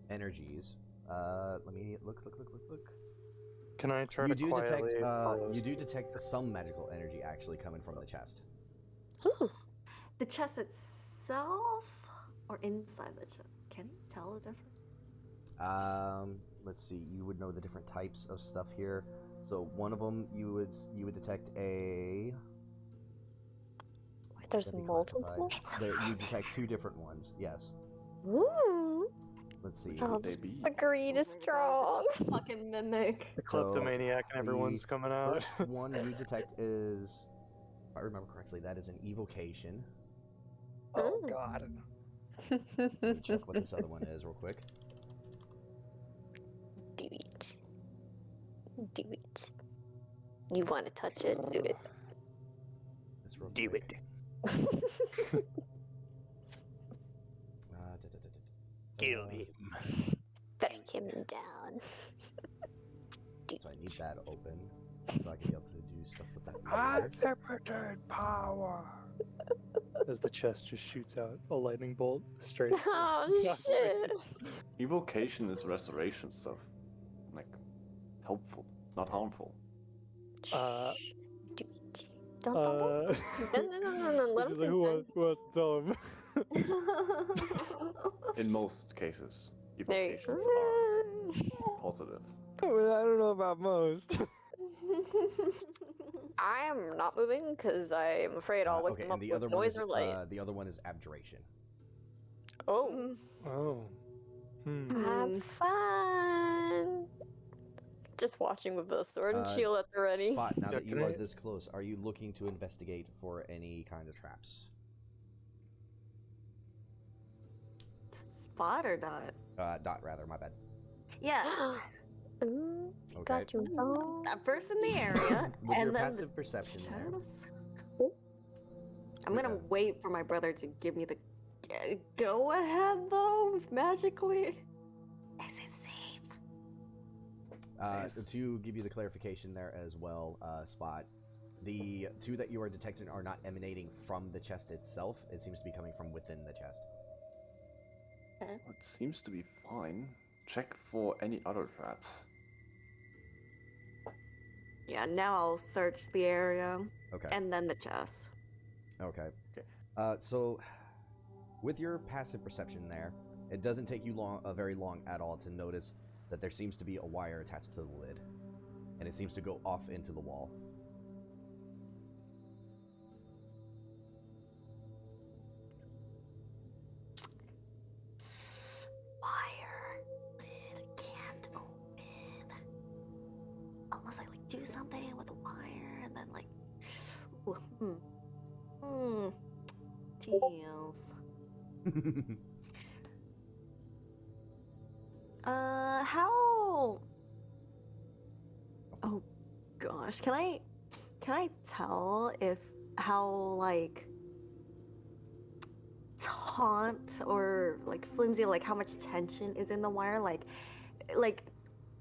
energies. Let me look. Can I try You to do quietly detect. follow You us? do detect some magical energy actually coming from the chest. The chest itself or inside the chest? Can you tell the difference? Let's see. You would know the different types of stuff here. So one of them, you would detect a. Wait, there's That'd be classified. multiple? You detect 2 different ones. Yes. Ooh. Let's see. Oh, They be? the greed is strong. Fucking mimic. The So, kleptomaniac and everyone's coming out. First one you detect is, if I remember correctly, that is an evocation. Oh god. Let me check what this other one is real quick. Do it. Do it. You want to touch it? Do it. This real Do quick. it. Kill him. Strike him down. Do So I need it. that open so I can be able to do stuff with that. Unlimited power. As the chest just shoots out a lightning bolt straight. Oh shit. Evocation is restoration stuff. Like, helpful, not harmful. Shh. Do it. Don't. No. Let She's him like, who wants to tell him? In most cases, There you evocations go. are positive. I don't know about most. I am not moving because I am afraid I'll wake Okay, them up and the with other one noise is or light. the other one is abjuration. Oh. Oh. Have fun. Just watching with the sword and shield at the ready. Spot, now Yeah, that you can are I- this close, are you looking to investigate for any kind of traps? Spot or dot? Dot rather, my bad. Yes. Ooh, Okay. got you wrong. First in the area, With and your then passive perception there. chest. I'm gonna wait for my brother to give me the go ahead though, magically. Is it safe? Nice. To give you the clarification there as well, Spot, the 2 that you are detecting are not emanating from the chest itself. It seems to be coming from within the chest. It seems to be fine. Check for any other traps. Yeah, now I'll search the area Okay. and then the chest. Okay. Okay. So, with your passive perception there, it doesn't take you very long at all to notice that there seems to be a wire attached to the lid, and it seems to go off into the wall. Wire lid can't open unless I like do something with the wire and then like. Deals. How? Oh gosh, can I tell if how like taut or like flimsy, like how much tension is in the wire? Like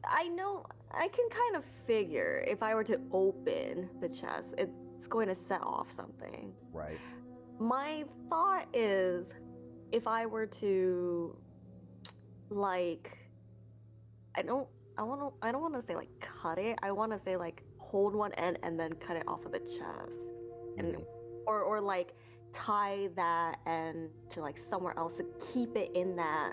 I know I can kind of figure if I were to open the chest, it's going to set off something. Right. My thought is if I were to like I don't want to say like cut it. I want to say like hold one end and then cut it off of the chest. And Mhm. or like tie that end to like somewhere else to keep it in that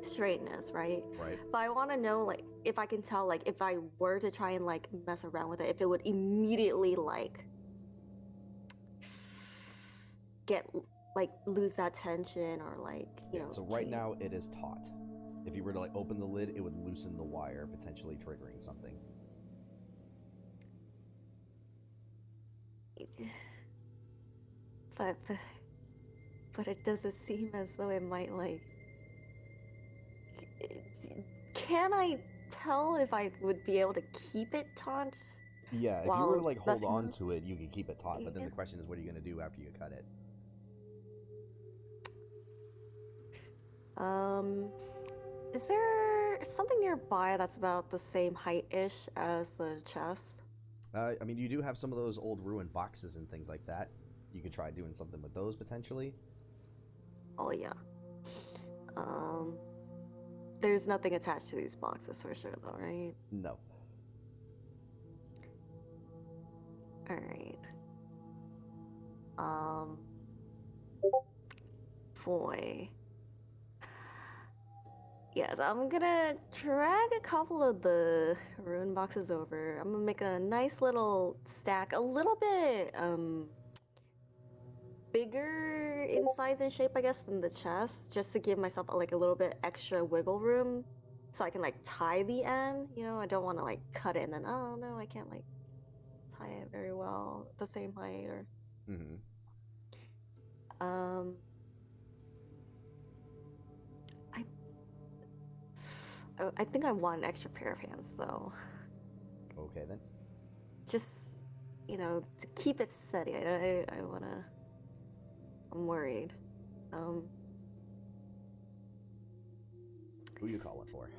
straightness, right? Right. But I want to know like if I can tell like if I were to try and like mess around with it, if it would immediately like get like lose that tension or like you know. So right change. now it is taut. If you were to like open the lid, it would loosen the wire, potentially triggering something. But it doesn't seem as though it might like. Can I tell if I would be able to keep it taut? Yeah, if you While were to like hold messing on with- to it, you could keep it taut. But then Yeah. the question is, what are you going to do after you cut it? Is there something nearby that's about the same height-ish as the chest? I mean, you do have some of those old ruined boxes and things like that. You could try doing something with those potentially. Oh yeah. There's nothing attached to these boxes for sure, though, right? No. All right. Boy. Yes, I'm gonna drag a couple of the rune boxes over. I'm gonna make a nice little stack, a little bit bigger in size and shape, I guess, than the chest, just to give myself like a little bit extra wiggle room, so I can like tie the end. You know, I don't want to like cut it and then oh no, I can't like tie it very well at the same height or Mm-hmm. um. I think I want an extra pair of hands though. Okay then. Just, you know, to keep it steady. I wanna. I'm worried. Who you calling for?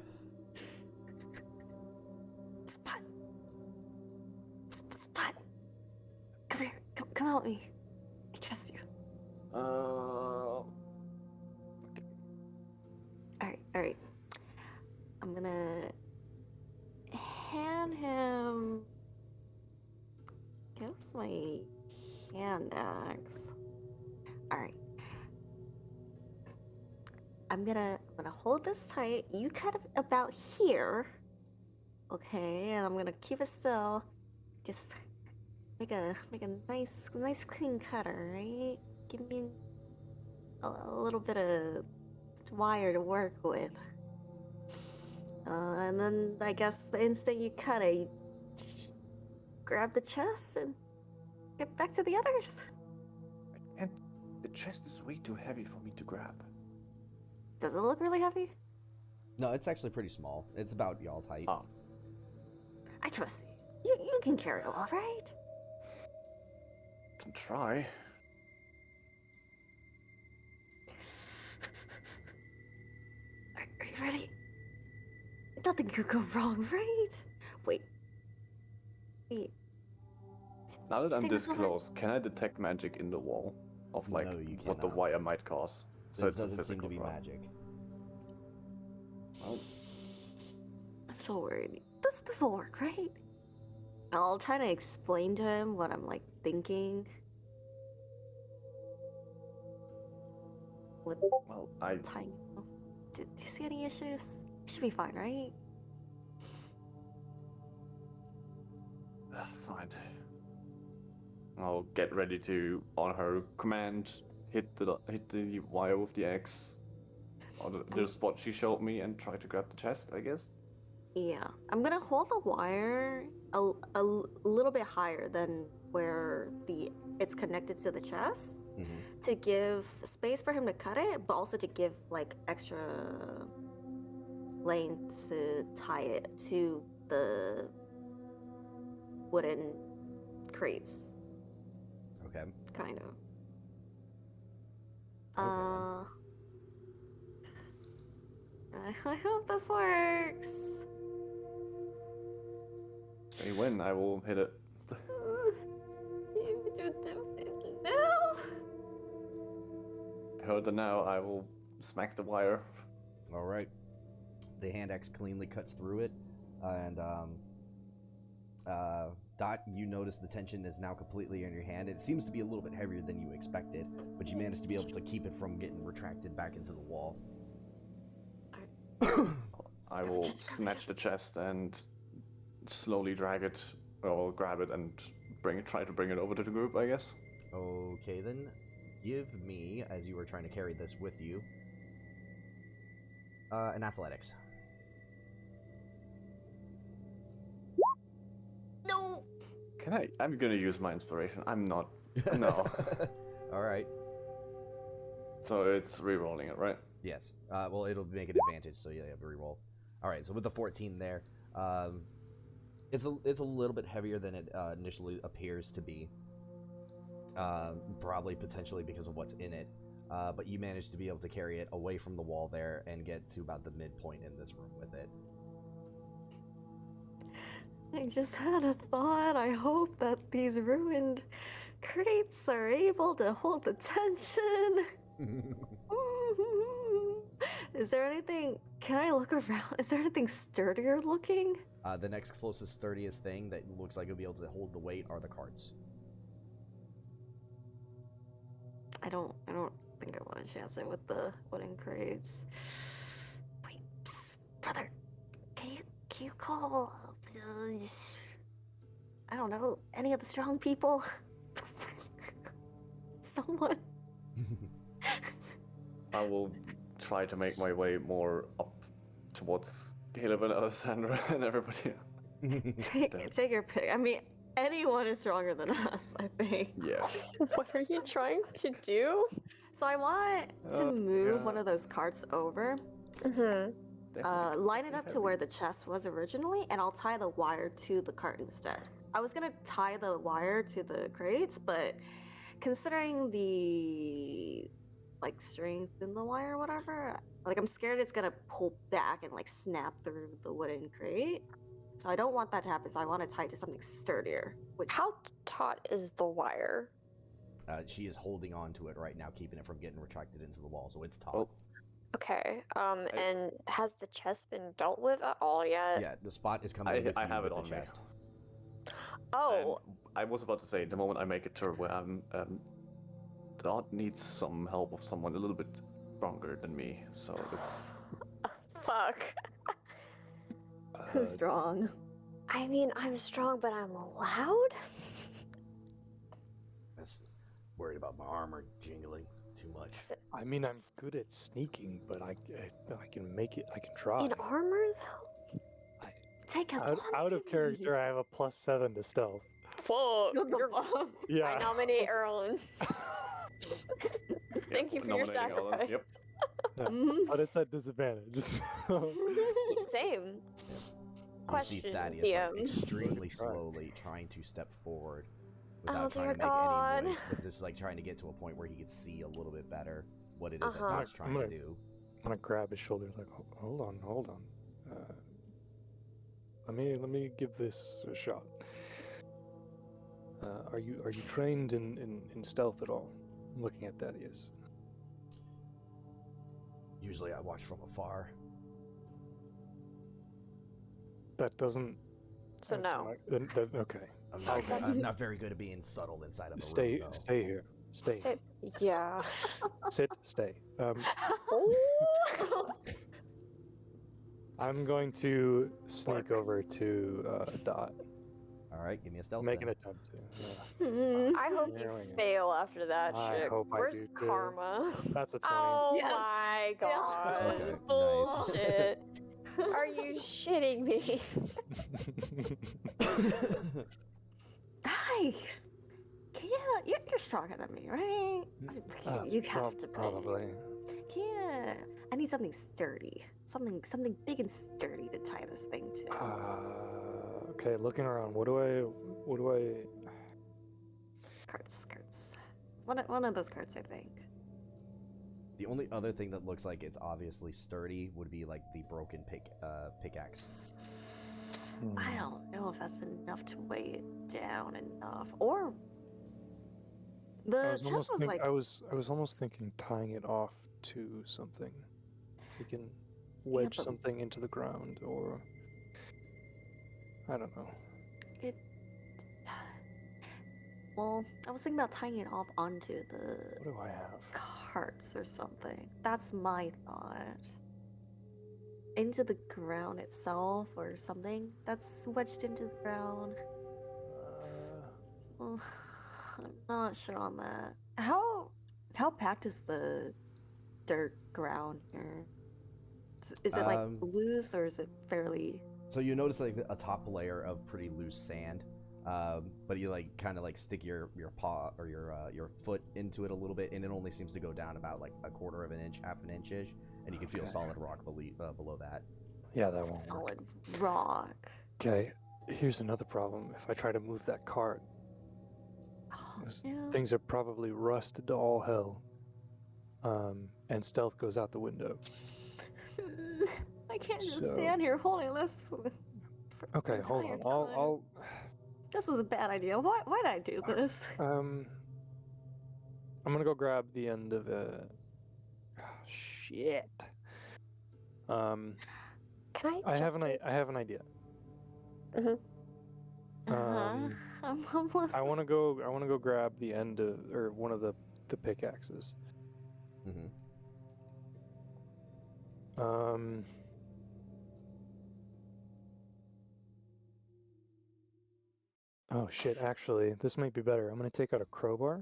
Spot. Spot. Come here. Come help me. I trust you. All right. I'm gonna hand him. Guess my hand axe. All right. I'm gonna hold this tight. You cut it about here. Okay, and I'm gonna keep it still. Just make a nice clean cutter, right? Give me a little bit of wire to work with. And then I guess the instant you cut it, you grab the chest and get back to the others. And the chest is way too heavy for me to grab. Does it look really heavy? No, it's actually pretty small. It's about y'all's height. Oh. I trust you. You can carry it all, right? Can try. Are you ready? Nothing could go wrong, right? Wait. Now that I'm think this this will work? close, can I detect magic in the wall of like No, you what the cannot. wire might cause? So This it's a doesn't seem to physical be problem. magic. Well, I'm so worried. This will work, right? I'll try to explain to him what I'm like thinking. With well, I tying. Do you see any issues? It should be fine, right? fine. I'll get ready to, on her command, hit the wire with the axe, on the spot she showed me, and try to grab the chest, I guess. Yeah, I'm gonna hold the wire a little bit higher than where it's connected to the chest Mm-hmm. to give space for him to cut it, but also to give like extra length to tie it to the wooden crates, Okay. kind of. I hope this works. Say when, I will hit it. No. Heard the now, I will smack the wire. All right. The hand axe cleanly cuts through it, and Dot, you notice the tension is now completely in your hand. It seems to be a little bit heavier than you expected, but you managed to be able to keep it from getting retracted back into the wall. I will snatch the chest and slowly drag it, or grab it and try to bring it over to the group, I guess. Okay, then. Give me, as you were trying to carry this with you, an athletics. No. I'm gonna use my inspiration. I'm not. No. All right. So it's re-rolling it, right? Yes. Well, it'll make an advantage, so you have a reroll. All right. So with the 14 there, it's a little bit heavier than it initially appears to be. Probably potentially because of what's in it. But you managed to be able to carry it away from the wall there and get to about the midpoint in this room with it. I just had a thought. I hope that these ruined crates are able to hold the tension. Is there anything? Can I look around? Is there anything sturdier looking? The next closest sturdiest thing that looks like it'll be able to hold the weight are the carts. I don't think I want to chance it with the wooden crates. Wait, Brother, can you call I don't know, any of the strong people? Someone. I will try to make my way more up towards Caleb and Alessandra and everybody. Take your pick. I mean, anyone is stronger than us, I think. Yeah. What are you trying to do? So I want to Oh, move God. one of those carts over, Mm-hmm. line it up to where the chest was originally, and I'll tie the wire to the cart instead. I was gonna tie the wire to the crates, but considering the like strength in the wire or whatever, like I'm scared it's gonna pull back and like snap through the wooden crate. So I don't want that to happen. So I want to tie it to something sturdier. Which How taut is the wire? She is holding on to it right now, keeping it from getting retracted into the wall, so it's taut. Well, Okay. And has the chest been dealt with at all yet? Yeah, the spot is coming with I you have with it the on me. chest. Oh, I was about to say, the moment I make it to where I'm, Dot needs some help of someone a little bit stronger than me, so fuck. who's strong? I mean, I'm strong, but I'm loud? That's worried about my armor jingling too much. I mean, I'm good at sneaking, but I can make it. I can try. In armor, though? Take us Out of character, I have a +7 to stealth. Fuck. What the fuck? Yeah. I nominate Erlen. Thank you for your nominating all of them. sacrifice. Yep. But it's at disadvantage. So. Same. You Question, see Thaddeus DM. like, extremely Right. slowly trying to step forward Oh, without trying dear to make God. any noise, but just like trying to get to a point where he could see a little bit better what it is that Uh-huh. Dot's trying to do. I'm gonna grab his shoulder, like, hold on. Let me give this a shot. Are you trained in stealth at all? I'm looking at Thaddeus. Usually I watch from afar. That doesn't. So no. Okay. I'm not very good at being subtle inside of a Stay room, though. stay here. Stay. Yeah. Sit. Stay. I'm going to sneak over to Dot. All right, give me a stealth. Make an then. attempt to. I hope There you we go. fail after that I shit. hope I Where's do, too. karma? That's a 20. Oh Yes. my god. Okay, nice. Bullshit. Are you shitting me? Hi. You're stronger than me, right? You have to be. Probably. Yeah. I need something sturdy. Something big and sturdy to tie this thing to. Okay, looking around. What do I? Skirts. One of those carts, I think. The only other thing that looks like it's obviously sturdy would be like the broken pickaxe. I don't know if that's enough to weigh it down enough. Or the chest was like I was almost thinking tying it off to something. We can wedge but- something into the ground, or I don't know. it. Well, I was thinking about tying it off onto the What do I have? carts or something. That's my thought. Into the ground itself or something that's wedged into the ground. Well, I'm not sure on that. How packed is the dirt ground here? Is it like loose or is it fairly? So you notice like a top layer of pretty loose sand, but you like kind of like stick your paw or your foot into it a little bit, and it only seems to go down about like a quarter of an inch, half an inch-ish, and you can feel Okay. solid rock below that. Yeah, that won't work. Solid rock. Okay, here's another problem. If I try to move that cart, Oh, those yeah. things are probably rusted to all hell. And stealth goes out the window. I can't just So- stand here holding this. For the Okay, hold entire on. time. I'll This was a bad idea. Why did I do this? I'm gonna go grab the end of it. Shit. Can I? I have gesture? I have an idea. I'm listening. I want to go grab the end of or one of the pickaxes. Mm-hmm. Oh shit! Actually, this might be better. I'm gonna take out a crowbar.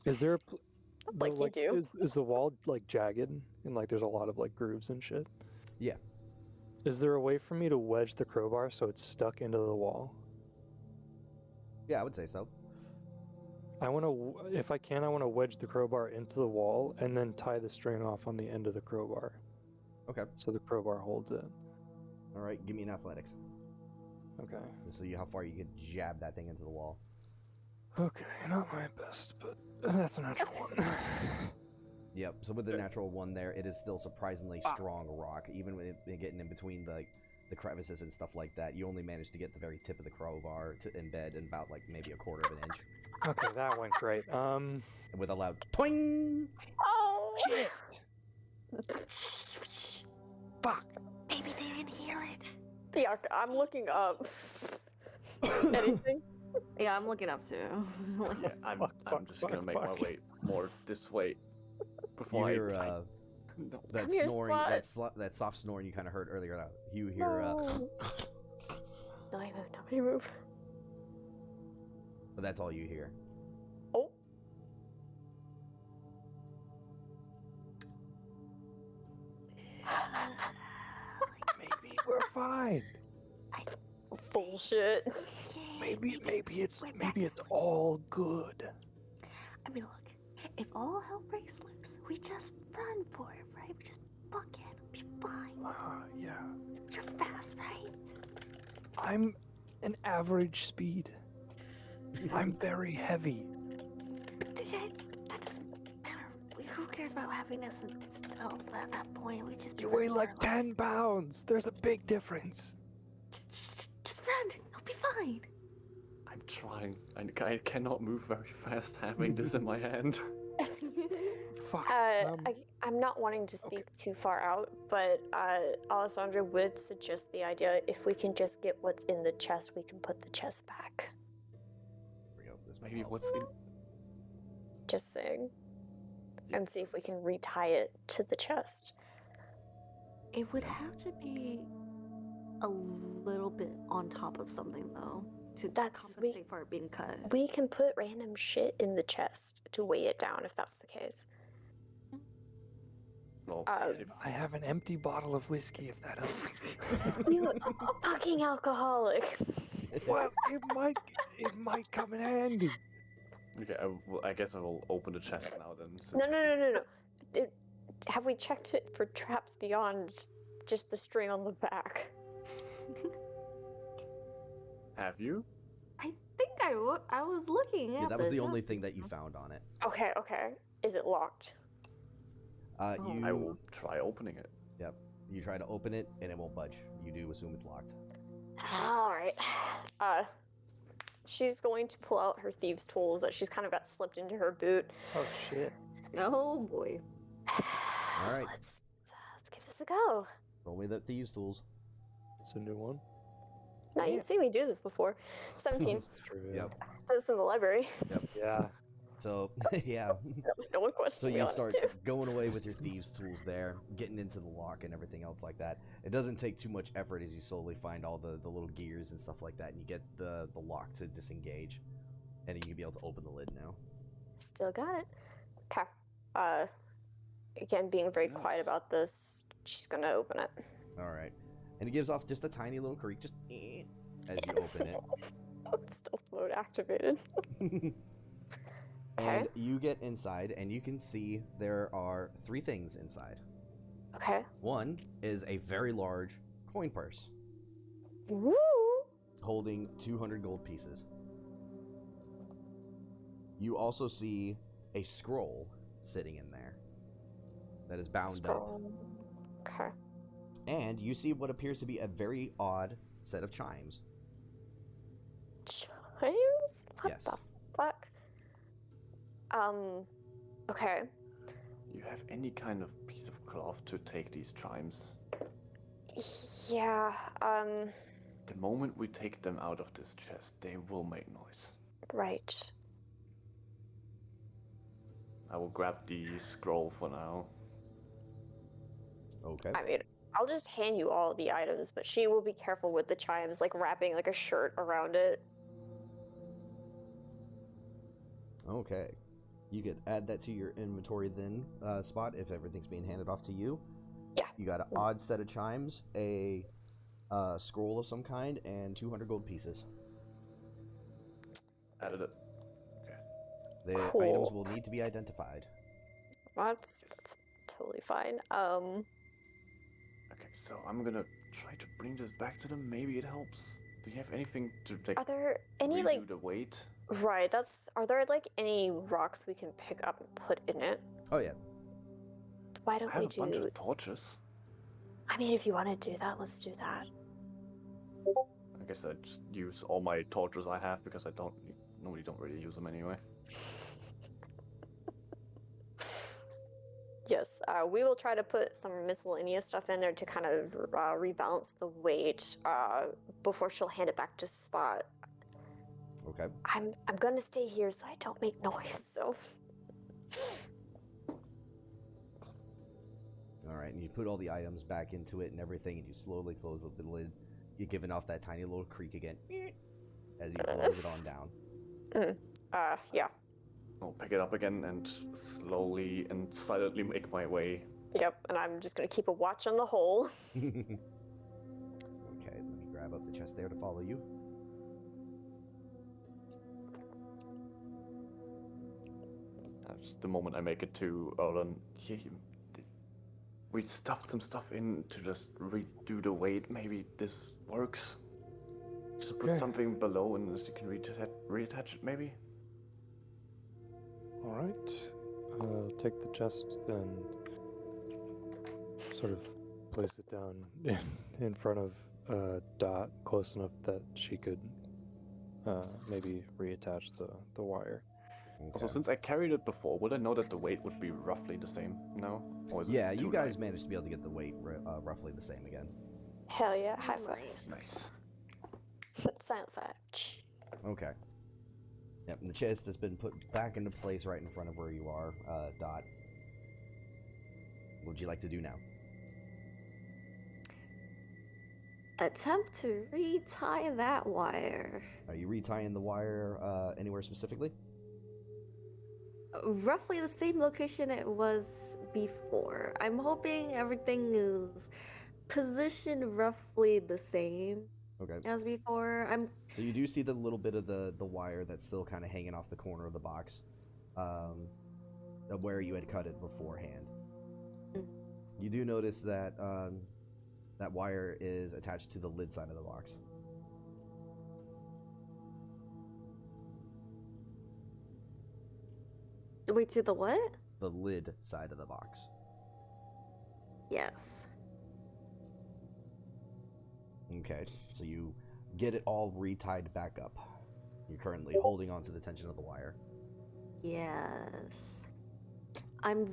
Is there a Like you do. Is the wall like jagged and like there's a lot of like grooves and shit? Yeah. Is there a way for me to wedge the crowbar so it's stuck into the wall? Yeah, I would say so. I want to, if I can, I want to wedge the crowbar into the wall and then tie the string off on the end of the crowbar. Okay. So the crowbar holds it. All right, give me an athletics. Okay. Just see how far you can jab that thing into the wall. Okay, not my best, but that's a natural one. Yep. So with the natural one there, it is still surprisingly strong rock, even with it getting in between the crevices and stuff like that. You only managed to get the very tip of the crowbar to embed in about like maybe a quarter of an inch. Okay, that went great. And with a loud twing. Oh! Shit! Fuck! Maybe they didn't hear it. Yeah, I'm looking up. Anything? Yeah, I'm looking up too. Yeah, I'm just gonna make my way more this way You before hear No. that Come here, snoring, Spot. that soft snoring you kind of heard earlier. You hear, Nobody move. but that's all you hear. Oh. Maybe we're fine. Bullshit. Maybe it's all good. I mean, look, if all hell breaks loose, we just run for it, right? We just book it. It'll be fine. Yeah. You're fast, right? I'm an average speed. I'm very heavy. That doesn't matter. Who cares about happiness and stealth at that point? We just You run weigh for like our 10 lives. pounds. There's a big difference. Just run. It'll be fine. I'm trying. I cannot move very fast having this in my hand. Fuck. I'm not wanting to speak too far out, but Alessandra would suggest the idea if we can just get what's in the chest, we can put the chest back. Here we go. This Maybe what's in... Just saying. And see if we can retie it to the chest. It would have to be a little bit on top of something, though, to compensate for it being cut. We can put random shit in the chest to weigh it down if that's the case. Well, I have an empty bottle of whiskey if that helps. You fucking alcoholic. Well, it might come in handy. okay, I guess I will open the chest now then. No. Have we checked it for traps beyond just the string on the back? Have you? I think I was looking at Yeah, that was the chest. only thing that you found on it. Okay. Is it locked? You, I will try opening it. Yep. You try to open it and it won't budge. You do assume it's locked. Alright. She's going to pull out her thieves' tools that she's kind of got slipped into her boot. Oh shit. Oh boy. All right. Let's give this a go. Roll me the thieves' tools. It's a new one. Now, you've seen me do this before. 17. It's true. Yep. Did this in the library. Yeah. So, yeah. No one So questioned me you on start it, too. going away with your thieves' tools there, getting into the lock and everything else like that. It doesn't take too much effort as you slowly find all the little gears and stuff like that, and you get the lock to disengage, and you can be able to open the lid now. Still got it. Okay. Again, being very quiet about this, she's gonna open it. All right. And it gives off just a tiny little creak, just as you open it. Stealth mode activated. Okay. And you get inside, and you can see there are 3 things inside. Okay. One is a very large coin purse Woo! holding 200 gold pieces. You also see a scroll sitting in there that is bound up. Okay. And you see what appears to be a very odd set of chimes. Chimes? What Yes. the fuck? Okay. You have any kind of piece of cloth to take these chimes? Yeah, The moment we take them out of this chest, they will make noise. right. I will grab the scroll for now. Okay. I mean, I'll just hand you all the items, but she will be careful with the chimes, like wrapping like a shirt around it. Okay. You could add that to your inventory then, Spot, if everything's being handed off to you. Yeah. You got an odd set of chimes, a scroll of some kind, and 200 gold pieces. Added it. The Cool. items will need to be identified. That's totally fine. Okay, so I'm gonna try to bring this back to them. Maybe it helps. Do you have anything to like Are there any redo like the weight? right? Are there like any rocks we can pick up and put in it? Oh, yeah. Why I don't have we a bunch do? of torches. I mean, if you want to do that, let's do that. I guess I just use all my torches I have because I normally don't really use them anyway. Yes, we will try to put some miscellaneous stuff in there to kind of rebalance the weight before she'll hand it back to Spot. Okay. I'm gonna stay here so I don't make noise. So. All right, and you put all the items back into it and everything, and you slowly close the lid. You're giving off that tiny little creak again as you close it on down. Yeah. Oh, I'll pick it up again and slowly and silently make my way. Yep, and I'm just gonna keep a watch on the hole. Okay, let me grab up the chest there to follow you. Just the moment I make it to Erlen, we stuffed some stuff in to just redo the weight. Maybe this works. Just put Okay. something below and you can reattach it, maybe? Alright. Take the chest and sort of place it down in front of Dot, close enough that she could maybe reattach the wire. Okay. Also, since I carried it before, would I know that the weight would be roughly the same now? Or is Yeah, it you too guys light? managed to be able to get the weight roughly the same again. Hell yeah, high five. Nice. Silent five. Okay. Yep, and the chest has been put back into place right in front of where you are, Dot. What would you like to do now? Attempt to retie that wire. Are you retying the wire anywhere specifically? Roughly the same location it was before. I'm hoping everything is positioned roughly the same Okay. as before. So you do see the little bit of the wire that's still kind of hanging off the corner of the box, of where you had cut it beforehand. Mm. You do notice that that wire is attached to the lid side of the box. Wait, to the what? The lid side of the box. Yes. Okay, so you get it all retied back up. You're currently holding on to the tension of the wire. Yes. I'm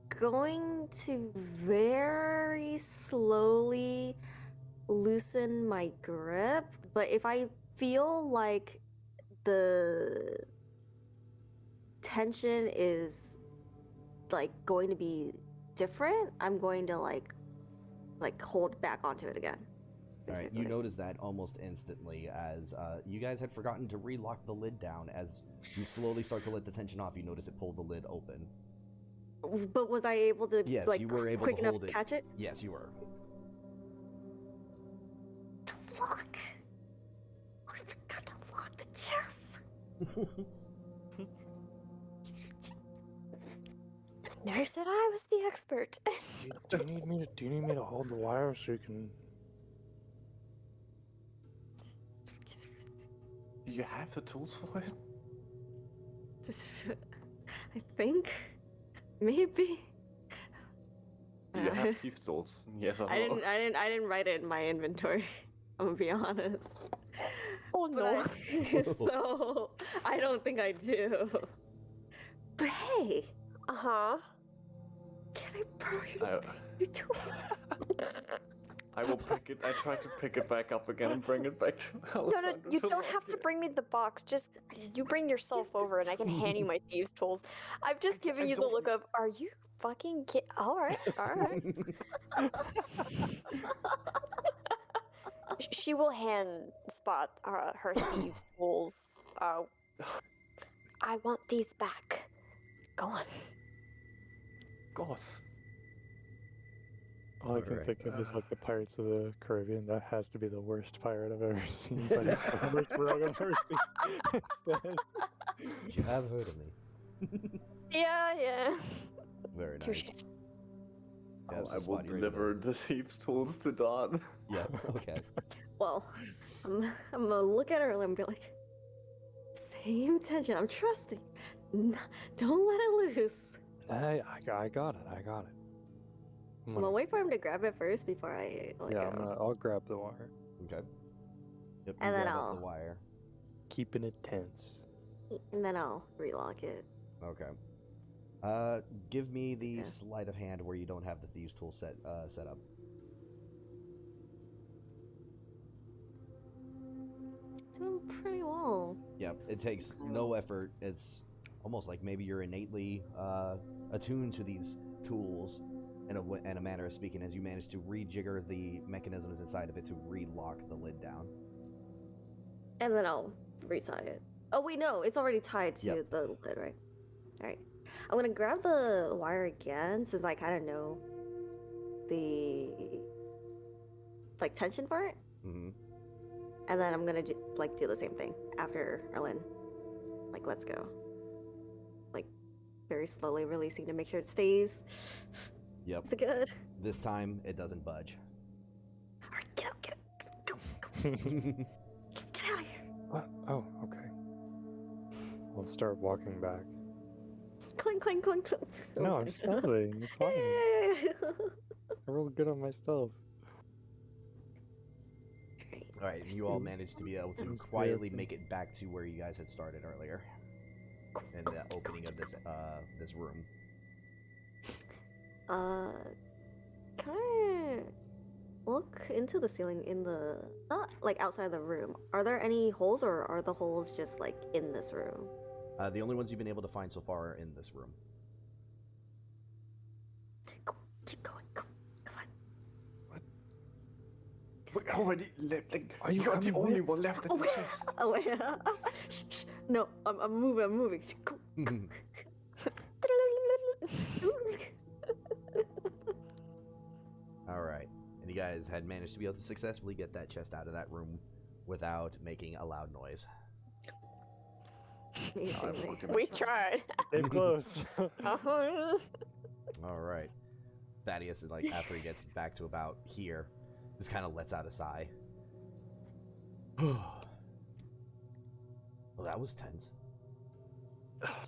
going to very slowly loosen my grip, but if I feel like the tension is like going to be different, I'm going to like hold back onto it again. Alright, you basically. notice that almost instantly as you guys had forgotten to relock the lid down. As you slowly start to let the tension off, you notice it pulled the lid open. But was I able to Yes, like you were able quick to enough hold to it. catch it? Yes, you were. The lock. I forgot to lock the chest. Never said I was the expert. Do you need me to hold the wire so you can? Do you have the tools for it? I think maybe. Do you have thief tools? Yes or no? I didn't write it in my inventory. I'm gonna be honest. Oh no. So I don't think I do. But hey, Uh-huh. can I borrow your tools? I will pick it. I try to pick it back up again and bring it back to No, Alessandro. you don't have to bring me the box. Just you bring yourself over, and I can hand you my thieves' tools. I'm just giving you the look of, are you fucking kidding? All right, all right. She will hand Spot her thieves' tools. I want these back. Go on. Gosh. All I can Alright. think of is like the Pirates of the Caribbean. That has to be the worst pirate I've ever seen, but it's the worst rogue I've ever seen. Instead. You have heard of me. Yeah. Very nice. Touche. Yeah, so I will Spot, you're deliver the thieves' tools to Don. Yeah, okay. Well, I'm gonna look at her and be like, same tension. I'm trusting. Don't let it loose. I got it. I'm gonna wait for him to grab it first before I let Yeah, go. I'll grab the wire. Okay. Yep, And you then grab up I'll- the wire. Keeping it tense. And then I'll relock it. Okay. Give me the Yeah. sleight of hand where you don't have the thieves tool set up. Doing pretty well. Yep, it takes no effort. It's almost like maybe you're innately attuned to these tools in a manner of speaking, as you manage to rejigger the mechanisms inside of it to relock the lid down. And then I'll retie it. Oh wait, no, it's already tied to Yep. the lid, right? Alright. I'm gonna grab the wire again since I kinda know the tension for it. Mm-hmm. And then I'm gonna do the same thing after Erlyn. Let's go. Very slowly releasing to make sure it stays. Yep. Is it good? This time it doesn't budge. Alright, get out, go. Just get out of here. What? Oh, okay. I'll start walking back. Clink, clink, clink, clink. No, I'm stealthing. It's fine. I rolled good on my stealth. Alright, you all managed to be able to That's quietly good. make it back to where you guys had started earlier. In the opening of this room. Can I look into the ceiling in the not outside the room? Are there any holes, or are the holes just in this room? The only ones you've been able to find so far are in this room. Go, keep going. Go, come on. What? We already left. Are you You're the coming only with? one left in Oh the wait. chest. Oh wait. Shh, shh. No, I'm moving. I'm moving. Shh, go. Alright. And you guys had managed to be able to successfully get that chest out of that room without making a loud noise. Amazingly. We tried. They're close. Alright. Thaddeus, after he gets back to about here, just kind of lets out a sigh. Well, that was tense.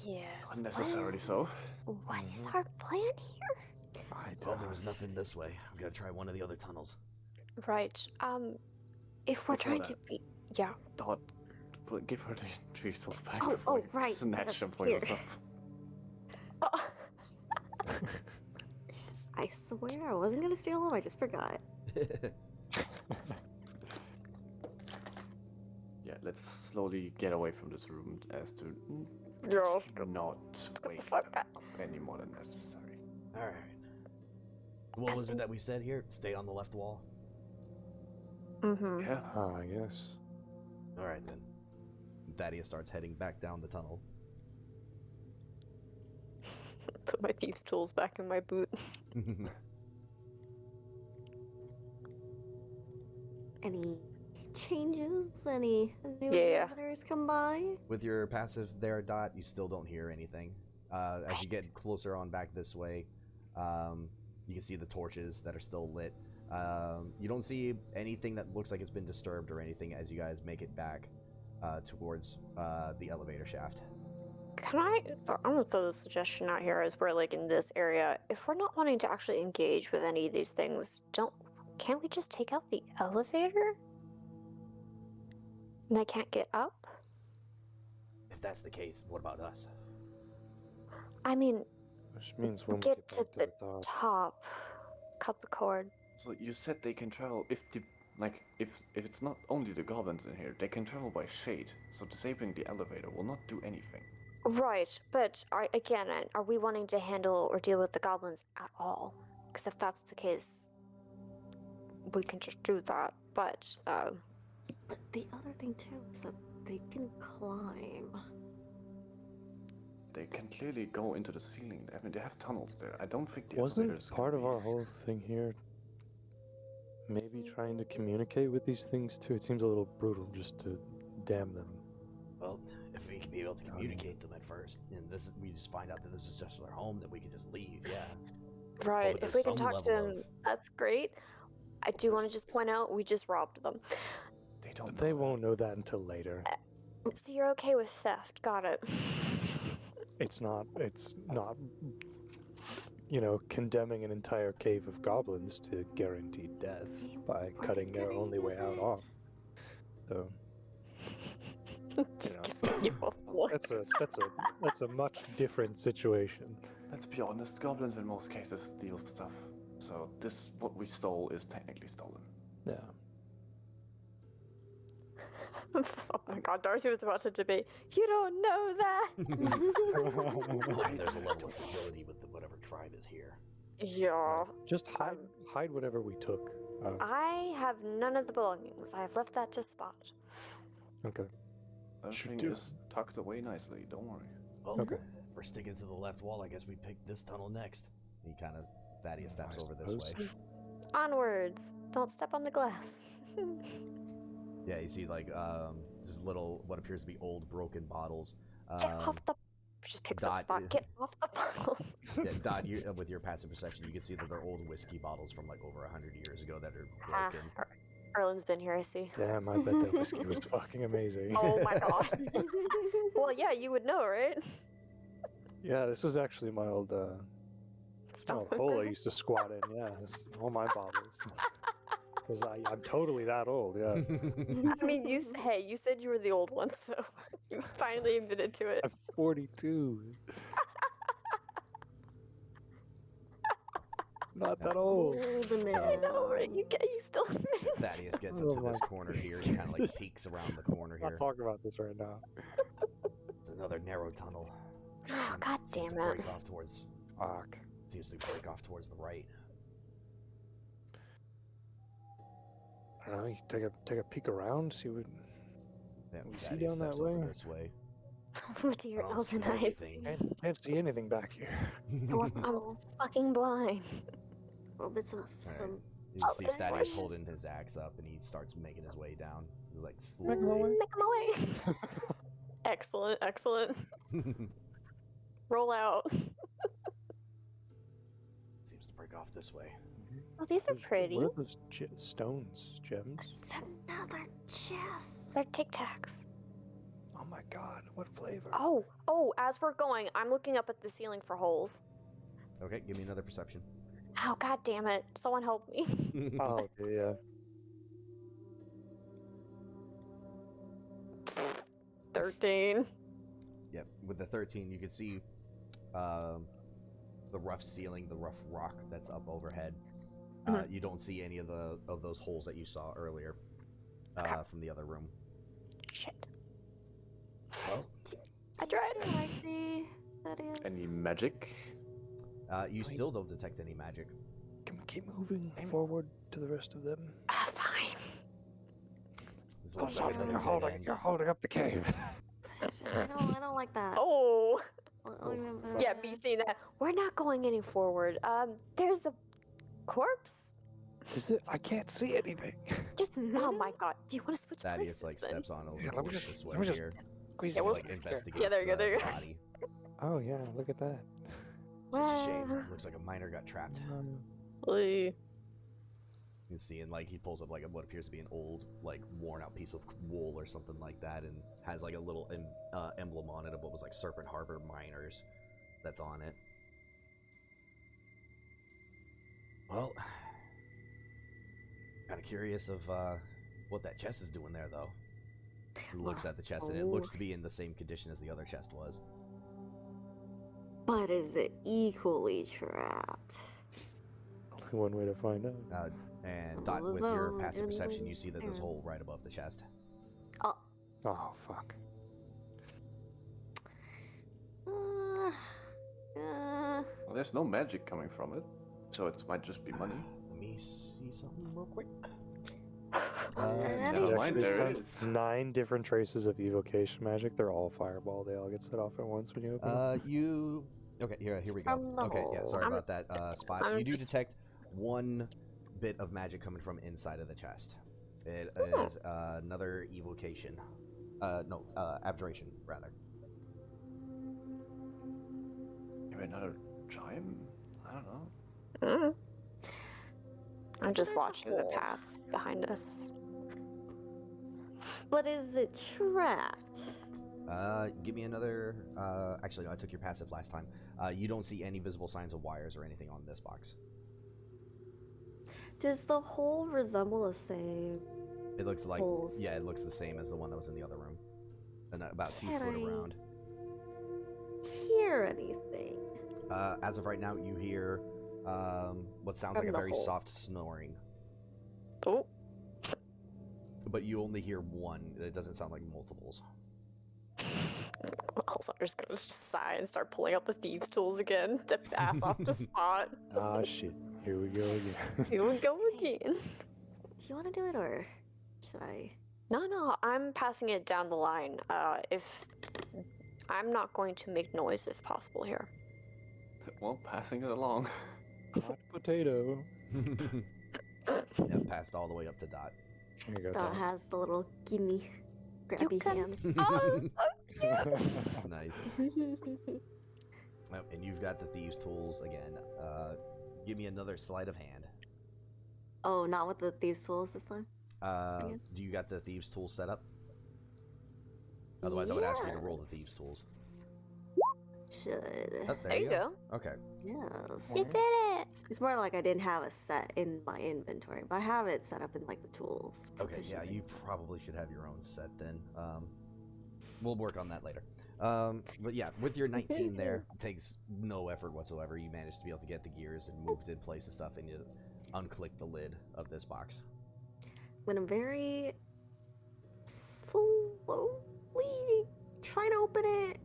Yes. Unnecessarily so. What is our plan here? Well, there was nothing this way. I'm gonna try one of the other tunnels. Right. If we're Before trying to that- be, yeah. Don, give her the thieves' tools back Oh, before oh, you right, snatch yes, them for here. yourself. Oh. I swear I wasn't gonna steal them. I just forgot. Yeah, let's slowly get away from this room as to Just not wake fuck them out. up any more than necessary. Alright. What was it that we said here? Stay on the left wall? Mm-hmm. Yeah. Oh, I guess. Alright then. Thaddeus starts heading back down the tunnel. Put my thieves' tools back in my boot. Any changes? Any new Yeah. visitors come by? With your passive there, Dot, you still don't hear anything. As you get closer on back this way, you can see the torches that are still lit. You don't see anything that looks like it's been disturbed or anything as you guys make it back towards the elevator shaft. Can I'm gonna throw this suggestion out here as we're in this area. If we're not wanting to actually engage with any of these things, can't we just take out the elevator? And I can't get up? If that's the case, what about us? I mean, Which means when we get get to back to the the top. top, cut the cord. So you said they can travel if it's not only the goblins in here, they can travel by shade. So disabling the elevator will not do anything. Right, but are we wanting to handle or deal with the goblins at all? Because if that's the case, we can just do that. But But the other thing too is that they can climb. They can clearly go into the ceiling. I mean, they have tunnels there. I don't think the Wasn't elevators part can of be... our whole thing here maybe trying to communicate with these things too? It seems a little brutal just to damn them. Well, if we can be able to communicate them at first, and we just find out that this is just their home, then we can just leave. Yeah. right, but if there's we can some talk to level them, of- that's great. I do want to just point out we just robbed them. They don't. They won't know that until later. So you're okay with theft? Got it. It's not, condemning an entire cave of goblins to guaranteed death by cutting their only way out off. So, Just know, giving you a look. that's a much different situation. Let's be honest, goblins in most cases steal stuff. So what we stole is technically stolen. Yeah. Oh my god, Darcy was about to debate. You don't know that! There's a level of stability with whatever tribe is here. Yeah. Just hide whatever we took. I have none of the belongings. I have left that to Spot. Okay. Everything do. is tucked away nicely. Don't worry. Well, Okay. if we're sticking to the left wall, I guess we pick this tunnel next. He kind of, Thaddeus steps I over this way. suppose. Onwards. Don't step on the glass. Yeah, you see just little, what appears to be old broken bottles. Get off the... Just picks up Dot Spot. is- Get off the bottles. Yeah, Dot, with your passive perception, you can see that they're old whiskey bottles from like over 100 years ago that are Ah, broken. Erlen's been here, I see. Damn, I bet that whiskey was fucking amazing. Oh my god. Well, yeah, you would know, right? Yeah, this is actually my old Stop. hole I used to squat in. Yeah, this is all my bottles. Because I'm totally that old. Yeah, I mean, you said you were the old one, so you finally admitted to it. I'm 42. Not that old. I know, right? You still admitted. Thaddeus gets Oh into this my corner here. He kind of like peeks around the corner I'm not here. talking about this right now. It's another narrow tunnel. Oh, god Seems damn to it. break off towards. Fuck. Seems to break off towards the right. I don't know. You take a peek around, see what. Yeah, We see Thaddeus down that steps over way? this way. With your I don't see elven eyes. anything. Can't see anything back here. I'm fucking blind. Well, but some You Oh, see it's Thaddeus worse. holding his axe up, and he starts making his way down. He's like Make 'em slowly. away. Make 'em away. Excellent, excellent. Roll out. Seems to break off this way. Oh, these are pretty. What are those stones, gems? it's another chest. They're Tic Tacs. Oh my god, what flavor? Oh, as we're going, I'm looking up at the ceiling for holes. Okay, give me another perception. Oh, god damn it. Someone help me. Oh, okay, yeah. 13. Yep, with the 13, you can see the rough ceiling, the rough rock that's up overhead. You don't see any of those holes that you saw earlier from the other room. Shit. Well, I tried. See what I see? That is. Any magic? you still don't detect any magic. Can we keep moving forward to the rest of them? Fine. This looks like another dead end. You're holding up the cave. I don't like that. Oh. Yeah, Be be seeing that. We're not going any forward. There's a corpse. Is it? I can't see anything. Just, oh my god. Do you want to switch Thaddeus places like then? steps on over Yeah, let me towards just- this let way me just here. Squeeze Yeah, it we'll like- squeeze Investigates Yeah, there you go, there you the go. body. Oh yeah, look at that. Such a shame. Well. Looks like a miner got trapped. Oy. You can see, and like he pulls up like what appears to be an old, like worn out piece of wool or something like that, and has like a little emblem on it of what was like Serpent Harbor Miners that's on it. Well, kind of curious of what that chest is doing there, though. He looks at the chest, and it looks to be in the same condition as the other chest was. But is it equally trapped? Only one way to find out. And Follow Dot, the with your zone passive in the perception, you see that there's a sand. hole right above the chest. Oh. Oh, fuck. Uh, Well, there's no magic coming from it, so it might just be money. Let me see something real quick. That Never is mind, there it There's is. 9 different traces of evocation magic. They're all fireball. They all get set off at once when you open them. You... Okay, here we go. From the Okay, yeah, sorry hole. about that, Spot. I'm You do just- detect one bit of magic coming from inside of the chest. It is another evocation. No, abjuration, rather. Maybe another chime? I don't know. Mm. I'm So just there's a watching the hole. path behind us. But is it trapped? Give me another... actually, no, I took your passive last time. You don't see any visible signs of wires or anything on this box. Does the hole resemble the same? It looks like... Holes. Yeah, it looks the same as the one that was in the other room. And about 2 Can foot I- around. Hear anything? As of right now, you hear what sounds From like a the very hole. soft snoring. Oh, But you only hear one. It doesn't sound like multiples. Alexander's gonna just sigh and start pulling out the thieves' tools again to pass off the spot. Ah, shit. Here we go again. Here we go again. Do you want to do it or should I? No, I'm passing it down the line. If I'm not going to make noise if possible here. Well, passing it along. Hot potato. Yeah, passed all the way up to Dot. Here you go. Dot Tom. has the little gimme grabby can- hands. Oh, Nice. Oh, and you've got the thieves' tools again. Give me another sleight of hand. Oh, not with the thieves' tools this time. Do you got the thieves' tools set up? Otherwise, I would ask you to roll the thieves' tools. Should. Oh, there you go. Okay. Yes. You did it. It's more like I didn't have a set in my inventory, but I have it set up in like the tools. Okay, yeah, proficiency. you probably should have your own set then. We'll work on that later. But yeah, with your 19 there, it takes no effort whatsoever. You managed to be able to get the gears and moved in place and stuff, and you unclick the lid of this box. I'm gonna very slowly try to open it.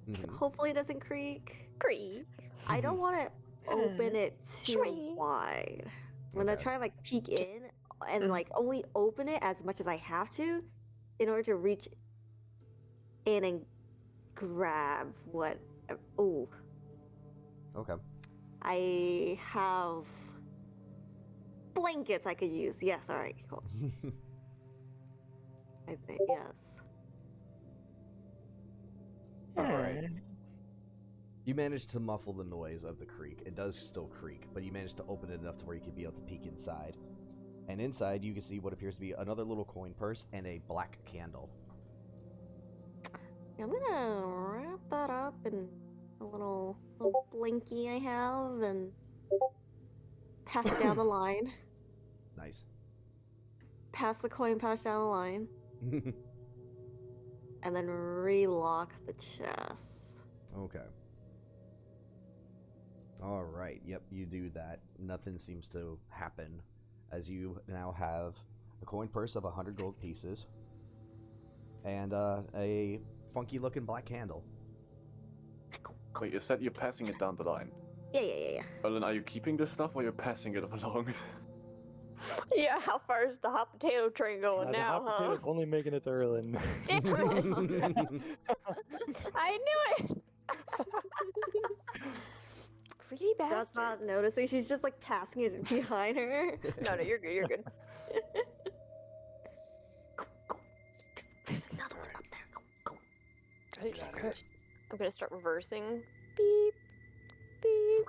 Mhm. Hopefully it doesn't creak. Great. I don't want to open it too Sweet. wide. I'm gonna Okay. try to like peek Just- in and like only open it as much as I have to in order to reach in and grab what. Oh, Okay. I have blankets I could use. Yes, alright, cool. I think, yes. Alright. You managed to muffle the noise of the creak. It does still creak, but you managed to open it enough to where you could be able to peek inside. And inside, you can see what appears to be another little coin purse and a black candle. I'm gonna wrap that up in a little blinky I have and pass it down the line. Nice. Pass the coin pouch down the line. And then relock the chest. Okay. All right. Yep, you do that. Nothing seems to happen as you now have a coin purse of 100 gold pieces and a funky looking black candle. Wait, you said you're passing it down the line. Yeah. Well, then are you keeping this stuff or you're passing it along? Yeah, how far is the hot potato train going The now, hot huh? potato's only making it to Erlin. Damn it. I knew it! Greedy That's bastards. not noticing. She's just like passing it behind her. No, you're good, you're good. Go. There's another one up there. Go. I'm gonna start reversing. Beep. Beep.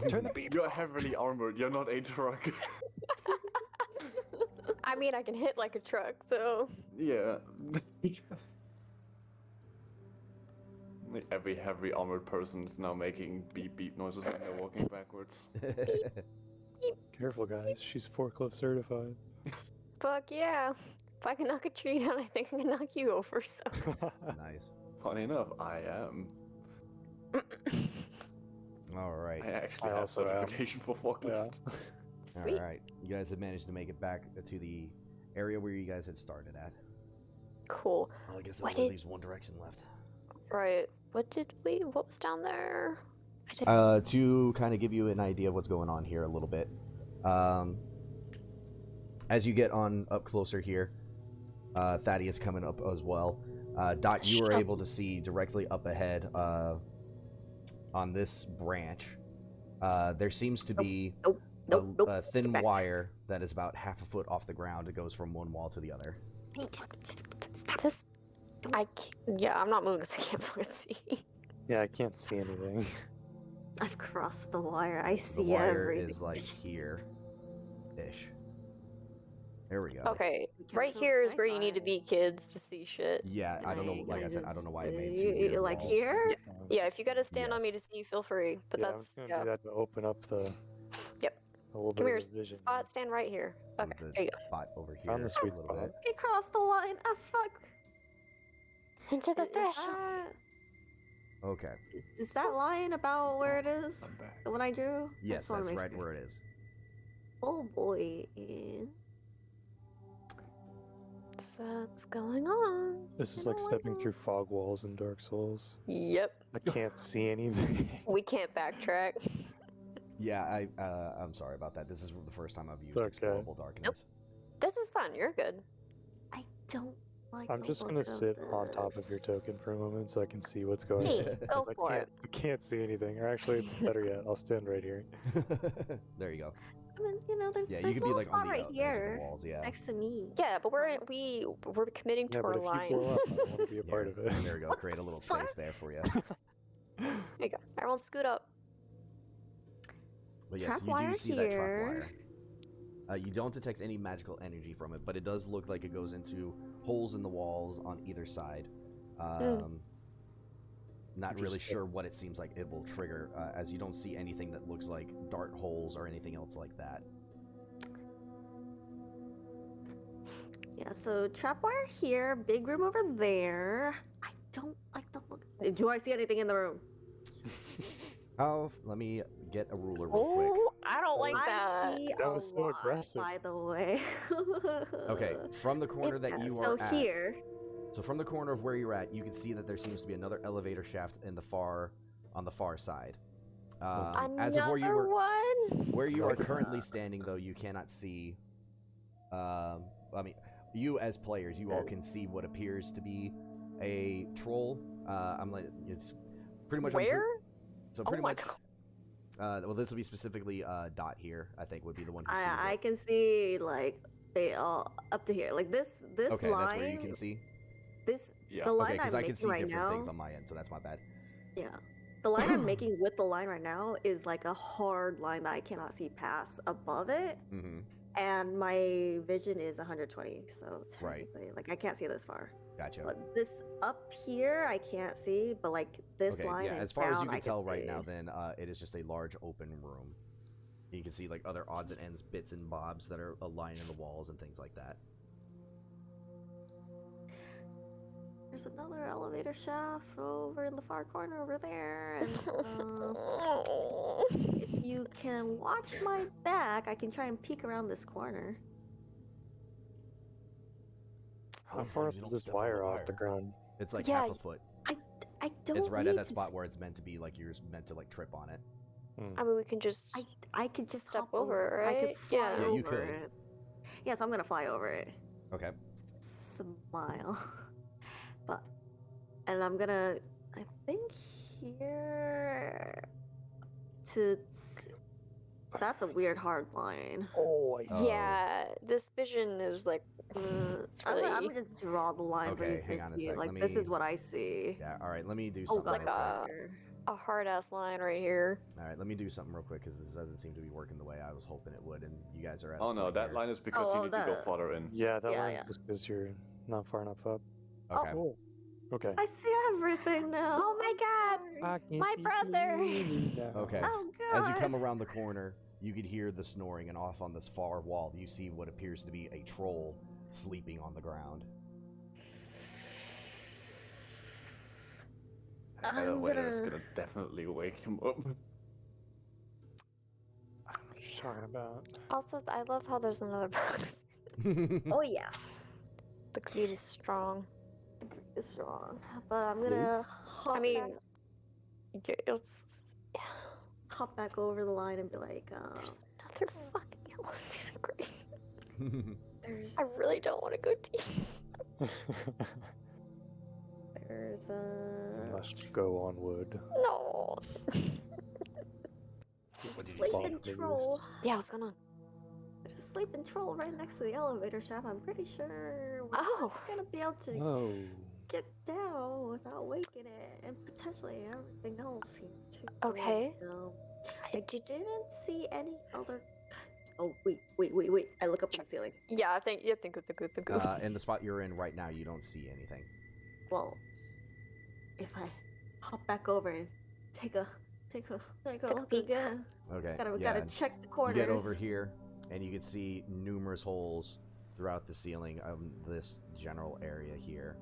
Turn the beep. You're heavily armored, you're not a truck. I mean, I can hit like a truck, so. Yeah. Like every heavy armored person is now making beep beep noises when they're walking backwards. Careful, guys. She's forklift certified. Fuck yeah. If I can knock a tree down, I think I can knock you over, so. Nice. Funny enough, I am. All right. I actually I have also am. certification for forklift. Yeah. Sweet. All right, you guys have managed to make it back to the area where you guys had started at. Cool. Well, I guess What there's at did- least one direction left. Right. What was down there? I didn't. To kind of give you an idea of what's going on here a little bit, as you get on up closer here, Thaddeus coming up as well. Dot, you were Shut- able to see directly up ahead on this branch. There seems to be Nope. a Get thin back. wire that is about half a foot off the ground. It goes from one wall to the other. This. I'm not moving because I can't fucking see. Yeah, I can't see anything. I've crossed the wire. I The see wire everything. is like here, ish. There we go. Okay, Be right careful, here is right where you need to by. be, kids, to see shit. Yeah, I don't know. Like, Like I you're said, I don't know why it made just- two weird like walls. here? Yeah, if you gotta stand on Yes. me to see, feel free. But yeah, that's I'm gonna do that to open up the. Yep. A little Come bit here, of the vision. spot. Stand right here. Okay, The there you go. spot over here. Found the sweet a little spot. bit. He crossed the line. Ah, fuck. Into the Is threshold. that- Okay. Is that line about where it is? I'm back. The one I drew? I Yes, just wanna that's make right sure. where it is. Oh boy. What's going on? This is like stepping through fog walls in Dark Souls. Yep. I can't see anything. We can't backtrack. Yeah, I'm sorry about that. This is the first time I've used okay. explorable darkness. This is fun. You're good. I don't like I'm the just look gonna of sit on top of your token for a moment so I can see what's going Hey, on. go for it. I can't see anything. Or actually, better yet, I'll stand right here. There you go. I mean, there's Yeah, you there's a could be little like spot on the right edge of the here walls. Yeah. next to me. Yeah, but we're committing to Yeah, our but if line. you blow up, I want to be a part of it. There we go. Create a little space there for you. There you go. Everyone, scoot up. But yes, Trap you do wire see that trap here. wire. You don't detect any magical energy from it, but it does look like it goes into holes in the walls on either side. Not really Interesting. sure what it seems like it will trigger, as you don't see anything that looks like dart holes or anything else like that. Yeah, so trap wire here, big room over there. I don't like the look. Do I see anything in the room? Oh, let me get a ruler real quick. Oh, I don't like I that. see That a was so lot, aggressive. by the way. Okay, from the corner that Yeah, you so are at. here. So from the corner of where you're at, you can see that there seems to be another elevator shaft on the far side. As of Another one. where you are currently standing, though, you cannot see. I mean, you as players, you all can see what appears to be a troll. I'm like, it's pretty much Where? So Oh pretty my much. god. Well, this will be specifically Dot here. I think would be the one who sees I it. can see like they all up to here. Like this Okay, line. that's where you can see. Yeah. The line Okay, because I'm I can making see right different now. things on my end, so that's my bad. Yeah. The line I'm making with the line right now is like a hard line that I cannot see past above it. Mm-hmm. And my vision is 120, so Right. technically, like I can't see this far. Gotcha. But this up here, I can't see. But like this Okay, line, yeah. and As far as you down, I can tell right see. now, then it is just a large open room. You can see like other odds and ends, bits and bobs that are aligned in the walls and things like that. There's another elevator shaft over in the far corner over there. And if you can watch my back, I can try and peek around this corner. How far up is this wire off the ground? It's like Yeah, half a foot. I don't. It's right need at that to spot s- where it's meant to be, like you're meant to like trip on it. I mean, we can just. I could just Step hop over it, I could right? fly Yeah. Yeah, over you could. it. Yes, I'm gonna fly over it. Okay. Smile. But and I'm gonna I think here to that's a weird hard line. Oh, I see. Yeah, this vision is like. It's I'm really. gonna just draw the line for Okay, you to hang on a see. sec, Like let this is me- what I see. Yeah. All right. Let me do Oh something. god, real Like quick. a hard ass line right here. All right. Let me do something real quick because this doesn't seem to be working the way I was hoping it would, and you guys are at. Oh the no, point that where- line is because Oh, you need to go that- farther in. Yeah, that Yeah, line's yeah. just because you're not far enough up. Okay. Oh, okay. I see everything now. Oh my I'm god! sorry. I can My see brother! clearly now. Okay. Oh god. As you come around the corner, you could hear the snoring, and off on this far wall, you see what appears to be a troll sleeping on the ground. I'm Wait, that's gonna- gonna definitely wake him up. talking about. Also, I love how there's another box. Oh yeah, The greed is strong. it's strong. But I'm gonna hop I mean, it's hop back over the line and be like, there's another fucking elevator grade. there's I really don't want to go deep. there's Must go onward. No. What did you see? sleeping troll. Yeah, what's going on? There's a sleeping troll right next to the elevator shaft. I'm pretty sure we're Oh. gonna be able to Oh. get down without waking it, and potentially everything else here too. Okay. I didn't see any other. Oh wait! I look up at the ceiling. Yeah, think of the group. In the spot you're in right now, you don't see anything. Well, if I hop back over and take a look peek. again. Okay. Gotta check the You corners. get over here, and you can see numerous holes throughout the ceiling of this general area here.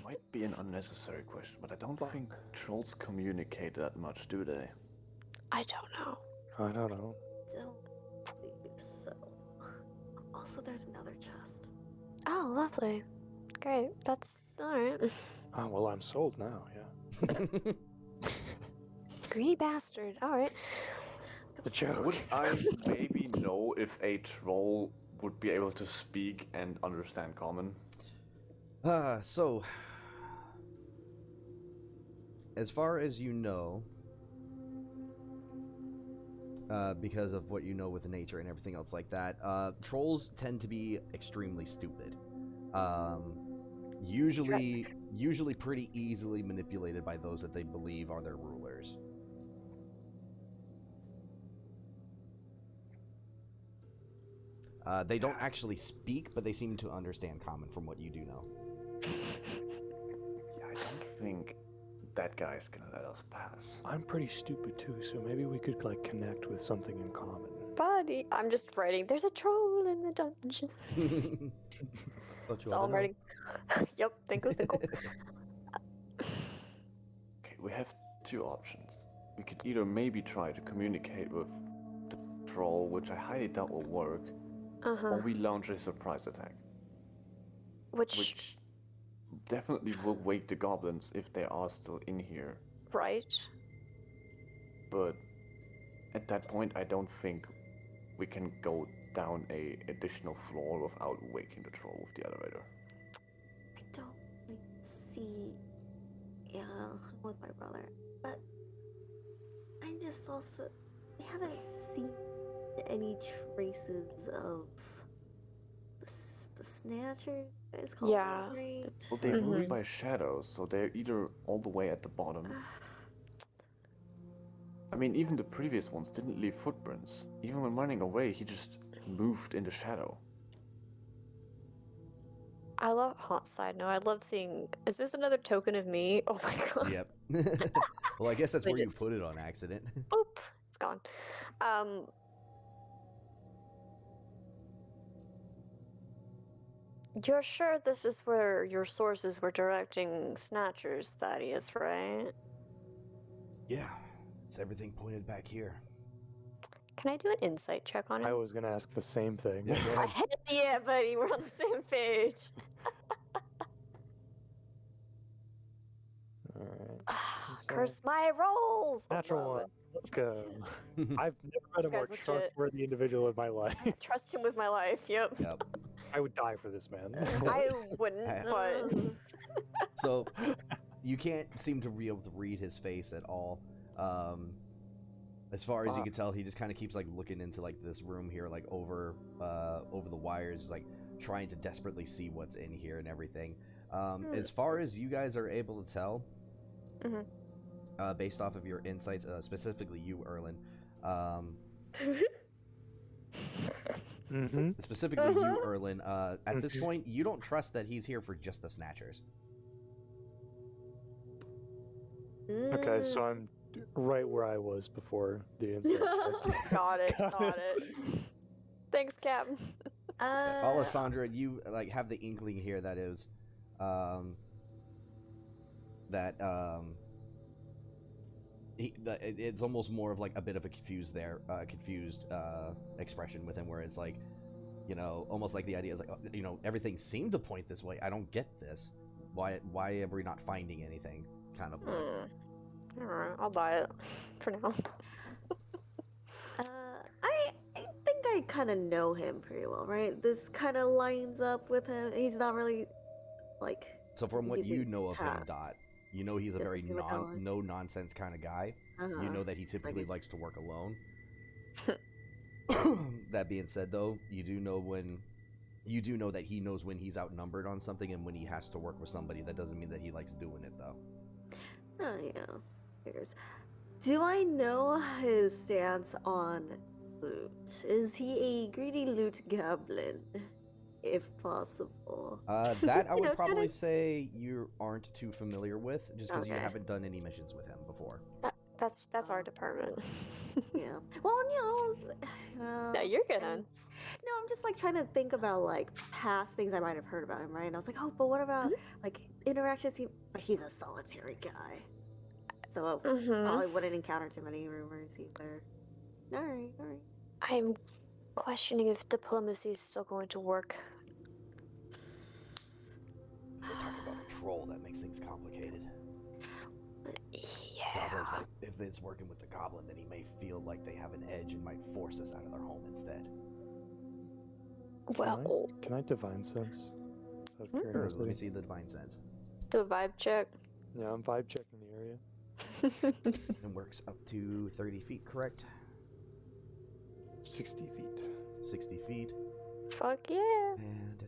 Might be an unnecessary question, but I don't think trolls communicate that much, do they? I don't know. I don't know. Don't believe so. Also, there's another chest. Oh, lovely. Great. That's alright. Oh, well, I'm sold now, yeah. Greedy bastard. Alright. The joke. Would I maybe know if a troll would be able to speak and understand common? So, as far as you know, because of what you know with nature and everything else like that, trolls tend to be extremely stupid. Usually pretty easily manipulated by those that they believe are their rulers. They don't actually speak, but they seem to understand common from what you do know. Yeah, I don't think that guy's gonna let us pass. I'm pretty stupid too, so maybe we could like connect with something in common. Buddy. I'm just writing. There's a troll in the dungeon. That's all I'm writing. Yep. Think. Okay, we have two options. We could either maybe try to communicate with the troll, which I highly doubt will work, or we launch a surprise attack, which definitely will wake the goblins if they are still in here. Right. But at that point, I don't think we can go down a additional floor without waking the troll with the elevator. I don't really see. Yeah, I'm with my brother, but I just also we haven't seen any traces of the Snatchers. It's called Yeah. right? Well, they move by shadows, so they're either all the way at the bottom. I mean, even the previous ones didn't leave footprints. Even when running away, he just moved in the shadow. I love side note. I love seeing. Is this another token of me? Oh my god. Yep. Well, I guess that's They where you just- put it on accident. Boop. It's gone. You're sure this is where your sources were directing Snatchers, Thaddeus, right? Yeah, it's everything pointed back here. Can I do an insight check on I him? was gonna ask the same thing. Yeah, go ahead. Heck yeah, buddy. We're on the same page. Alright. Curse my rolls. Natural one. Let's go. I've never met a This more guy's legit. trustworthy individual in my life. Trust him with my life. Yep. Yep. I would die for this man. I wouldn't, but So, you can't seem to be able to read his face at all. As far as you can tell, he just kind of keeps like looking into like this room here, like over the wires, like trying to desperately see what's in here and everything. As far as you guys are able to tell, based off of your insights, specifically you, Erlin, specifically you, Erlin, at this point, you don't trust that he's here for just the Snatchers. Okay, so I'm right where I was before the incident. got it. Thanks, Cap. Alessandra, you like have the inkling here that is, it's almost more of like a bit of a confused expression with him, where it's like, you know, almost like the idea is like, you know, everything seemed to point this way. I don't get this. Why are we not finding anything? Kind of. Alright, I'll buy it for now. I think I kind of know him pretty well, right? This kind of lines up with him. He's not really like. So from what you using know of him, path. Dot, you know he's a Just very to see what Ellen- no nonsense kind of guy. You know that he typically Okay. likes to work alone. That being said, though, you do know that he knows when he's outnumbered on something and when he has to work with somebody. That doesn't mean that he likes doing it, though. Oh, yeah. Figures. Do I know his stance on loot? Is he a greedy loot goblin? If possible. That I You would know, probably kinda- say you aren't too familiar with, just because you Okay. haven't done any missions with him before. That's our department. Yeah. Well, you know. No, you're good, and- hon. No, I'm just like trying to think about like past things I might have heard about him, right? And I was like, oh, but what about like interactions? But he's a solitary guy, so I probably wouldn't encounter too many rumors either. All right, all right. I'm questioning if diplomacy is still going to work. If we're talking about a troll, that makes things complicated. Goblins Yeah. might, if it's working with the goblin, then he may feel like they have an edge and might force us out of their home instead. Well, Can I divine sense? Out of Sure, curiosity? let me see the divine sense. do a vibe check. Yeah, I'm vibe checking the area. It works up to 30 feet, correct? 60 feet. 60 feet. Fuck yeah. And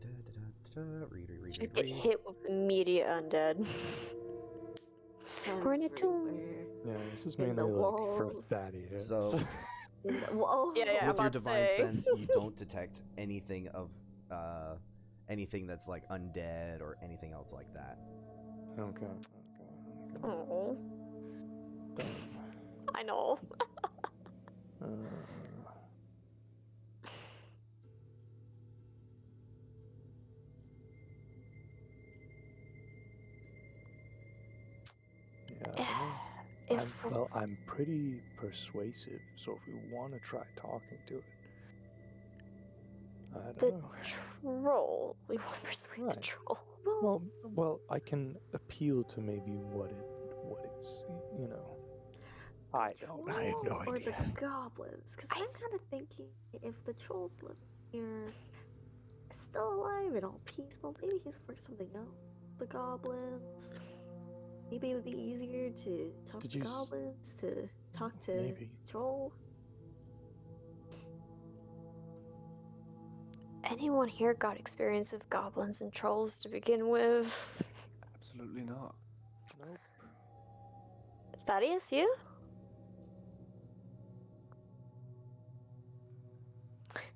Just get hit with immediate undead. We're in a tomb. Everywhere. Yeah, this is In mainly the like for walls. fatty hits. So- In the- Whoa. Yeah, yeah. I'm With your about to divine say. sense, you don't detect anything of anything that's like undead or anything else like that. Okay. Oh, I know. Uh, yeah, I don't know. If I'm pretty persuasive, so if we want to try talking to it, I don't the know. troll, we want to persuade the Right. troll. Well, I can appeal to maybe what it's, you know. I don't. I have no Or idea. the goblins, because I'm kind of thinking if the trolls live here, still alive and all peaceful, maybe he's for something else. The goblins. Maybe it would be easier to talk Did to you s- goblins, to talk to Maybe. troll. Anyone here got experience with goblins and trolls to begin with? Absolutely not. Nope. Thaddeus, you?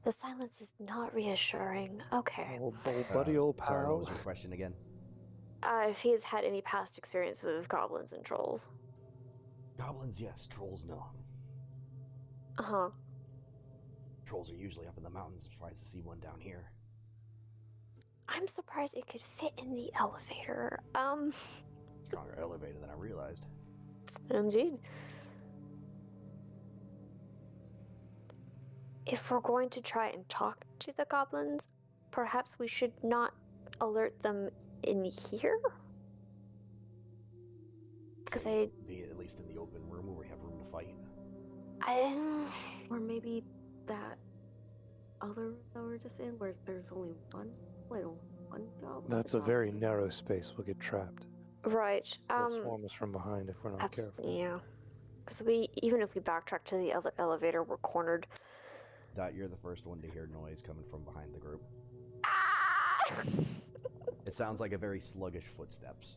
The silence is not reassuring. Okay. Old buddy, old pal. Sorry, what was your question again? If he has had any past experience with goblins and trolls. Goblins, yes. Trolls, no. Uh-huh. Trolls are usually up in the mountains. I'm surprised to see one down here. I'm surprised it could fit in the elevator. Stronger elevator than I realized. Indeed. If we're going to try and talk to the goblins, perhaps we should not alert them in here? Because So be at least in the open room where we have room to fight. Or maybe that other room that we're just in, where there's only one goblin. That's a very narrow space. We'll get trapped. right. They'll swarm us from behind if we're not careful. Yeah. Because even if we backtrack to the elevator, we're cornered. Dot, you're the first one to hear noise coming from behind the group. Ah! It sounds like a very sluggish footsteps.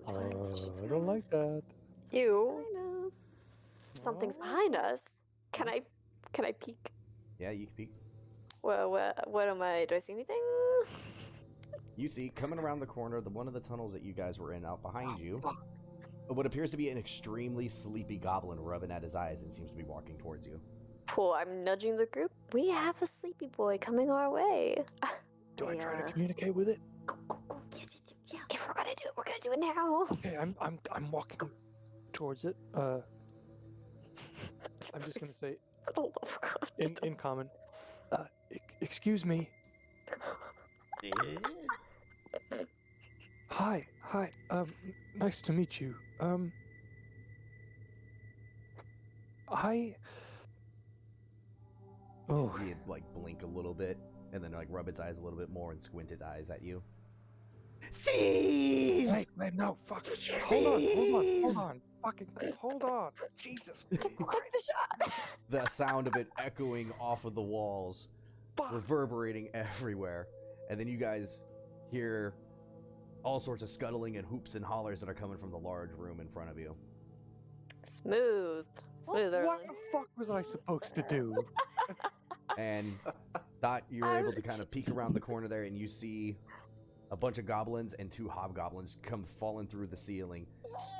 I don't like that. You. Behind us. Something's behind us. Can I peek? Yeah, you can peek. Well, what am I? Do I see anything? You see, coming around the corner, one of the tunnels that you guys were in out behind you, what appears to be an extremely sleepy goblin rubbing at his eyes and seems to be walking towards you. Cool. I'm nudging the group. We have a sleepy boy coming our way. Do I try to Yeah. communicate with it? Go. Yeah. If we're gonna do it, we're gonna do it now. Okay, I'm walking towards it. I'm just gonna say For the love of God, in just in common. Excuse me. Hi. Nice to meet you. I. Oh, See it like blink a little bit, and then like rub its eyes a little bit more and squint its eyes at you. Thieves! wait, no, fuck. Thieves! Hold on. Fucking, hold on. Jesus. take the shot. The sound of it echoing off of the walls, reverberating everywhere, and then you guys hear all sorts of scuttling and hoops and hollers that are coming from the large room in front of you. Smooth. Smooth What early. the fuck was I supposed to do? And Dot, you're able to kind of peek around the corner there, and you see a bunch of goblins and 2 hobgoblins come falling through the ceiling.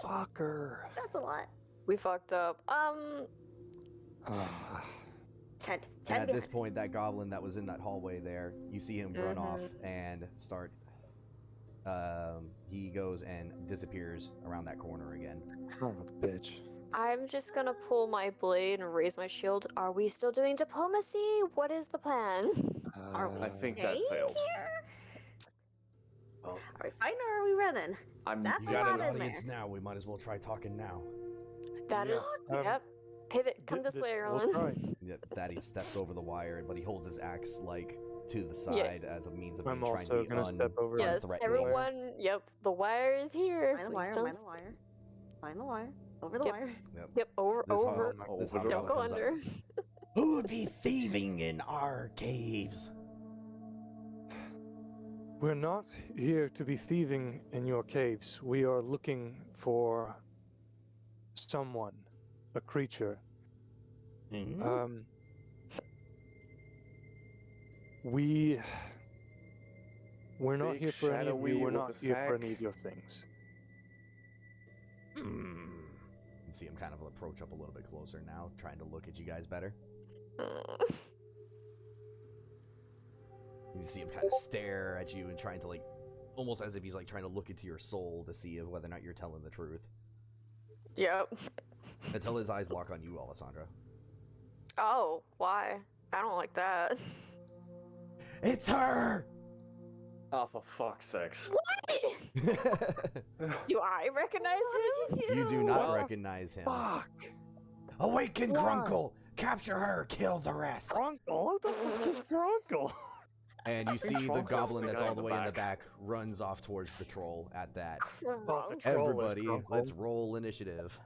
Fucker. That's a lot. We fucked up. 10 And at this behind. point, that goblin that was in that hallway there, you see him run off and start. He goes and disappears around that corner again. Son of a bitch. I'm just gonna pull my blade and raise my shield. Are we still doing diplomacy? What is the plan? Are we I think that staying failed. here? Well, Are we fighting or are we running? That's you a got lot an in audience there. now. We might as well try talking now. That is. Yep. Pivot. Come this way, we'll Erlen. try. Yep, Thaddeus steps over the wire, but he holds his axe like to the side as a means of I'm trying also to be gonna step over. Yes, unthreatening. everyone. Yep. The wire is here. Find the Please wire, don't. find the wire. Find the wire. Over the Yep. wire. Yep. Over. This Over. this Don't Don't hobgoblin go comes up. under. Who would be thieving in our caves? We're not here to be thieving in your caves. We are looking for someone, a creature. Hmm? We're not Big, here for any of shadowy you. We're with not a here for sack. any of your things. You see him kind of approach up a little bit closer now, trying to look at you guys better. You see him kind of stare at you and trying to, like, almost as if he's like trying to look into your soul to see if whether or not you're telling the truth. Yep. Until his eyes lock on you, Alessandra. Oh, why? I don't like that. It's her! Oh, for fuck's sakes. Do I recognize him? You do not Well, recognize him. Fuck! Awaken Why? Grunkle! Capture her! Kill the rest! Grunkle? What the fuck is Grunkle? And you see the Grunkle's goblin the that's guy all in the the way in the back. back runs off towards the troll at that. Wrong. Troll is Everybody, Grunkle. let's roll initiative.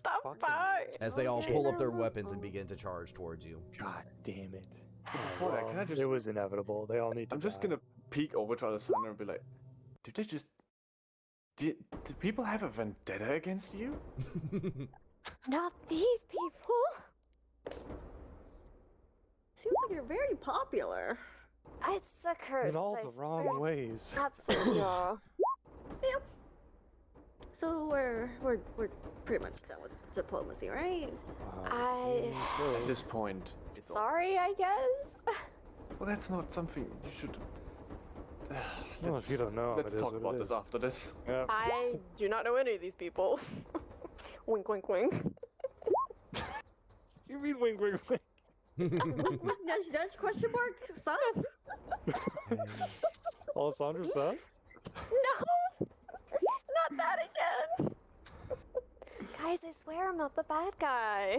The Fucking- fuck? As they all pull up their weapons and begin to charge towards you. God damn it. Before that, can I just... It was inevitable. They all need to I'm just die. gonna peek over to Alessandra and be like, do they just... Do people have a vendetta against you? Not these people. Seems like you're very popular. It's a curse. In all I the swear wrong to- ways. Absolutely. are. So we're pretty much done with diplomacy, right? I- At this point, it's all... Sorry, I guess. Well, that's not something you should... Well, if you don't know, Let's it is talk what it about this is. after this. Yeah. I do not know any of these people. Wink, wink, wink. You mean wing, wing, wing? Nudge, nudge, question mark, sus? Alessandra says? No! Not that again! Guys, I swear I'm not the bad guy.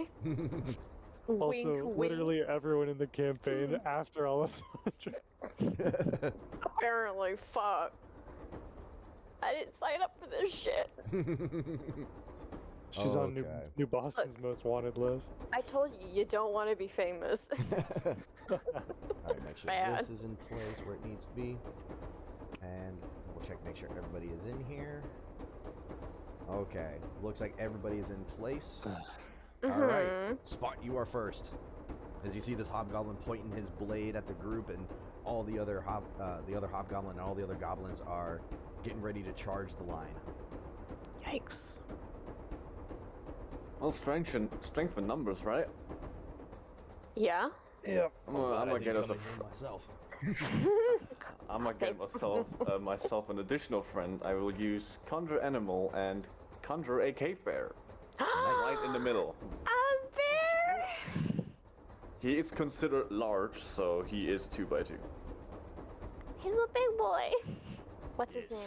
Also, Wink, wink. literally everyone in the campaign after Alessandra. Apparently, fuck. I didn't sign up for this shit. She's on Okay. New Boston's most wanted list. I told you, you don't want to be famous. Alright, make sure bad. this is in place where it needs to be. And double check, make sure everybody is in here. Okay, looks like everybody is in place. Alright, Spot, you are first. As you see this hobgoblin pointing his blade at the group, and all the other hobgoblin and all the other goblins are getting ready to charge the line. Yikes. Well, strength in numbers, right? Yeah? Yeah. I'm gonna get us a... myself. I'm gonna get myself an additional friend. I will use Conjure Animal and conjure a cave bear. Right in the middle. A bear! He is considered large, so he is 2x2. He's a big boy. What's his name?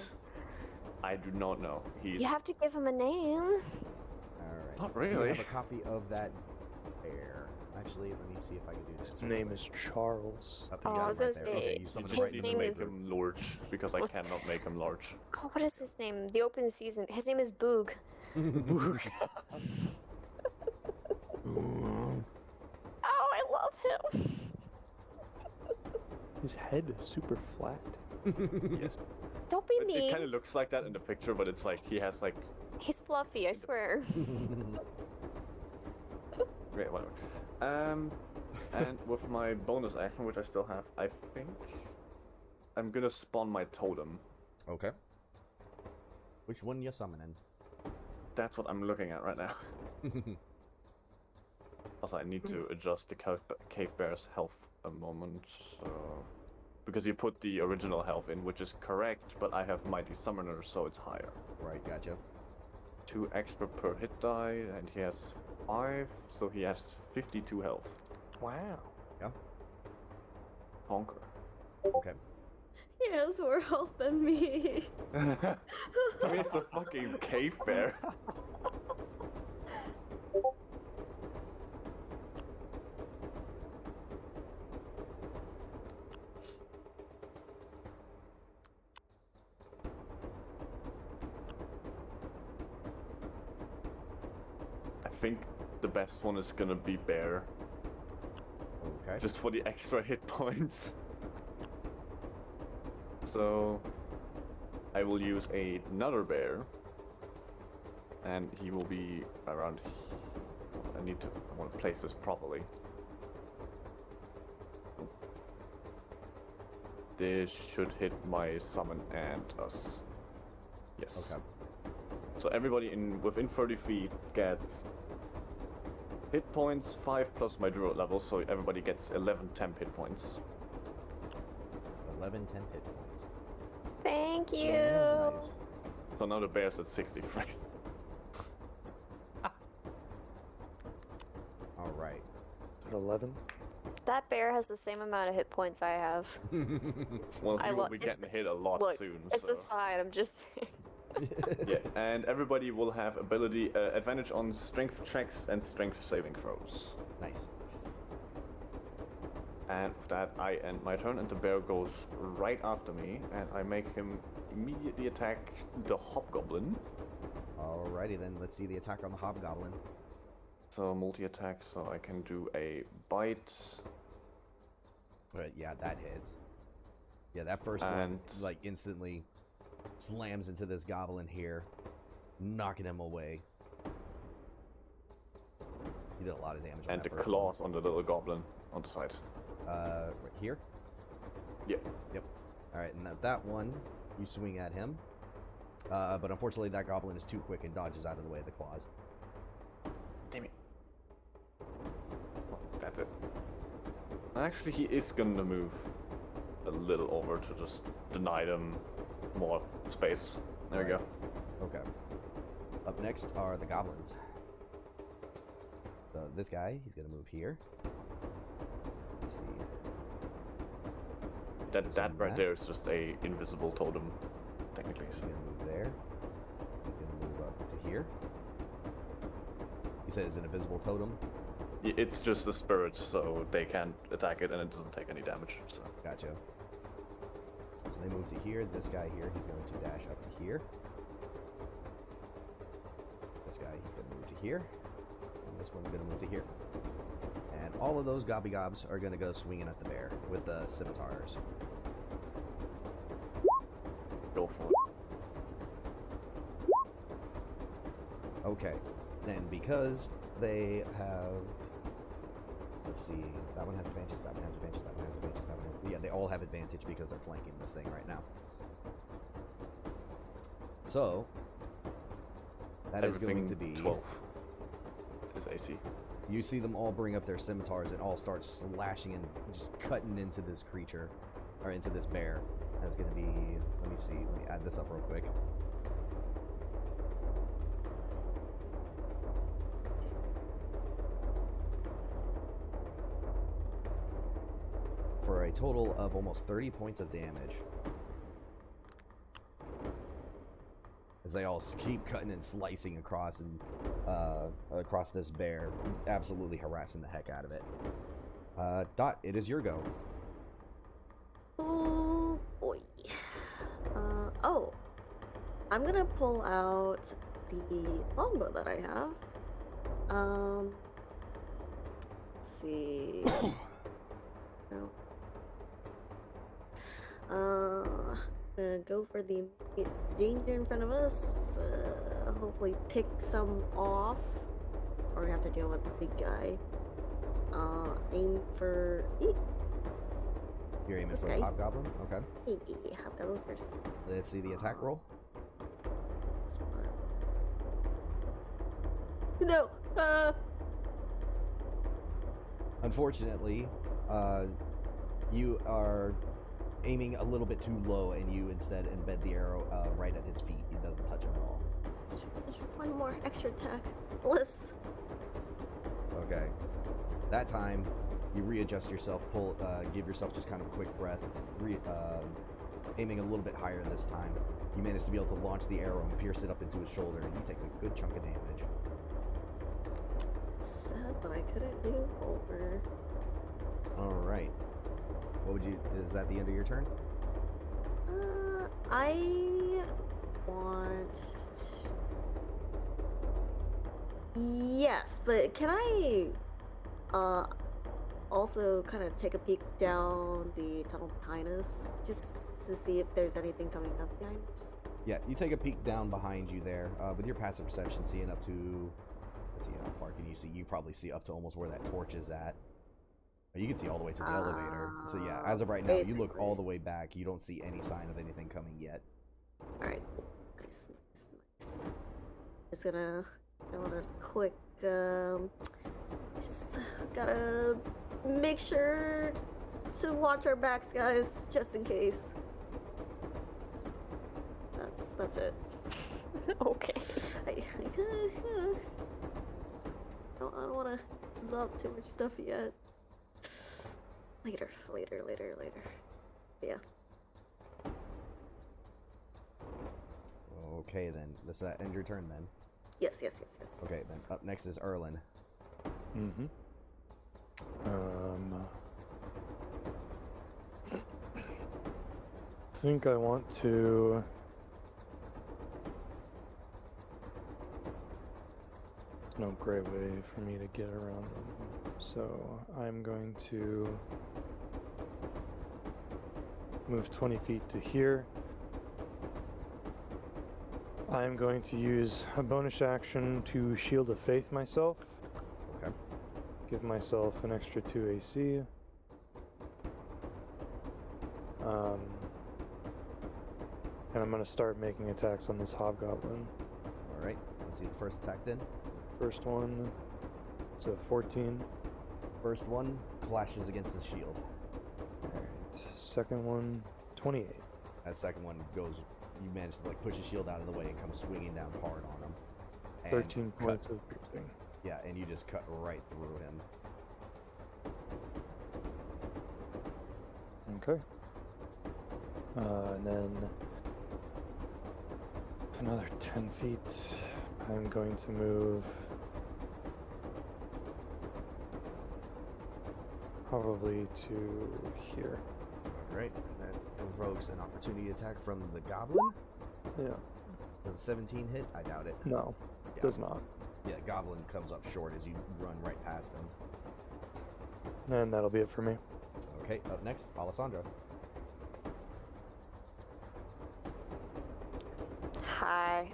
I do not know. He's You have to give him a name. Alright. Not Do you really. have a copy of that bear? Actually, let me see if I can do this. His name is Charles. Up Oh, you got I was him right gonna there. say, Okay, you You summoned just him his right in need the to name make is- him large, because I What? cannot make him large. Oh, what is his name? The open season. His name is Boog. Oh, I love him. His head is super flat. Yes. Don't be It mean. kind of looks like that in the picture, but it's like he has like He's fluffy, I swear. great whatever. And with my bonus action, which I still have, I think I'm gonna spawn my totem. Okay. Which one you summoning? That's what I'm looking at right now. Also, I need to adjust the cave bear's health a moment, so... because you put the original health in, which is correct, but I have Mighty Summoner, so it's higher. Right, gotcha. 2 extra per hit die, and he has 5, so he has 52 health. Wow. Yeah. Honker. Okay. He has more health than me. I mean, it's a fucking cave bear. I think the best one is gonna be bear, Okay. just for the extra hit points. So I will use another bear, and he will be around. I want to place this properly. This should hit my summon and us. Yes. Okay. So everybody within 30 feet gets hit points 5 plus my druid level, so everybody gets 11 temp hit points. 11, 10 hit points. Thank you. Nice. So now the bear's at 63. Alright. At 11? That bear has the same amount of hit points I have. Well, I he will lo- be it's- getting hit a lot Look, soon. it's so. a sign, I'm just saying. Yeah, and everybody will have advantage on strength checks and strength saving throws. Nice. And with that, I end my turn, and the bear goes right after me, and I make him immediately attack the hobgoblin. Alrighty then, let's see the attack on the hobgoblin. So multi-attack, so I can do a bite. Yeah, that hits. Yeah, that first one, And- like, instantly slams into this goblin here, knocking him away. You did a lot of damage on And that the first claws on the little goblin on the side. one. Right here? Yeah. Yep. Alright, and that one, you swing at him. But unfortunately, that goblin is too quick and dodges out of the way of the claws. Damn it. Oh, that's it. Actually, he is gonna move a little over to just deny them more space. There we go. Okay. Up next are the goblins. So this guy, he's gonna move here. Let's see. That right that. there is just a invisible totem, technically. He's So. gonna move there. He's gonna move up to here. He says it's an invisible totem. It's just a spirit, so they can't attack it, and it doesn't take any damage. So. Gotcha. So they move to here. This guy here, he's going to dash up to here. This guy, he's going to move to here. And this one's going to move to here. And all of those gobby gobs are going to go swinging at the bear with the scimitars. Go for it. Okay. Then because they have... Let's see. That one has advantage, that one has advantage, that one has advantage, that one has... Yeah, they all have advantage because they're flanking this thing right now. So... That is going to be... 12 is AC. You see them all bring up their scimitars and all start slashing and just cutting into this creature, or into this bear. That's going to be, let me see, let me add this up real quick. total of almost 30 points of damage. As they all keep cutting and slicing across and across this bear, absolutely harassing the heck out of it. Dot, it is your go. Oh boy. Oh. I'm gonna pull out the longbow that I have. Let's see. No. Gonna go for the danger in front of us. Hopefully pick some off. Or we have to deal with the big guy. Aim for. You're aiming This for guy. a hobgoblin? Okay. Hobgoblin first. Let's see the attack roll. No. Unfortunately, you are aiming a little bit too low, and you instead embed the arrow right at his feet. It doesn't touch him at all. One more extra attack. Bliss. Okay. That time, you readjust yourself, give yourself just kind of a quick breath, aiming a little bit higher this time. You manage to be able to launch the arrow and pierce it up into his shoulder, and he takes a good chunk of damage. Sad, but I couldn't do over. All right. What would you? Is that the end of your turn? I want. Yes, but can I also kind of take a peek down the tunnel behind us just to see if there's anything coming up behind us? Yeah, you take a peek down behind you there with your passive perception, seeing up to. Let's see how far can you see? You probably see up to almost where that torch is at. You can see all the way to the elevator. So yeah, as of right now, you look all the way back. You don't see any sign of anything coming yet. All right, nice. Just gonna do a quick. Just gotta make sure to watch our backs, guys, just in case. That's it. Okay. I don't want to zop too much stuff yet. Later. Yeah. Okay then, does that end your turn then? Yes. Okay then, up next is Erlin. Mm-hmm. I think I want to. There's no great way for me to get around them, so I'm going to move 20 feet to here. I'm going to use a bonus action to Shield of Faith myself. Okay. Give myself an extra 2 AC. And I'm going to start making attacks on this hobgoblin. Alright, let's see the first attack then. First one, so 14. First one clashes against his shield. Alright, second one, 28. That second one goes, you manage to like push his shield out of the way and come swinging down hard on him. And 13 points of piercing. Yeah, and you just cut right through him. Okay. And then another 10 feet. I'm going to move probably to here. Alright, that provokes an opportunity attack from the goblin. Yeah. Does a 17 hit? I doubt it. No, Yeah. does not. Yeah, goblin comes up short as you run right past him. And that'll be it for me. Okay, up next, Alessandra. Hi.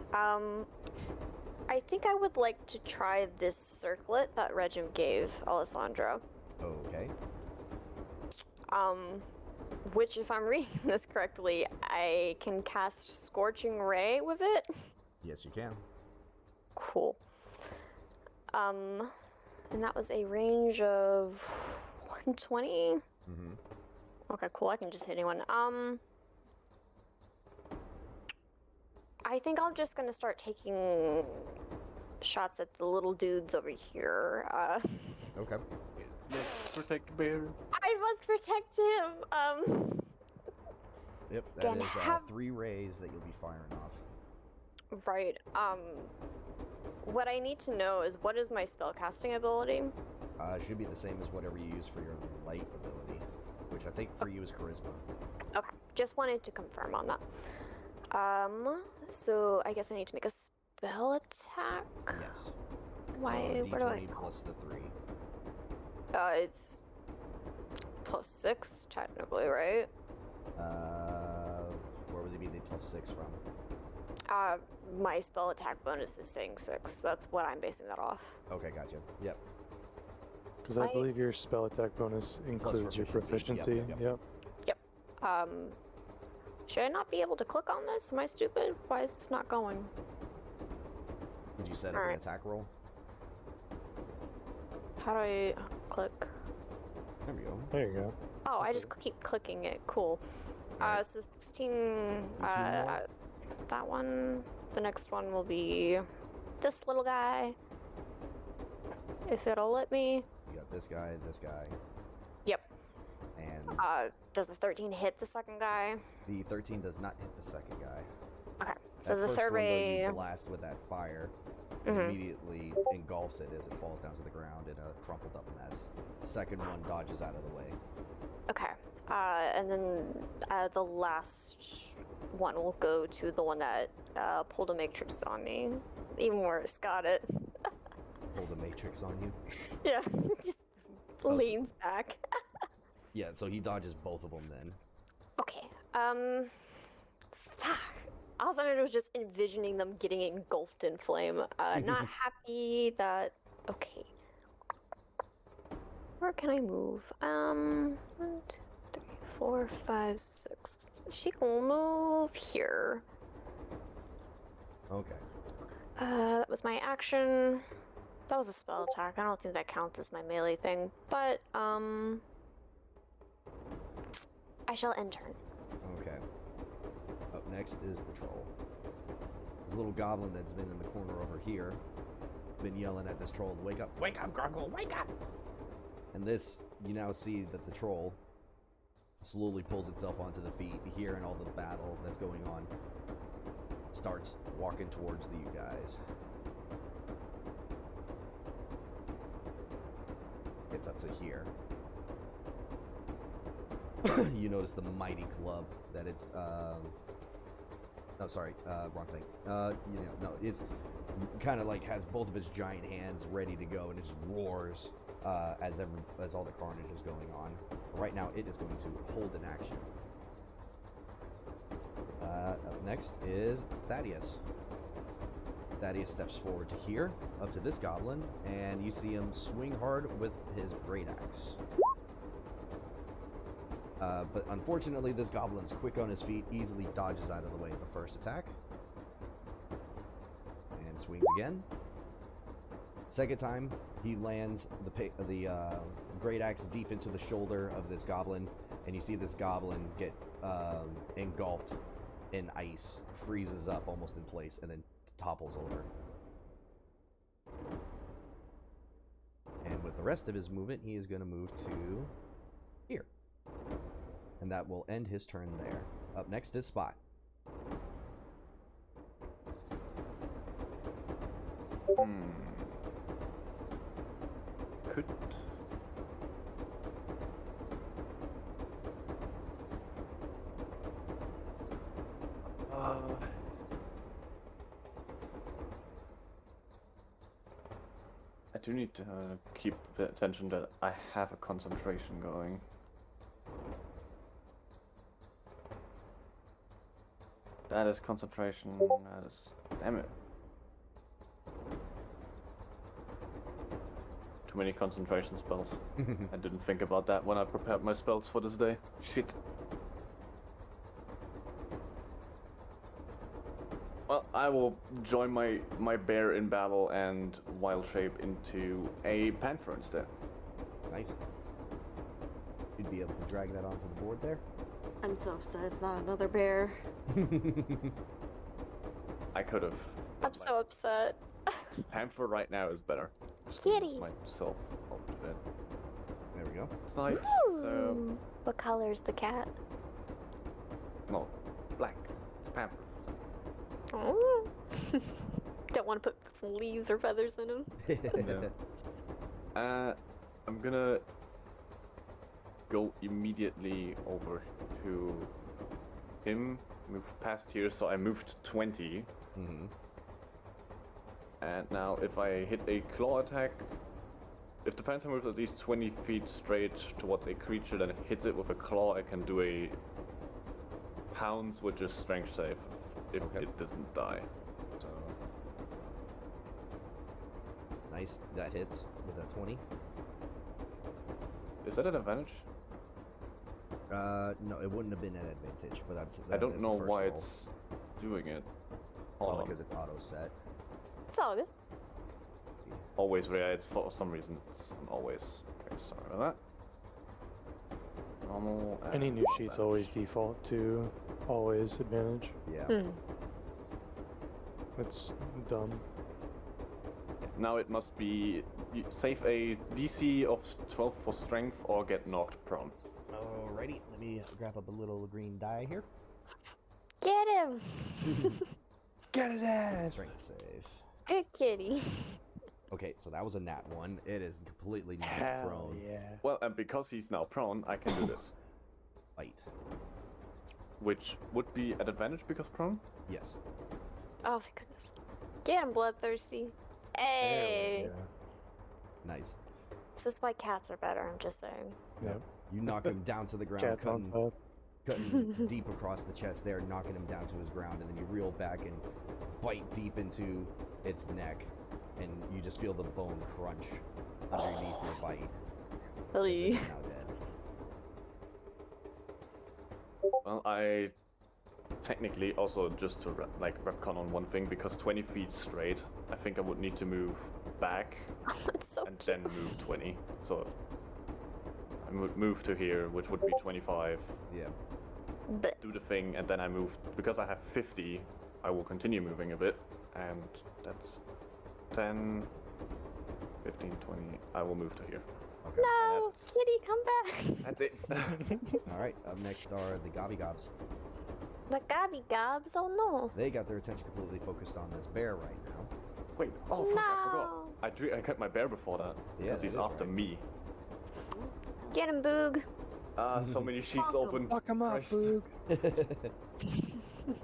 I think I would like to try this circlet that Regim gave Alessandra. Okay. Which, if I'm reading this correctly, I can cast Scorching Ray with it. Yes, you can. Cool. And that was a range of 120. Mm-hmm. Okay, cool. I can just hit anyone. I think I'm just gonna start taking shots at the little dudes over here. Okay. Let's protect the bear. I must protect him. Yep, that Again, is have- 3 rays that you'll be firing off. Right. What I need to know is what is my spellcasting ability? It should be the same as whatever you use for your light ability, which I think for you is charisma. Okay, just wanted to confirm on that. So I guess I need to make a spell attack. Yes. Why? So What do I? D20 plus the 3. It's +6 technically, right? Where would they be the plus 6 from? My spell attack bonus is saying 6. So that's what I'm basing that off. Okay, gotcha. Yep. Because I I- believe your spell attack bonus includes your proficiency. proficiency. Yep, Yep. Should I not be able to click on this? Am I stupid? Why is this not going? Did you set up an Alright. attack roll? How do I click? There we go. There you go. Oh, I just keep clicking it. Cool. Alright. So 16. more? That one. The next one will be this little guy. If it'll let me. You got this guy, Yep. and Does the 13 hit the second guy? the 13 does not hit the second guy. Okay. So That the first third one, though, ray. you blast with that fire, and Mhm. immediately engulfs it as it falls down to the ground in a crumpled up mess. The second one dodges out of the way. Okay. And then the last one will go to the one that pulled a matrix on me. Even worse, got it. Pull the matrix on you. Yeah, just so- leans back. Yeah, so he dodges both of them then. Okay. Fuck. All of a sudden, I was just envisioning them getting engulfed in flame. Not happy that. Okay. Where can I move? 1, 2, 3, 4, 5, 6. She can move here. Okay. That was my action. That was a spell attack. I don't think that counts as my melee thing. But, I shall end turn. Okay. Up next is the troll. This little goblin that's been in the corner over here, been yelling at this troll to wake up, Grungle, wake up! And this, you now see that the troll slowly pulls itself onto the feet, hearing all the battle that's going on. Starts walking towards you guys. Gets up to here. You notice the mighty club that it's oh sorry, wrong thing. It's kind of like has both of its giant hands ready to go, and it just roars as all the carnage is going on. Right now, it is going to hold an action. Up next is Thaddeus. Thaddeus steps forward to here, up to this goblin, and you see him swing hard with his great axe. But unfortunately, this goblin's quick on his feet, easily dodges out of the way of the first attack. And swings again. Second time, he lands the great axe deep into the shoulder of this goblin, and you see this goblin get engulfed in ice, freezes up almost in place, and then topples over. And with the rest of his movement, he is going to move to here. And that will end his turn there. Up next is Spot. Could. I do need to keep the attention that I have a concentration going. That is concentration. That is. Damn it. Too many concentration spells. I didn't think about that when I prepared my spells for this day. Shit. Well, I will join my bear in battle and wild shape into a panther instead. Nice. You'd be able to drag that onto the board there. I'm so upset it's not another bear. I could have. I'm so upset. Panther right now is better. Kitty. Myself up a bit. go. Sight. So, Ooh. What color is the cat? no, black. It's a panther. Oh. Don't want to put some leaves or feathers in him. I'm gonna go immediately over to him. Move past here, so I moved 20. Mm-hmm. And now if I hit a claw attack, if the panther moves at least 20 feet straight towards a creature that hits it with a claw, I can do a pounce, which is strength save, if Okay. it doesn't die. So nice. That hits with a 20. Is that an advantage? No, it wouldn't have been an advantage, but that's. I don't that's know the first why roll. it's doing it. Probably Hold on. because it's auto set. It's all good. Always, yeah, it's for some reason. It's always. Okay, sorry about that. Normal. Any and new sheets advantage. always default to always advantage. Yeah. It's dumb. Now it must be save a DC of 12 for strength or get knocked prone. Alrighty, let me grab up a little green die here. Get him! Get his ass! Strength save. Good kitty. Okay, so that was a nat 1. It is completely knocked Hell prone. yeah. Well, and because he's now prone, I can do this. Fight. Which would be at advantage because prone? Yes. Oh, thank goodness. Get him, bloodthirsty. Hey! Nice. This is why cats are better, I'm just saying. Yep. You knock him down to the ground, Cats on top. cutting deep across the chest there, knocking him down to his ground, and then you reel back and bite deep into its neck, and you just feel the bone crunch underneath your bite. as Really? it's now dead. Well, I technically also just to retcon on one thing, because 20 feet straight, I think I would need to move back It's so and cute. then move 20. So I would move to here, which would be 25. Yeah. But Do the thing, and then I move because I have 50. I will continue moving a bit, and that's 10, 15, 20. I will move to here. no! that's- Kitty, come back! That's it. Alright, up next are the Gobby Gobs. The gobby gobs, oh no! They got their attention completely focused on this bear right now. Wait, oh fuck, I forgot. No! I cut my bear before that Yeah, because that he's is after right. me. Get him, Boog! So many sheets Bonk 'em. open. Fuck him up, Christ. Boog.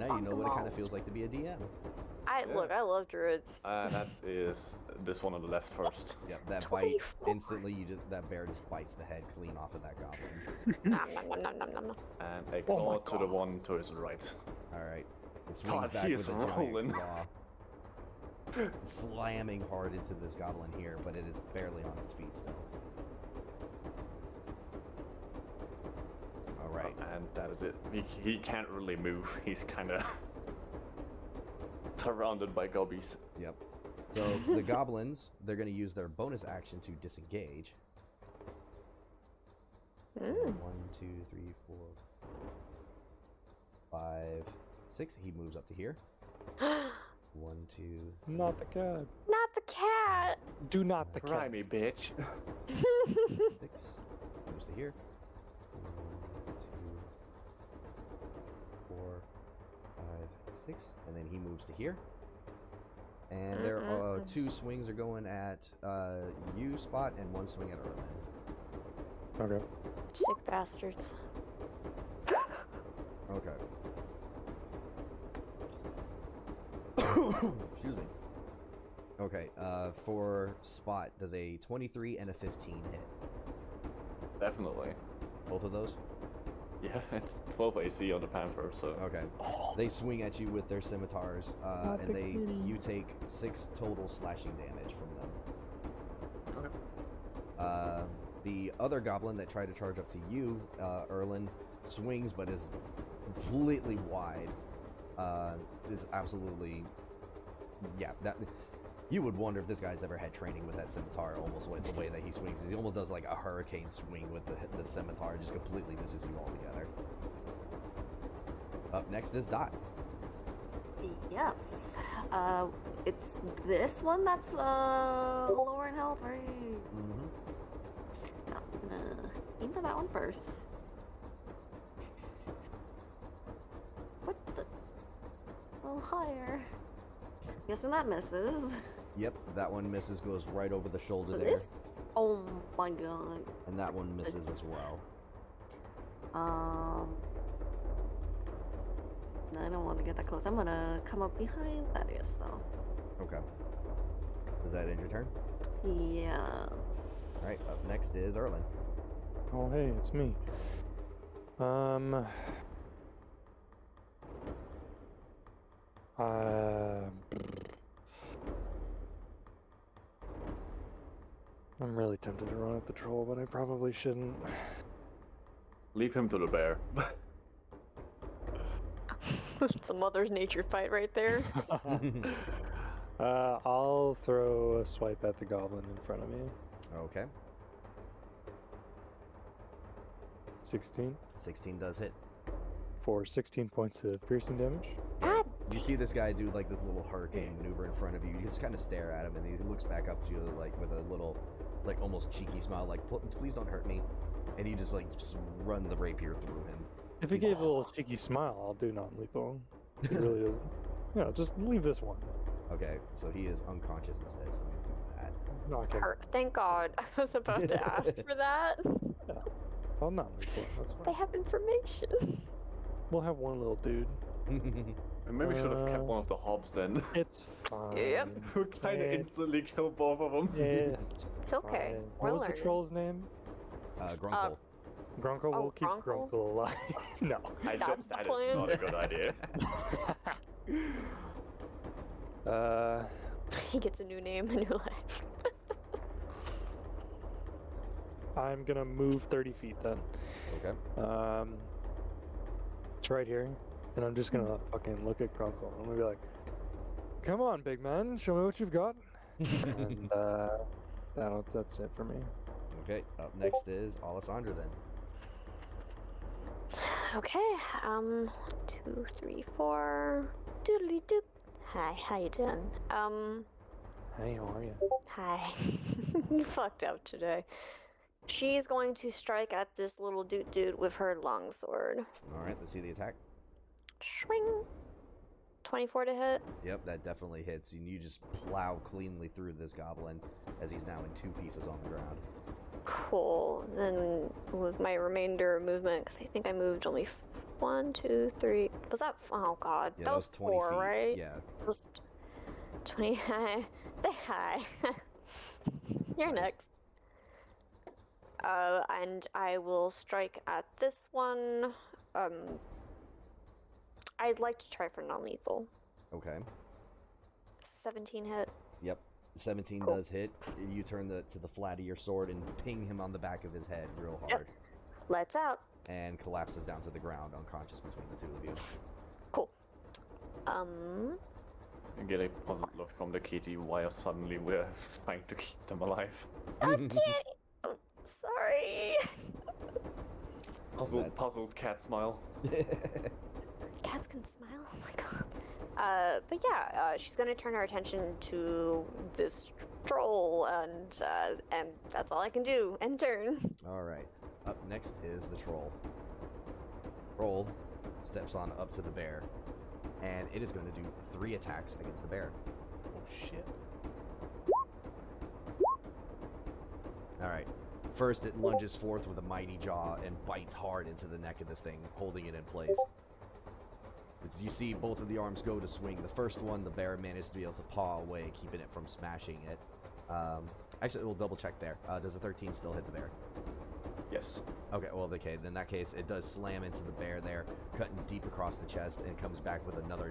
Now you know Fuck what it 'em kind all. of feels like to be a DM. Look, I love druids. That is this one on the left first. Yep, that bite 24. instantly that bear just bites the head clean off of that goblin. Nom, nom, nom, nom, nom, nom, nom. And a Oh my claw to the God. one to his right. Alright. It swings God, back he with is a giant rolling. claw. Slamming hard into this goblin here, but it is barely on its feet still. Alright. And that is it. He can't really move. He's kind of surrounded by gobbies. Yep. So the goblins, they're going to use their bonus action to disengage. 1, 2, 3, 4, 5, 6. He moves up to here. 1, 2, 3, Not the cat. Not the cat! Do not the Try cat. me, bitch. 6. Moves to here. 1, 2, 4, 5, 6. And then he moves to here. And there are 2 swings are going at you, Spot, and 1 swing at Erlen. Okay. Sick bastards. Okay. Excuse me. Okay, for Spot, does a 23 and a 15 hit? Definitely. Both of those? Yeah, it's 12 AC on the Panther, so. Okay. They swing at you with their scimitars, Not and the kitty. you take 6 total slashing damage from them. Okay. The other goblin that tried to charge up to you, Erlen, swings but is completely wide. Is absolutely, yeah. That you would wonder if this guy's ever had training with that scimitar. Almost with the way that he swings, he almost does like a hurricane swing with the scimitar. Just completely misses you altogether. Up next is Dot. Yes. It's this one that's lower in health, right? Mm-hmm. I'm gonna aim for that one first. What the? A little higher. Guessing that misses. Yep, that one misses, goes right over the shoulder there. This? Oh my god. And that one misses as well. I don't want to get that close. I'm gonna come up behind Thaddeus though. Okay. Does that end your turn? Yes. Alright, up next is Erlen. Oh, hey, it's me. I'm really tempted to run at the troll, but I probably shouldn't. Leave him to the bear. It's a mother's nature fight right there. I'll throw a swipe at the goblin in front of me. Okay. 16 16 does hit. for 16 points of piercing damage. God You see this guy do like this little hurricane maneuver in front of you. You just kind of stare at him, and he looks back up to you like with a little, like almost cheeky smile, like please don't hurt me. And you just like just run the rapier through him. If he gave a little cheeky smile, I'll do non-lethal. He really doesn't. Yeah, just leave this one. Okay, so he is unconscious instead. So let me do that. Knock him. Thank God. I was about to ask for that. Yeah. I'll non-lethal. That's They fine. have information. We'll have one little dude. And maybe we should have kept one of the hobs then. It's fine. Yep. We kind of instantly killed both of them. It's okay. Fine. We're What was learning. the troll's name? Grunkle. Grunkle. Oh, We'll keep Grunkle? Grunkle alive. No. That's the That plan. is not a good idea. He gets a new name, a new life. I'm gonna move 30 feet then. Okay. It's right here, and I'm just gonna fucking look at Grunkle. I'm gonna be like, "Come on, big man, show me what you've got." And that's it for me. Okay. Up next is Alessandra then. Okay, 2, 3, 4. Doodly doop. Hi, how you doing? Hey, how are you? Hi. You fucked up today. She's going to strike at this little dude with her longsword. All right. Let's see the attack. Swing. 24 to hit. Yep, that definitely hits, and you just plow cleanly through this goblin as he's now in 2 pieces on the ground. Cool. Then with my remainder movement, because I think I moved only 1, 2, 3. Was that? Oh god, Yeah, that was 20 4, feet. right? Yeah. It was 20 high. They high. You're Nice. next. And I will strike at this one. I'd like to try for non-lethal. Okay. 17 hit. Yep. 17 Cool. does hit. You turn to the flat of your sword and ping him on the back of his head real hard. Yep. Let's out. And collapses down to the ground, unconscious between the two of you. Cool. You get a puzzled look from the kitty while suddenly we're trying to keep them alive. Okay. Oh, sorry. Puzzled cat smile. Cats can smile. Oh my god. But yeah, she's gonna turn her attention to this troll, and that's all I can do. End turn. All right. Up next is the troll. Troll steps on up to the bear, and it is going to do 3 attacks against the bear. Oh shit. All right. First, it lunges forth with a mighty jaw and bites hard into the neck of this thing, holding it in place. As you see both of the arms go to swing. The first one, the bear managed to be able to paw away, keeping it from smashing it. Actually, we'll double check there. Does a 13 still hit the bear? Yes. Okay, well, okay, in that case, it does slam into the bear there, cutting deep across the chest, and comes back with another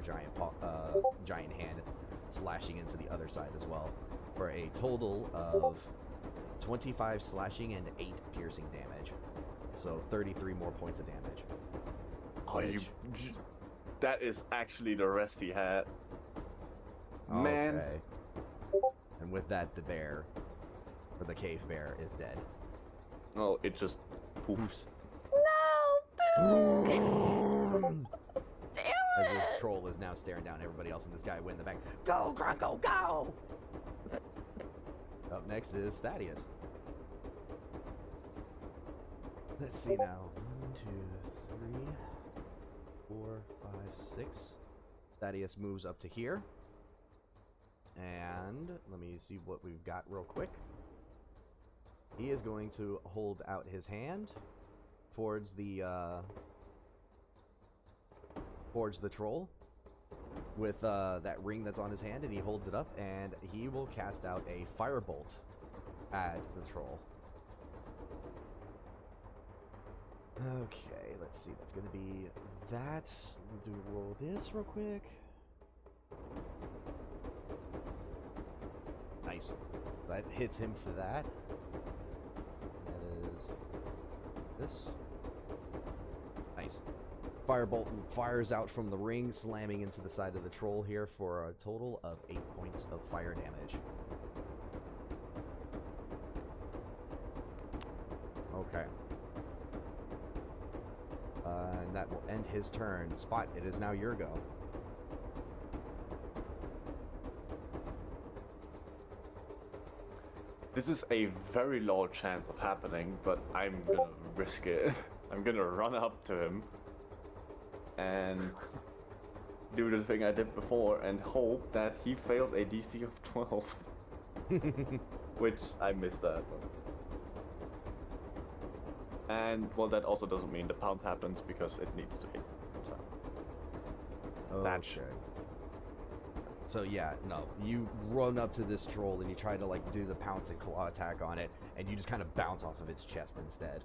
giant hand, slashing into the other side as well, for a total of 25 slashing and 8 piercing damage. So 33 more points of damage. Oh, you. That is actually the rest he had. Man. Okay. And with that, the bear, or the cave bear, is dead. Oh, it just poofs. No! Boom! Damn As it! this troll is now staring down everybody else, and this guy way in the back. Go, Grunkle, go! Up next is Thaddeus. Let's see now. 1, 2, 3, 4, 5, 6. Thaddeus moves up to here. And let me see what we've got real quick. He is going to hold out his hand towards the troll with that ring that's on his hand, and he holds it up, and he will cast out a firebolt at the troll. Okay, let's see. That's going to be that. Do roll this real quick. Nice. That hits him for that. That is this. Nice. Firebolt fires out from the ring, slamming into the side of the troll here for a total of 8 points of fire damage. Okay. And that will end his turn. Spot, it is now your go. This is a very low chance of happening, but I'm gonna risk it. I'm gonna run up to him and do the thing I did before and hope that he fails a DC of 12. Which I missed that. And, well, that also doesn't mean the pounce happens because it needs to hit. So. Okay. So yeah, no, you run up to this troll and you try to like do the pounce and claw attack on it, and you just kind of bounce off of its chest instead.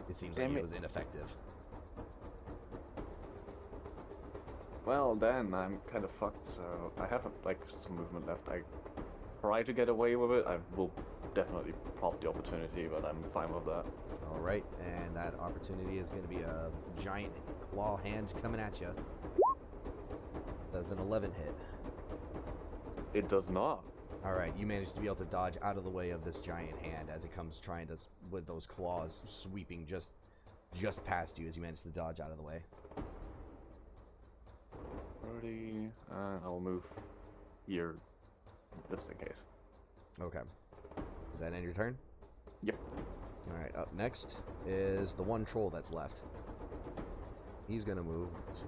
It seems like it was ineffective. Well, then I'm kind of fucked, so I have like some movement left. I try to get away with it. I will definitely prop the opportunity, but I'm fine with that. All right, and that opportunity is going to be a giant claw hand coming at you. Does an 11 hit? It does not. All right, you managed to be able to dodge out of the way of this giant hand as it comes trying to, with those claws sweeping just past you as you manage to dodge out of the way. 30. I'll move here, just in case. Okay. Does that end your turn? Yep. All right, up next is the one troll that's left. He's gonna move 2,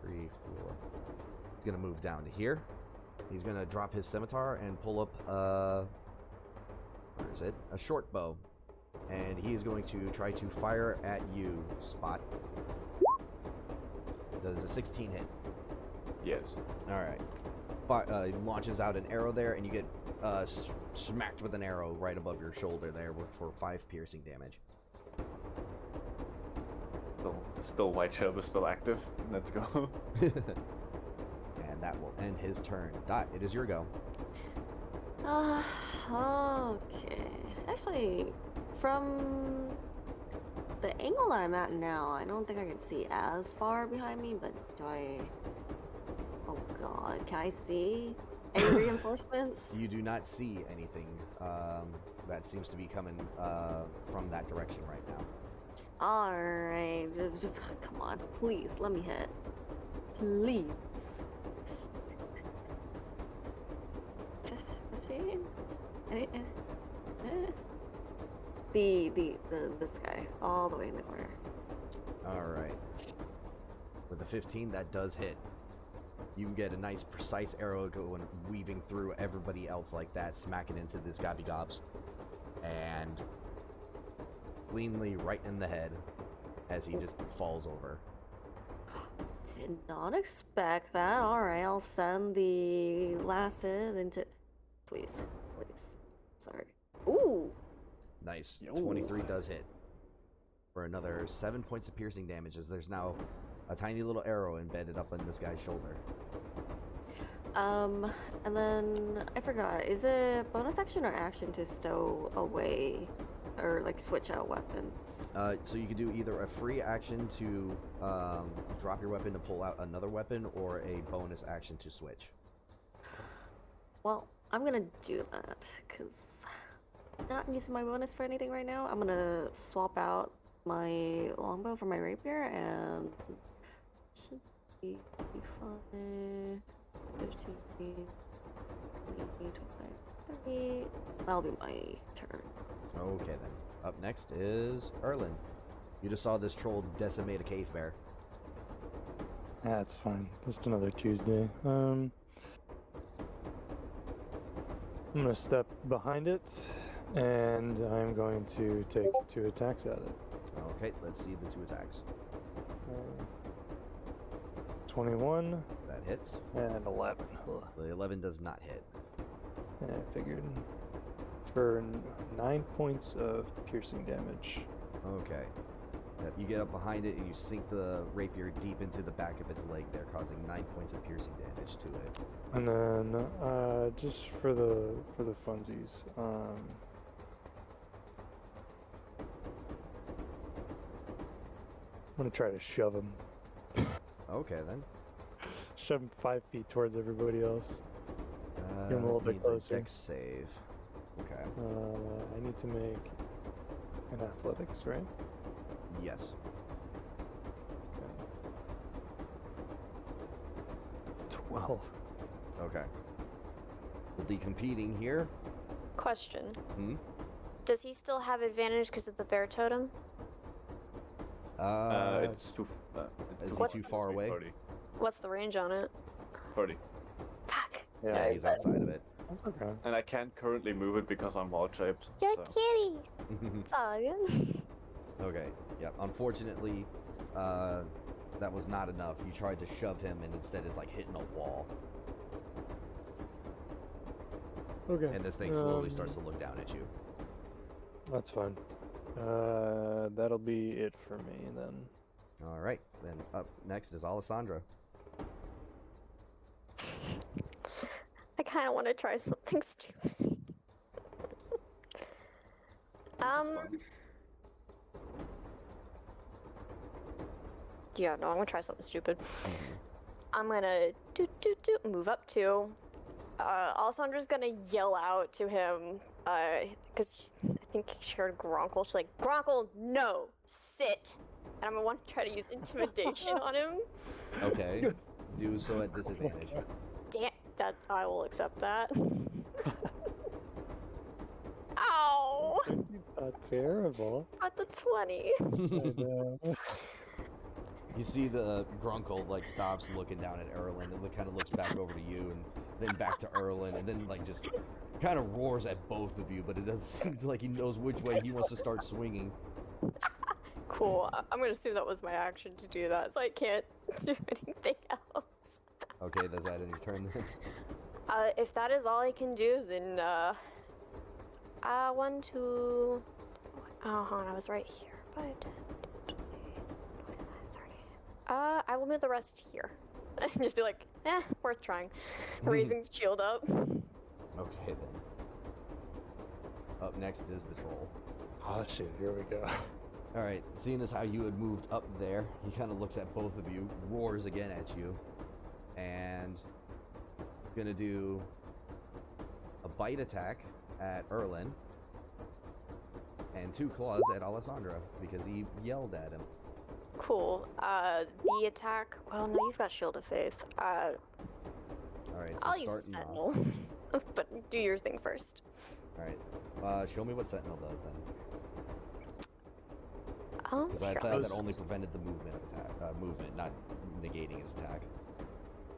3, 4. He's gonna move down to here. He's gonna drop his scimitar and pull up where is it? A short bow. And he is going to try to fire at you, Spot. Does a 16 hit? Yes. Alright. He launches out an arrow there, and you get smacked with an arrow right above your shoulder there for 5 piercing damage. Still White Shell is still active. Let's go. And that will end his turn. Dot, it is your go. Okay. Actually, from the angle that I'm at now, I don't think I can see as far behind me, but do I... Oh god, can I see any reinforcements? You do not see anything that seems to be coming from that direction right now. Alright, come on, please, let me hit. Please. 15? This guy, all the way in the corner. Alright. With a 15, that does hit. You can get a nice, precise arrow going, weaving through everybody else like that, smacking into this Gobby Gobs. And cleanly right in the head as he just falls over. Did not expect that. Alright, I'll send the last hit into... Please, please. Sorry. Ooh! Nice. 23 does hit. For another 7 points of piercing damage, as there's now a tiny little arrow embedded up in this guy's shoulder. And then I forgot, is it bonus action or action to stow away or like switch out weapons? So you could do either a free action to drop your weapon to pull out another weapon, or a bonus action to switch. Well, I'm gonna do that because I'm not using my bonus for anything right now. I'm gonna swap out my longbow for my rapier, and should be fine. 15, 20, 25, 30. That'll be my turn. Okay then. Up next is Erlin. You just saw this troll decimate a cave bear. That's fine. Just another Tuesday. I'm gonna step behind it, and I'm going to take 2 attacks at it. Okay, let's see the 2 attacks. 21 That hits. and 11. Ugh. The 11 does not hit. Yeah, I figured. For 9 points of piercing damage. Okay. Yep, you get up behind it and you sink the rapier deep into the back of its leg there, causing 9 points of piercing damage to it. And then, just for the funsies, I'm gonna try to shove him. Okay, then. Shove him 5 feet towards everybody else. Get him a little bit needs a closer. dex save. Okay. I need to make an athletics, right? Yes. Okay. 12. Okay. We'll be competing here. Question. Hmm? Does he still have advantage because of the bear totem? It's too. Is he What's- too far away? 30. What's the range on it? 30. Fuck. Yeah, Yeah, Sorry, he's but- outside of it. That's okay. And I can't currently move it because I'm wild shaped. You're so. a kitty. It's all good. Okay. Yep. Unfortunately, that was not enough. You tried to shove him, and instead it's like hitting a wall. Okay. And this thing slowly starts to look down at you. That's fine. That'll be it for me then. All right. Then up next is Alessandra. I kind of want to try something stupid. Yeah, no, I'm gonna try something stupid. I'm gonna move up 2. Alessandra's gonna yell out to him, because I think she heard Gronkle. She's like, Gronkle, no, sit. And I'm gonna want to try to use intimidation on him. Okay. Do so at disadvantage. Damn, that I will accept that. Ow! It's not terrible. At the 20. I know. You see the Grunkle like stops looking down at Erlin and kind of looks back over to you and then back to Erlin and then like just kind of roars at both of you, but it doesn't seem like he knows which way he wants to start swinging. Cool. I'm gonna assume that was my action to do that, so I can't do anything else. Okay, does that end your turn then? If that is all I can do, then 1, 2. Oh, hold on, I was right here. 5, 10, 20, 25, 30. I will move the rest here. And just be like, worth trying. Raising the shield up. Okay then. Up next is the troll. Oh shit, here we go. Alright, seeing as how you had moved up there, he kind of looks at both of you, roars again at you, and gonna do a bite attack at Erlin, and 2 claws at Alessandra, because he yelled at him. Cool. The attack. Well, no, you've got Shield of Faith. Alright, so I'll use starting off. Sentinel. But do your thing first. Alright, show me what Sentinel does then. Because I Here, thought I'll- that only prevented the movement of attack, movement, not negating his attack.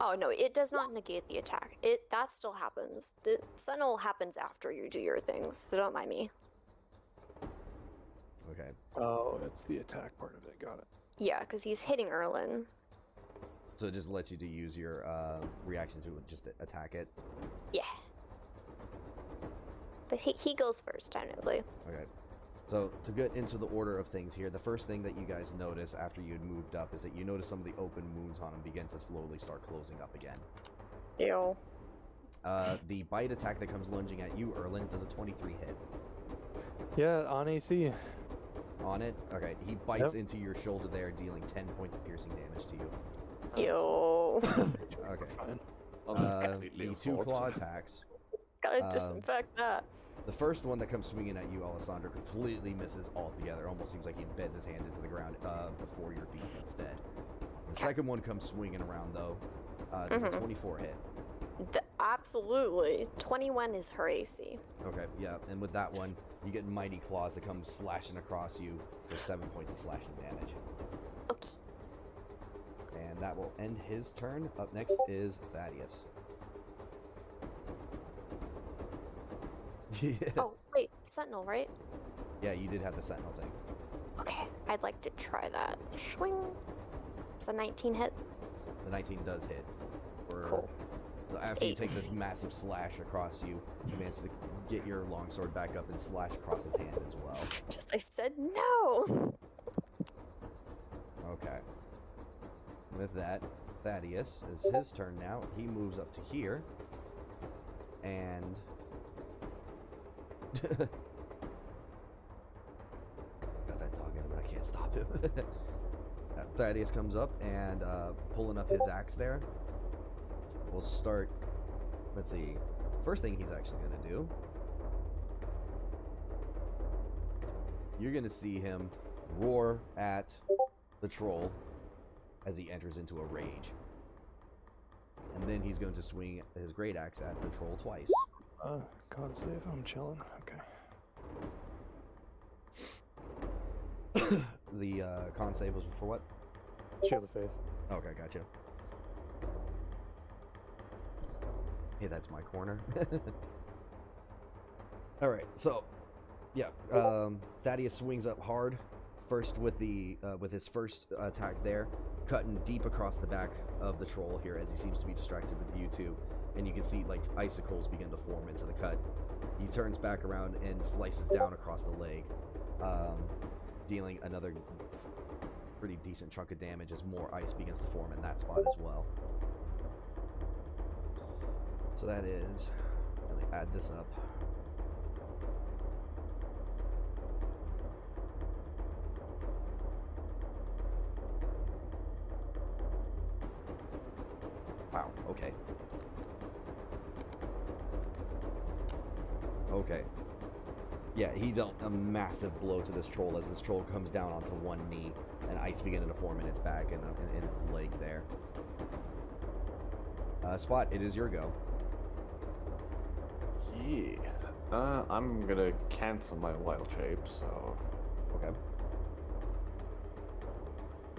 Oh no, it does not negate the attack. That still happens. The Sentinel happens after you do your things, so don't mind me. Okay. Oh, it's the attack part of it. Got it. Yeah, because he's hitting Erlin. So it just lets you to use your reaction to just attack it. Yeah. But he goes first, technically. Okay. So to get into the order of things here, the first thing that you guys notice after you had moved up is that you notice some of the open wounds on him begin to slowly start closing up again. Ew. The bite attack that comes lunging at you, Erlin, does a 23 hit. Yeah, on AC. On it? Okay, he bites into your shoulder there, dealing 10 points of piercing damage to you. Ew. Okay. Fine. The 2 claw attacks. Gotta disinfect that. The first one that comes swinging at you, Alessandro, completely misses altogether. Almost seems like he embeds his hand into the ground before your feet instead. The second one comes swinging around, though. Does a 24 hit. absolutely. 21 is her AC. Okay, yeah, and with that one, you get mighty claws that come slashing across you for 7 points of slashing damage. Okay. And that will end his turn. Up next is Thaddeus. Oh, wait. Sentinel, right? Yeah, you did have the sentinel thing. Okay. I'd like to try that. Swing. It's a 19 hit. The 19 does hit. Cool. So after you 8. take this massive slash across you, you manage to get your longsword back up and slash across his hand as well. I said no! Okay. With that, Thaddeus is his turn now. He moves up to here. And... got that dog in him, but I can't stop him. Thaddeus comes up and pulling up his axe there. We'll start... Let's see. First thing he's actually going to do... You're going to see him roar at the troll as he enters into a rage. And then he's going to swing his great axe at the troll twice. Can't save. I'm chilling. Okay. The con save was for what? Shield of Faith. Okay, gotcha. Hey, that's my corner. Alright, so... Yeah, Thaddeus swings up hard. First with the with his first attack there, cutting deep across the back of the troll here as he seems to be distracted with you two, and you can see like icicles begin to form into the cut. He turns back around and slices down across the leg, dealing another pretty decent chunk of damage as more ice begins to form in that spot as well. So that is, let me add this up. Wow, okay. Okay. Yeah, he dealt a massive blow to this troll as this troll comes down onto one knee and ice beginning to form in its back and in its leg there. Spot, it is your go. Yeah. I'm gonna cancel my wild shape, so... Okay. I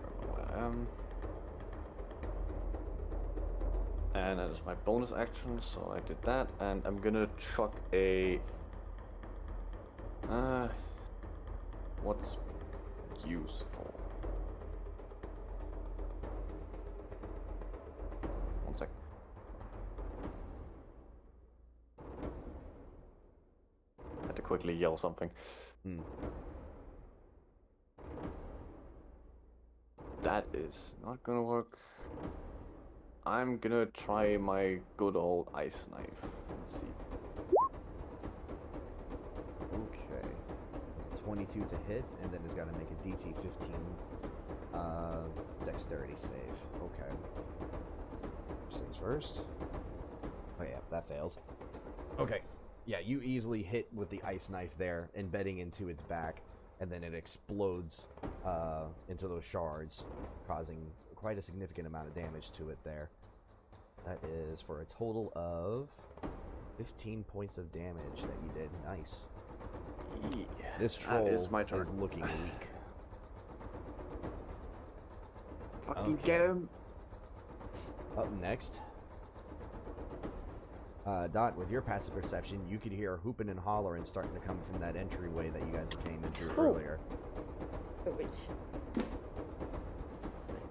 don't know where I am. And that is my bonus action, so I did that, and I'm gonna chuck a... what's useful? One sec. I had to quickly yell something. That is not gonna work. I'm gonna try my good old ice knife. Let's see. Okay. It's a 22 to hit, and then it's got to make a DC 15 dexterity save. Okay. First things first. Oh yeah, that fails. Okay. Yeah, you easily hit with the ice knife there, embedding into its back, and then it explodes into those shards, causing quite a significant amount of damage to it there. That is for a total of 15 points of damage that you did. Nice. Yeah, This troll is my turn. is looking weak. Fucking Okay. get him! Up next, Dot, with your passive perception, you could hear hooping and hollering starting to come from that entryway that you guys came into earlier.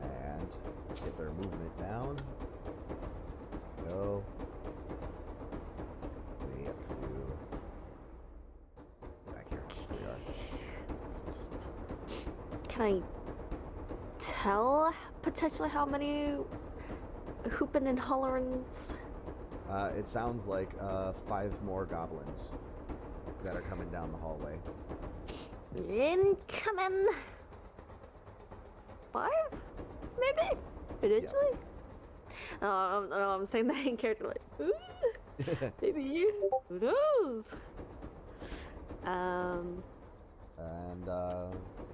And get their movement down. Go. Way up to back here. There we are. Can I tell potentially how many hooping and hollerings? It sounds like 5 more goblins that are coming down the hallway. Incoming! 5? Maybe? Potentially? No, I'm saying that in character like, ooh, maybe, who knows?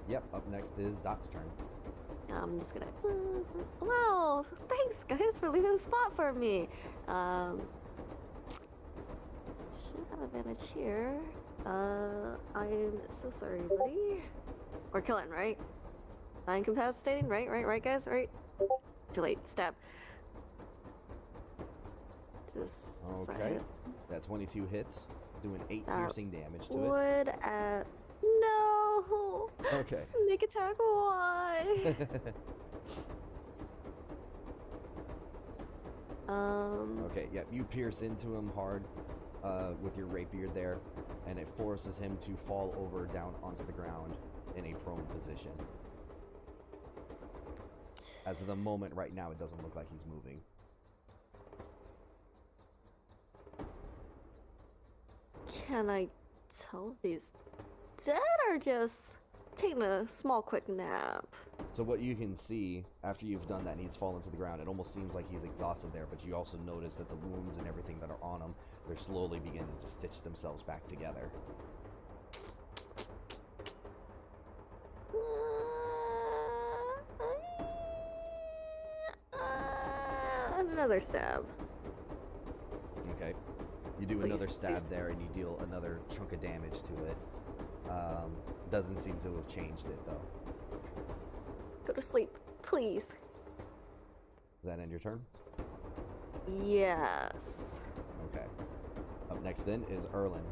Yep, up next is Dot's turn. I'm just gonna, wow, thanks guys for leaving the spot for me. should have advantage here. I'm so sorry, buddy. We're killing, right? Not incapacitating, right, guys, right? Too late. Stab. Just Okay. saying. That 22 hits, doing 8 That piercing damage to it. Would at no. Okay. Sneak attack. Why? Okay, yeah, you pierce into him hard with your rapier there, and it forces him to fall over down onto the ground in a prone position. As of the moment right now, it doesn't look like he's moving. Can I tell if he's dead or just taking a small quick nap? So what you can see after you've done that and he's fallen to the ground, it almost seems like he's exhausted there, but you also notice that the wounds and everything that are on him, they're slowly beginning to stitch themselves back together. Another stab. Okay. You do another Please, stab please. there and you deal another chunk of damage to it. Doesn't seem to have changed it though. Go to sleep, please. Does that end your turn? Yes. Okay. Up next then is Erlin.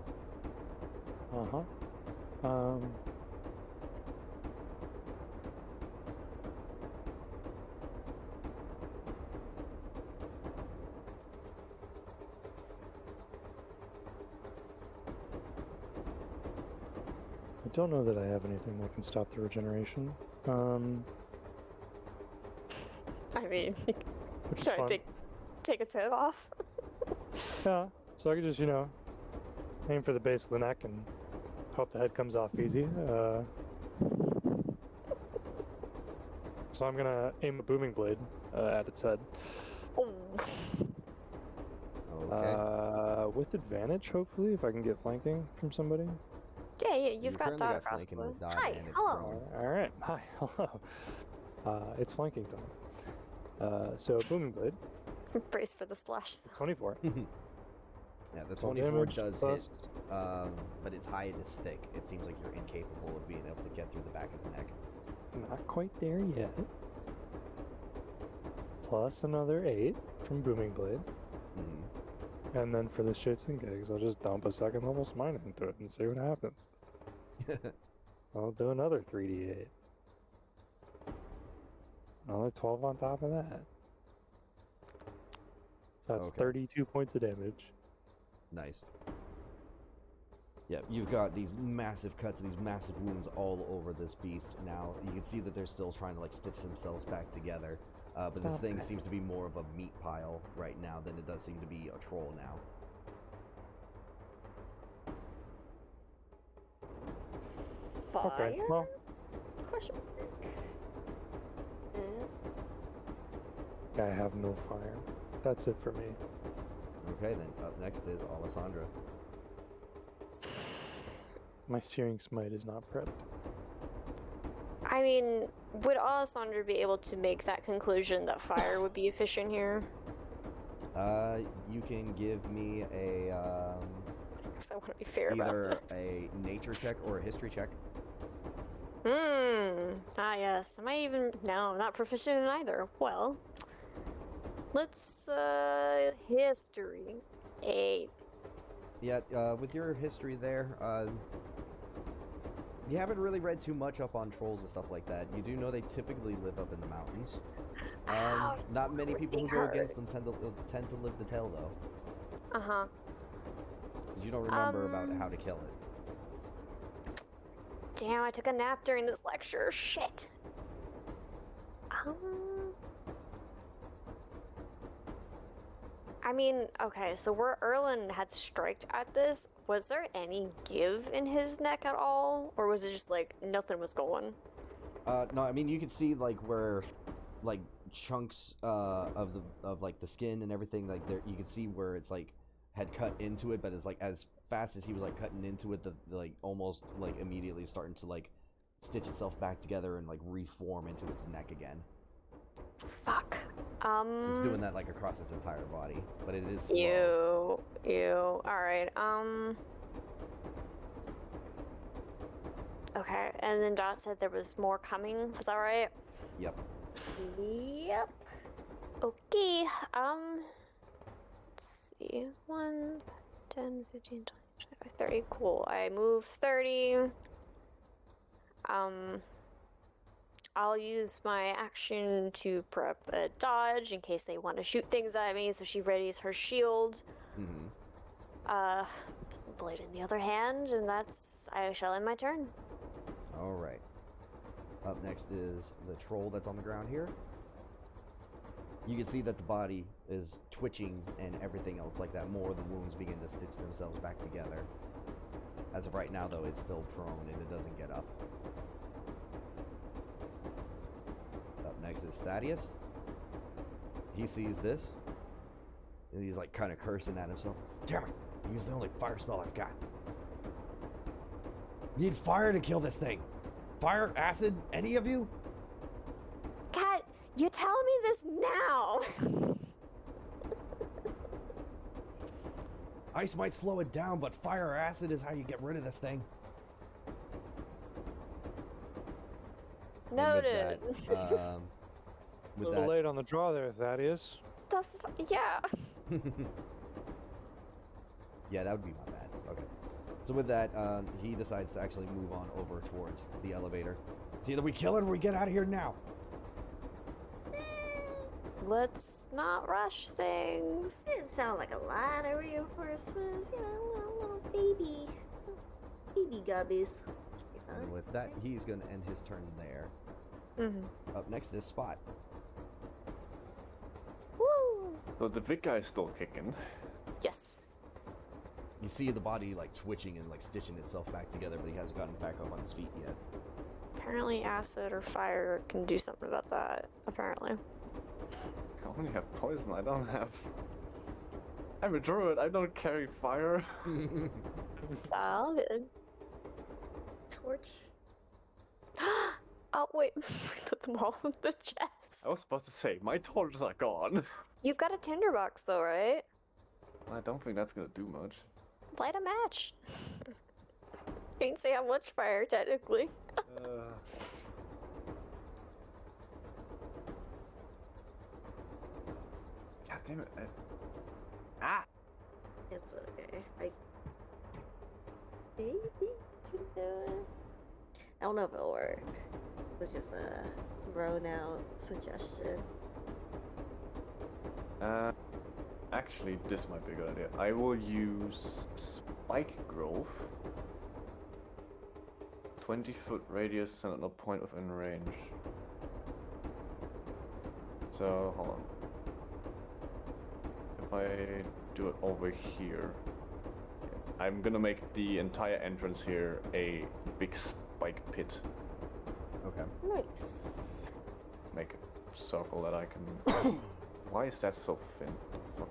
I don't know that I have anything that can stop the regeneration. I mean, Which is try to fine. take its head off. Yeah, so I could just, aim for the base of the neck and hope the head comes off easy. So I'm gonna aim a booming blade at its head. Oh. Okay. With advantage, hopefully, if I can get flanking from somebody. Yeah, You you've got currently dot across flanking the way. with dot Hi, and it's hello. prone. All right, hi, hello. It's flanking time. So booming blade, Brace for the splash. 24. Yeah, the 12 24 damage does plus- hit, but its hide is thick. It seems like you're incapable of being able to get through the back of the neck. Not quite there yet. Plus another 8 from booming blade. Mhm. And then for the shits and gigs, I'll just dump a second level smite into it and see what happens. I'll do another 3d8. Another 12 on top of that. So that's Okay. 32 points of damage. Nice. Yeah, you've got these massive cuts, these massive wounds all over this beast now. You can see that they're still trying to stitch themselves back together. But this Stop thing it. seems to be more of a meat pile right now than it does seem to be a troll now. Fire? Okay, well, Question mark. I have no fire. That's it for me. Okay, then up next is Alessandra. My searing smite is not prepped. I mean, would Alessandra be able to make that conclusion that fire would be efficient here? You can give me a Because I want to be fair about either that. a nature check or a history check. Ah, yes. Am I even. No, I'm not proficient in either. Well, let's, history. 8. Yeah, with your history there, you haven't really read too much up on trolls and stuff like that. You do know they typically live up in the mountains. Not many people who go against them tend to live to tell, though. Uh-huh. 'Cause you don't remember about how to kill it. Damn, I took a nap during this lecture. Shit. I mean, okay, so where Erlen had striked at this, was there any give in his neck at all? Or was it just like nothing was going? No, I mean you can see where, chunks of the skin and everything there. You can see where it's had cut into it, but it's as fast as he was cutting into it, the almost immediately starting to stitch itself back together and reform into its neck again. Fuck. It's doing that like across its entire body, but it is slow. You. Alright, okay, and then Dot said there was more coming. Is that right? Yep. Yep. Okay, let's see. 1, 10, 15, 20, 25, 30. Cool. I move 30. I'll use my action to prep a dodge in case they want to shoot things at me, so she readies her shield. Blade in the other hand, and I shall end my turn. Alright. Up next is the troll that's on the ground here. You can see that the body is twitching and everything else like that. More of the wounds begin to stitch themselves back together. As of right now, though, it's still prone and it doesn't get up. Up next is Thaddeus. He sees this, and he's like kind of cursing at himself. Damn it! I used the only fire spell I've got. Need fire to kill this thing. Fire, acid, any of you? Cat, you tell me this now! Ice might slow it down, but fire or acid is how you get rid of this thing. Noted. With that, A little late on the draw there, Thaddeus. Yeah. Yeah, that would be my bad. Okay. So with that, he decides to actually move on over towards the elevator. It's either we kill it or we get out of here now. Let's not rush things. Didn't sound like a lot of reinforcements. You know, little baby gubbies. And with that, he's going to end his turn there. Up next is Spot. Woo! So the big guy is still kicking. Yes. You see the body like twitching and like stitching itself back together, but he hasn't gotten back up on his feet yet. Apparently acid or fire can do something about that, apparently. I only have poison, I don't have... I'm a druid, I don't carry fire. It's all good. Torch. Oh, wait. Put them all in the chest. I was supposed to say, my torches are gone. You've got a tinderbox, though, right? I don't think that's gonna do much. Light a match. Can't say how much fire, technically. God damn it. Ah! It's okay. Maybe can do it. I don't know if it'll work. It's just a thrown out suggestion. Actually, this might be a good idea. I will use Spike Grove. 20-foot radius and a point within range. So, hold on. If I do it over here, I'm gonna make the entire entrance here a big spike pit. Okay. Nice. Make a circle that I can... Why is that so thin? Fuck.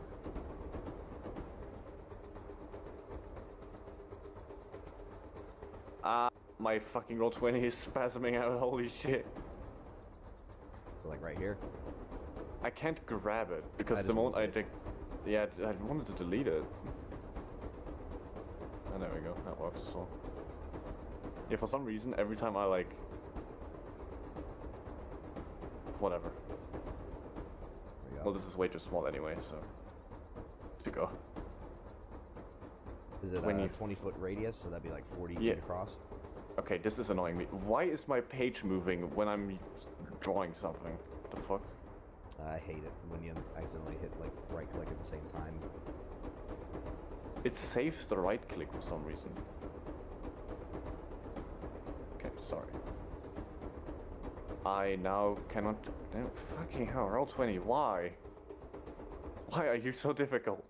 My fucking roll 20 is spasming out, holy shit. So like right here. I can't grab it, because That the is moment I weird. did... Yeah, I wanted to delete it. And there we go, that works as well. Yeah, for some reason, every time I like... Whatever. There you go. Well, this is way too small anyway, so... To go. Is it a when you- 20-foot radius? So that'd be like 40 Yeah. feet across. Okay, this is annoying me. Why is my page moving when I'm drawing something? What the fuck? I hate it when you accidentally hit like right click at the same time. It saves the right click for some reason. Okay, sorry. I now cannot... Damn, fucking hell, roll 20, why? Why are you so difficult?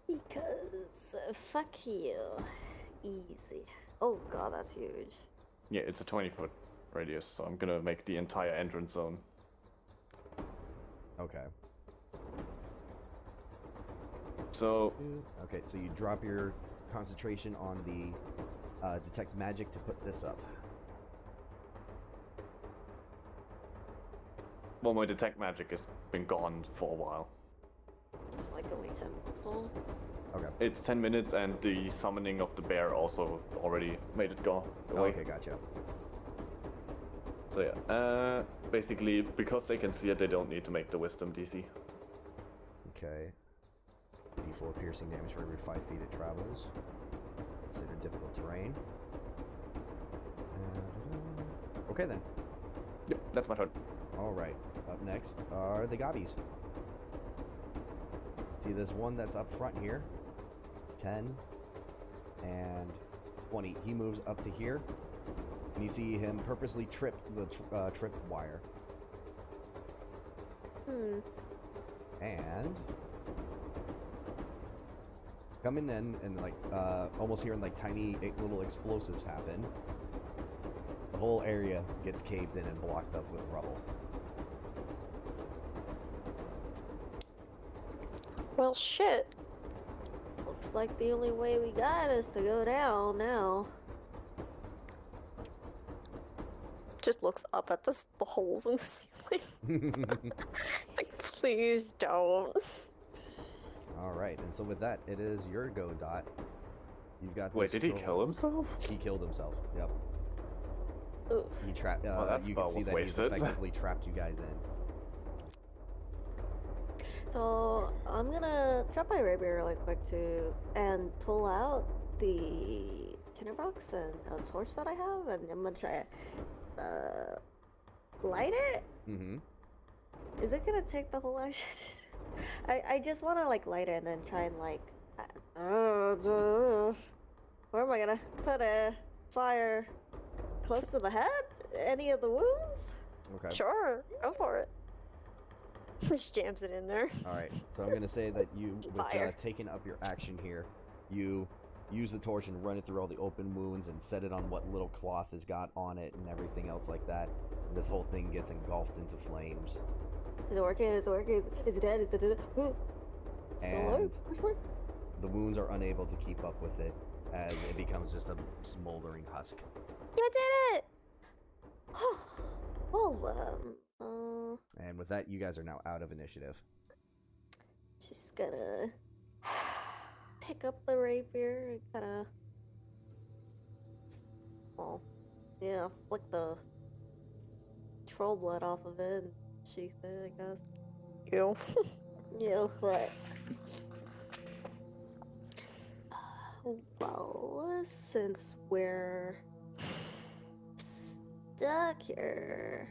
Because fuck you. Easy. Oh god, that's huge. Yeah, it's a 20-foot radius, so I'm gonna make the entire entrance zone. Okay. So, Okay, so you drop your concentration on the detect magic to put this up. Well, my detect magic has been gone for a while. It's like only 10 minutes long. Okay. It's 10 minutes, and the summoning of the bear also already made it go away. Okay, gotcha. So yeah, basically, because they can see it, they don't need to make the wisdom DC. Okay. D4 piercing damage for every 5 feet it travels. Consider difficult terrain. Okay then. Yep, that's my turn. Alright. Up next are the gobbies. See this one that's up front here? It's 10 and 20. He moves up to here. And you see him purposely trip the trip wire. And coming in and like almost hearing like tiny little explosives happen. The whole area gets caved in and blocked up with rubble. Well, shit. Looks like the only way we got is to go down now. Just looks up at the holes in the ceiling. It's like, please don't. Alright, and so with that, it is your go, Dot. You've got Wait, this did he troll- kill himself? He killed himself, yep. Oof. He trapped, Well, that you can spell see was that he's wasted. effectively trapped you guys in. So I'm gonna drop my rapier really quick too and pull out the tinderbox and a torch that I have, and I'm gonna try to light it. Mm-hmm. Is it gonna take the whole action? I just want to like light it and then try and like where am I gonna put a fire? Close to the head? Any of the wounds? Okay. Sure, go for it. Just jams it in there. Alright, so I'm gonna say that you, with Fire. taking up your action here, you use the torch and run it through all the open wounds and set it on what little cloth has got on it and everything else like that. And this whole thing gets engulfed into flames. Is it working? Is it working? Is it dead? Is it dead? And the wounds are unable to keep up with it as it becomes just a smoldering husk. You did it! Well, And with that, you guys are now out of initiative. just gonna pick up the rapier and kind of, well, yeah, flick the troll blood off of it and sheath it, I guess. You. Yeah, but well, since we're stuck here,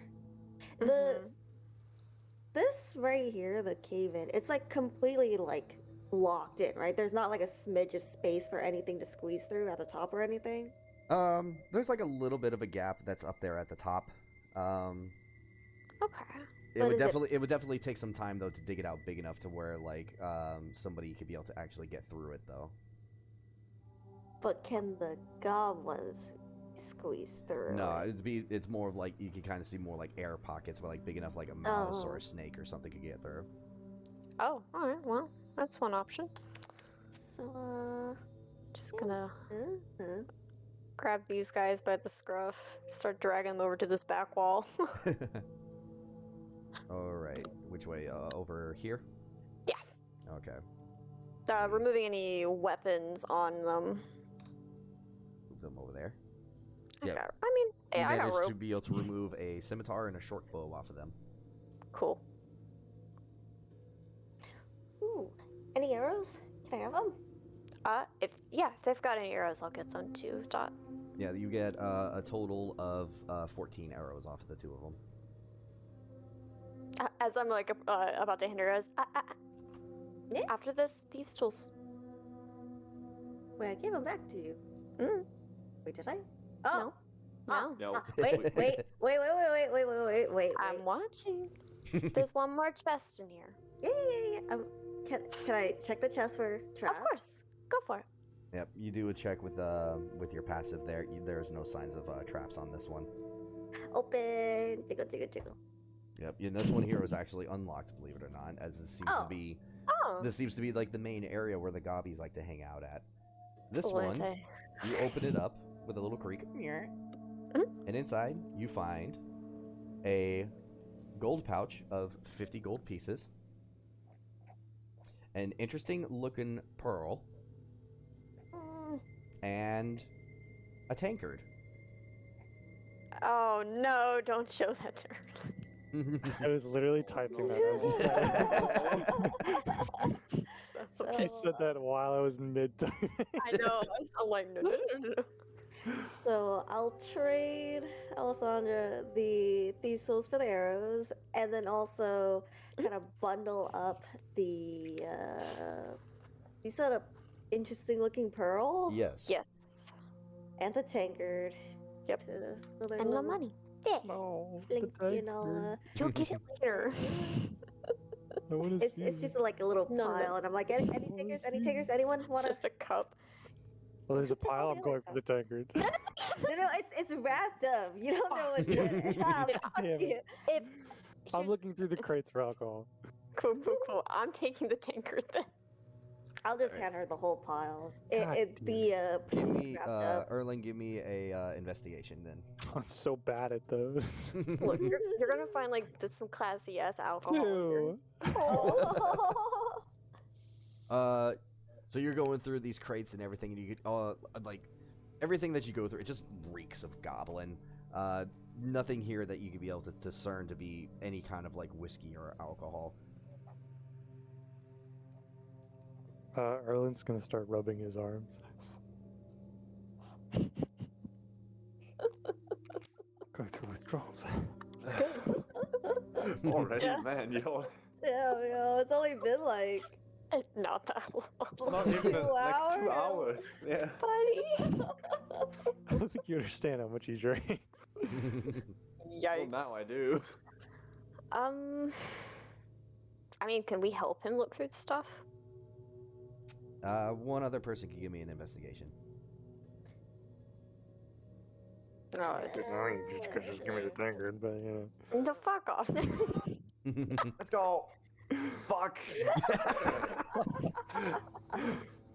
this right here, the cave in, it's like completely like locked in, right? There's not like a smidge of space for anything to squeeze through at the top or anything. There's like a little bit of a gap that's up there at the top. Okay. It But would is it- definitely it would definitely take some time though to dig it out big enough to where like somebody could be able to actually get through it though. But can the goblins squeeze through? No, it? it's more of like you can kind of see more like air pockets, but like big enough like a mouse or Oh. a snake or something could get through. Oh, alright, well, that's one option. So, Just gonna uh, grab these guys by the scruff, start dragging them over to this back wall. All right, which way? Over here? Yeah. Okay, Removing any weapons on them. move them over there. I Yeah. got, I mean, You yeah, I got managed to rope. be able to remove a scimitar and a short bow off of them. Cool. ooh, any arrows? Can I have them? If they've got any arrows, I'll get them too. Dot. Yeah, you get a total of 14 arrows off of the two of them. As I'm like about to hand arrows. Yeah. After this, thieves' tools. Wait, I gave them back to you. Mm. Wait, did I? Oh, No. No. wait. I'm watching. There's one more chest in here. Yeah. Can I check the chest for traps? Of course. Go for it. Yep, you do a check with your passive there. There's no signs of traps on this one. Open. Jiggle. Yep, and this one here is actually unlocked, believe it or not, as this seems Oh. to be Oh. this seems to be like the main area where the gobbies like to hang out at. This Excellent. one, you open it up with a little creak, and inside you find a gold pouch of 50 gold pieces, an interesting looking pearl, and a tankard. Oh no, don't show that to her. I was literally typing that as you said it. She said that while I was mid-typing. I know. I'm like, no. So I'll trade Alessandra the these souls for the arrows, and then also kind of bundle up the you said a interesting looking pearl. Yes. Yes. And the tankard. Yep. To another And the level. money. Yeah. No, Link, you know, You'll get it later. I want to see. it's just like a little No, no. pile, and I'm like, any takers? Any takers? Anyone want Just a cup. Well, there's a Took all pile. the I'm other going for the tankard. No, it's wrapped up. You don't know what's in it. Ah, fuck Damn you. it. If I'm here's- looking through the crates for alcohol. cool. I'm taking the tankard then. I'll just hand her the whole pile. God Give me, wrapped up. Erling, give me a investigation then. I'm so bad at those. Look, you're gonna find like some classy ass alcohol. in here. 2. Oh. So you're going through these crates and everything, and you get, like, everything that you go through, it just reeks of goblin. Nothing here that you could be able to discern to be any kind of, like, whiskey or alcohol. Erlen's gonna start rubbing his arms. Going through withdrawals. Already, Yeah. man, yo. Damn, yo, it's only been like Not that long, Not even 2 like 2 hours. hours. Yeah. buddy. I don't think you understand how much he drinks. Yikes. Well, now I do. I mean, can we help him look through the stuff? One other person can give me an investigation. No, it just You could just give me the tankard, but you know. the fuck off. Let's go. Fuck.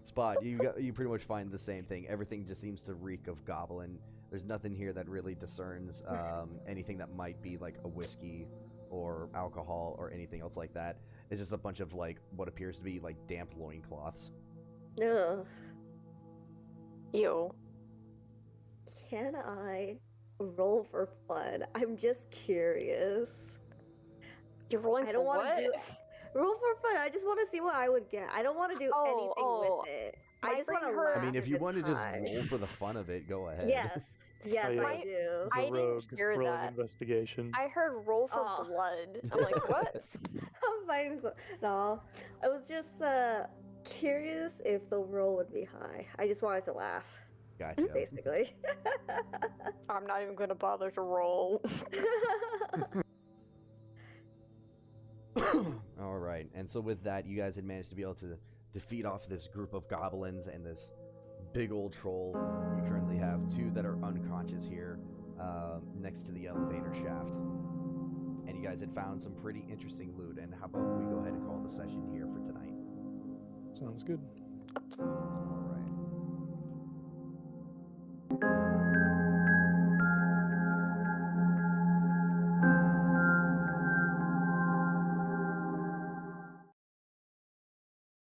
Spot, you pretty much find the same thing. Everything just seems to reek of goblin. There's nothing here that really discerns anything that might be like a whiskey or alcohol or anything else like that. It's just a bunch of like what appears to be like damp loincloths. Ugh. Ew. Can I roll for fun? I'm just curious. You're rolling I don't for want what? to do roll for fun. I just want to see what I would get. I don't want to do anything with it. I my just want to brain hurt. laugh. I mean, if you want to just time. roll for the fun of it, go ahead. Yes, yes, yeah. I do. I didn't rogue hear rogue that. investigation. I heard roll for Oh. blood. I'm like, what? I'm finding so. No, I was just curious if the roll would be high. I just wanted to laugh, Gotcha. basically. I'm not even gonna bother to roll. All right, and so with that, you guys had managed to be able to defeat off this group of goblins and this big old troll. You currently have 2 that are unconscious here next to the elevator shaft. And you guys had found some pretty interesting loot. And how about we go ahead and call the session here for tonight? Sounds good.